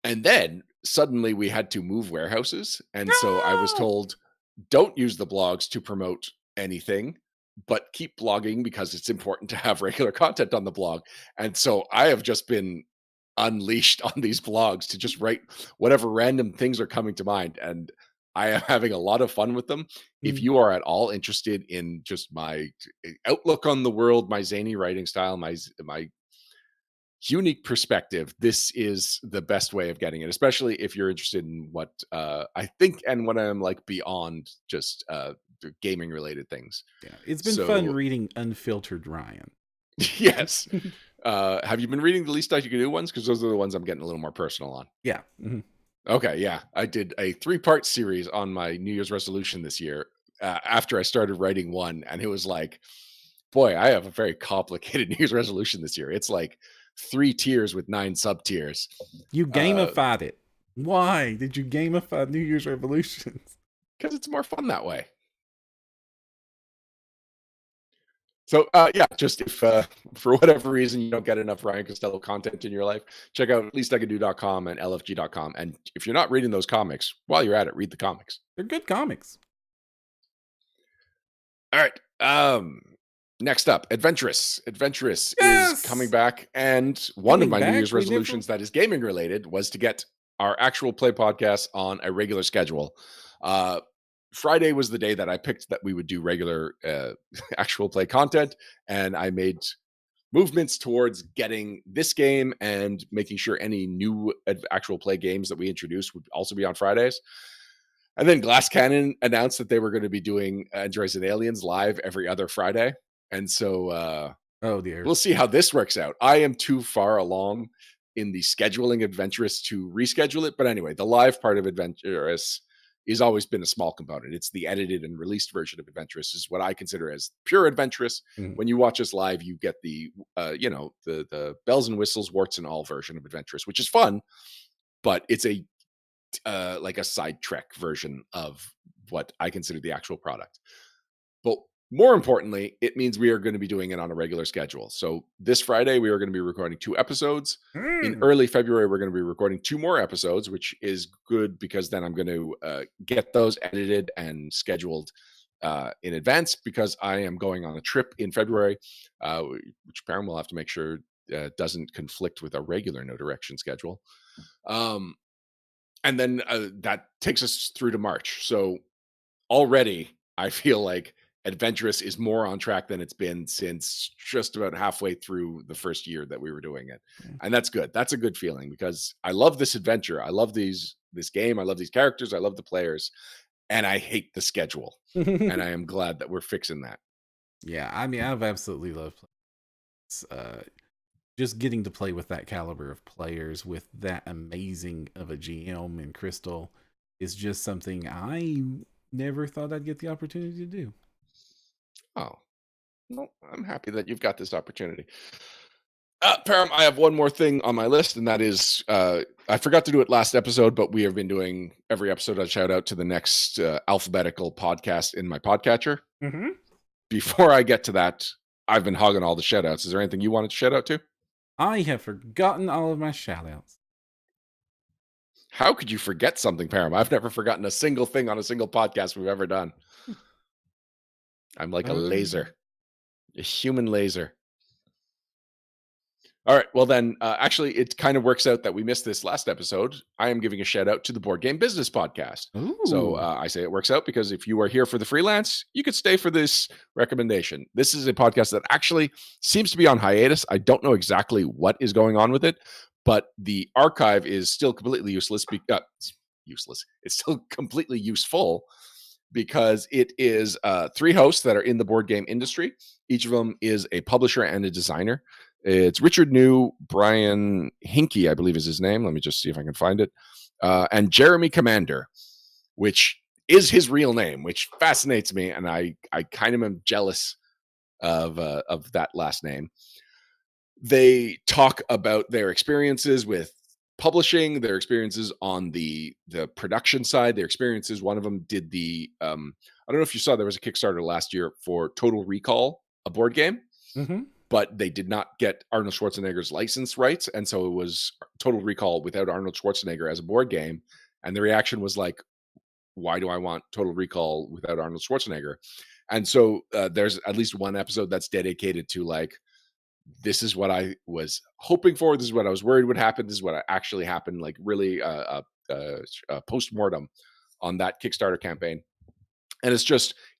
B: And then suddenly we had to move warehouses. And so I was told, don't use the blogs to promote anything, but keep blogging because it's important to have regular content on the blog. And so I have just been unleashed on these blogs to just write whatever random things are coming to mind. And I am having a lot of fun with them. If you are at all interested in just my outlook on the world, my zany writing style, my unique perspective, this is the best way of getting it, especially if you're interested in what I think and what I'm like beyond just gaming related things.
A: Yeah, it's been fun reading Unfiltered Ryan.
B: Yes. Have you been reading the Least I Can Do ones? Because those are the ones I'm getting a little more personal on.
A: Yeah.
B: Okay, yeah. I did a 3-part series on my New Year's resolution this year after I started writing one, and it was like, boy, I have a very complicated New Year's resolution this year. It's like 3 tiers with 9 sub-tiers.
A: You gamified it. Why did you gamify New Year's resolutions?
B: Because it's more fun that way. So, just if for whatever reason you don't get enough Ryan Costello content in your life, check out leasticando.com and lfg.com. And if you're not reading those comics, while you're at it, read the comics.
A: They're good comics.
B: All right. Next up, Adventurous. Adventurous is coming back. And one of my New Year's resolutions that is gaming related was to get our actual play podcast on a regular schedule. Friday was the day that I picked that we would do regular actual play content, and I made movements towards getting this game and making sure any new actual play games that we introduced would also be on Fridays. And then Glass Cannon announced that they were going to be doing Androids and Aliens live every other Friday. And so
A: oh dear,
B: we'll see how this works out. I am too far along in the scheduling Adventurous to reschedule it. But anyway, the live part of Adventurous has always been a small component. It's the edited and released version of Adventurous is what I consider as pure Adventurous. When you watch us live, you get the the bells and whistles, warts and all version of Adventurous, which is fun, but it's a like a side trek version of what I consider the actual product. But more importantly, it means we are going to be doing it on a regular schedule. So this Friday, we are going to be recording 2 episodes. In early February, we're going to be recording 2 more episodes, which is good because then I'm going to get those edited and scheduled in advance, because I am going on a trip in February, which Perram will have to make sure doesn't conflict with our regular No Direction schedule. And then that takes us through to March. So already I feel like Adventurous is more on track than it's been since just about halfway through the first year that we were doing it. And that's good. That's a good feeling, because I love this adventure. I love this game. I love these characters. I love the players, and I hate the schedule. And I am glad that we're fixing that.
A: Yeah, I mean, I've absolutely loved just getting to play with that caliber of players with that amazing of a GM and Crystal is just something I never thought I'd get the opportunity to do.
B: Oh, well, I'm happy that you've got this opportunity. Perram, I have one more thing on my list, and that is, I forgot to do it last episode, but we have been doing every episode a shout out to the next alphabetical podcast in my podcatcher. Before I get to that, I've been hogging all the shout outs. Is there anything you wanted to shout out to?
A: I have forgotten all of my shout-outs.
B: How could you forget something, Param? I've never forgotten a single thing on a single podcast we've ever done. I'm like a laser, a human laser. All right. Well, then, actually, it kind of works out that we missed this last episode. I am giving a shout out to the Board Game Business Podcast. So
A: Ooh.
B: I say it works out because if you are here for the freelance, you could stay for this recommendation. This is a podcast that actually seems to be on hiatus. I don't know exactly what is going on with it, but the archive is still completely useless. Useless. It's still completely useful because it is 3 hosts that are in the board game industry. Each of them is a publisher and a designer. It's Richard New, Brian Hinkie, I believe is his name. Let me just see if I can find it. And Jeremy Commander, which is his real name, which fascinates me. And I kind of am jealous of that last name. They talk about their experiences with publishing, their experiences on the production side, their experiences. One of them did the, I don't know if you saw, there was a Kickstarter last year for Total Recall, a board game.
A: Mm-hmm.
B: But they did not get Arnold Schwarzenegger's license rights. And so it was Total Recall without Arnold Schwarzenegger as a board game. And the reaction was like, why do I want Total Recall without Arnold Schwarzenegger? And so there's at least one episode that's dedicated to like, this is what I was hoping for. This is what I was worried would happen. This is what actually happened. Like really a post-mortem on that Kickstarter campaign. And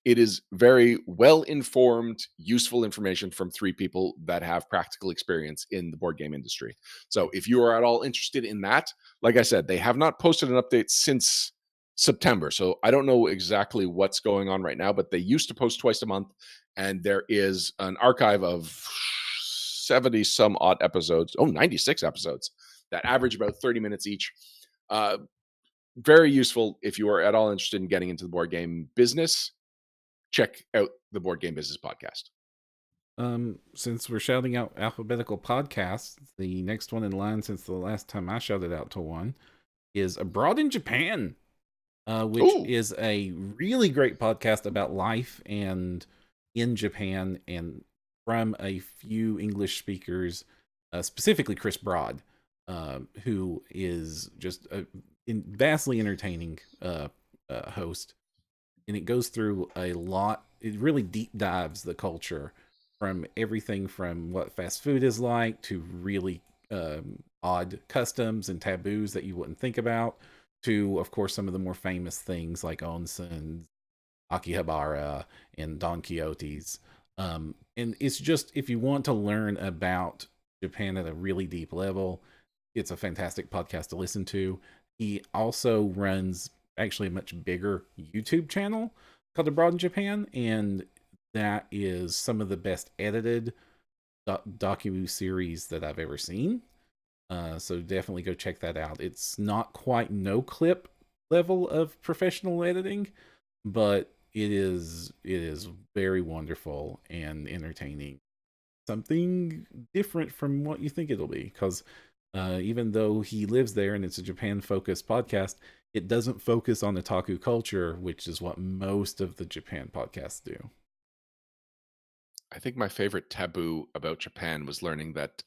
B: it is very well-informed, useful information from 3 people that have practical experience in the board game industry. So if you are at all interested in that, like I said, they have not posted an update since September. So I don't know exactly what's going on right now, but they used to post twice a month. And there is an archive of 70 some odd episodes. 96 episodes that average about 30 minutes each. Very useful if you are at all interested in getting into the board game business. Check out the Board Game Business Podcast.
A: Since we're shouting out alphabetical podcasts, the next one in line since the last time I shouted out to one is Abroad in Japan, which is a really great podcast about life and in Japan and from a few English speakers, specifically Chris Broad, who is just a vastly entertaining host. And it goes through a lot. It really deep dives the culture from everything from what fast food is like to really odd customs and taboos that you wouldn't think about to, of course, some of the more famous things like onsen, Akihabara, and Don Quixote's. And it's just, if you want to learn about Japan at a really deep level, it's a fantastic podcast to listen to. He also runs actually a much bigger YouTube channel called Abroad in Japan, and that is some of the best edited docu-series that I've ever seen. So definitely go check that out. It's not quite no clip level of professional editing, but it is very wonderful and entertaining. Something different from what you think it'll be, because even though he lives there and it's a Japan-focused podcast, it doesn't focus on otaku culture, which is what most of the Japan podcasts do.
B: I think my favorite taboo about Japan was learning that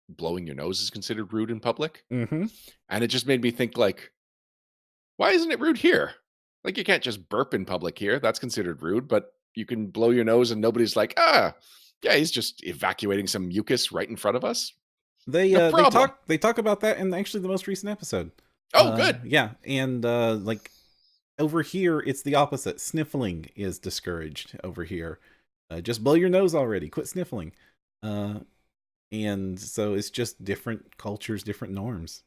B: blowing your nose is considered rude in public.
A: Mm-hmm.
B: And it just made me think, like, why isn't it rude here? Like, you can't just burp in public here. That's considered rude, but you can blow your nose and nobody's like, yeah, he's just evacuating some mucus right in front of us.
A: They talk about that in actually the most recent episode.
B: Oh, good.
A: Yeah, and like over here, it's the opposite. Sniffling is discouraged over here. Just blow your nose already. Quit sniffling. And so it's just different cultures, different norms.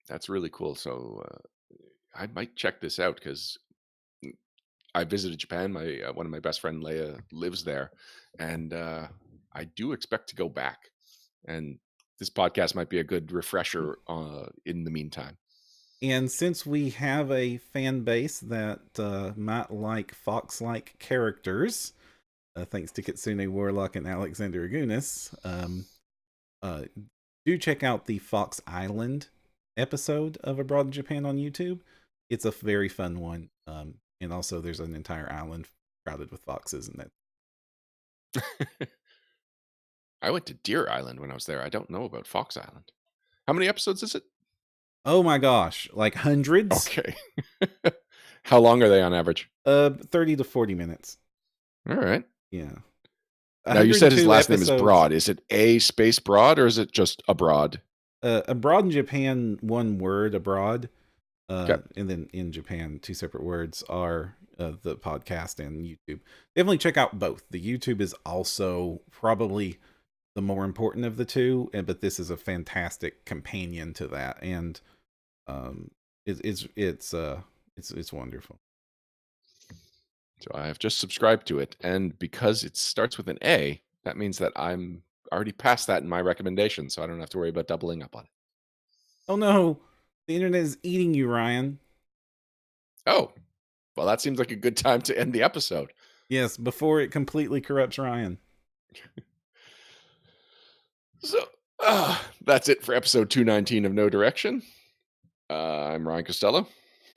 B: That's really cool. So I might check this out because I visited Japan. My one of my best friend Leia lives there, and I do expect to go back. And this podcast might be a good refresher in the meantime.
A: And since we have a fan base that might like fox-like characters, thanks to Kitsune Warlock and Alexander Agunis, do check out the Fox Island episode of Abroad in Japan on YouTube. It's a very fun one. And also there's an entire island crowded with foxes in that.
B: I went to Deer Island when I was there. I don't know about Fox Island. How many episodes is it?
A: Oh my gosh, like hundreds?
B: Okay. How long are they on average?
A: 30 to 40 minutes.
B: All right.
A: Yeah.
B: Now you said his
A: 102
B: last name is
A: episodes.
B: Broad. Is it a space Broad or is it just abroad?
A: Abroad in Japan, one word, abroad.
B: Okay.
A: And then in Japan, two separate words are the podcast and YouTube. Definitely check out both. The YouTube is also probably the more important of the two, but this is a fantastic companion to that, and it's wonderful.
B: So I have just subscribed to it, and because it starts with an A, that means that I'm already past that in my recommendation, so I don't have to worry about doubling up on it.
A: Oh no, the internet is eating you, Ryan.
B: Oh, well, that seems like a good time to end the episode.
A: Yes, before it completely corrupts Ryan.
B: So that's it for episode 219 of No Direction. I'm Ryan Costello.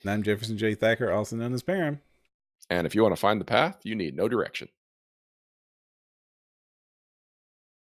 A: And I'm Jefferson J. Thacker, also known as Perram.
B: And if you want to find the path, you need no direction.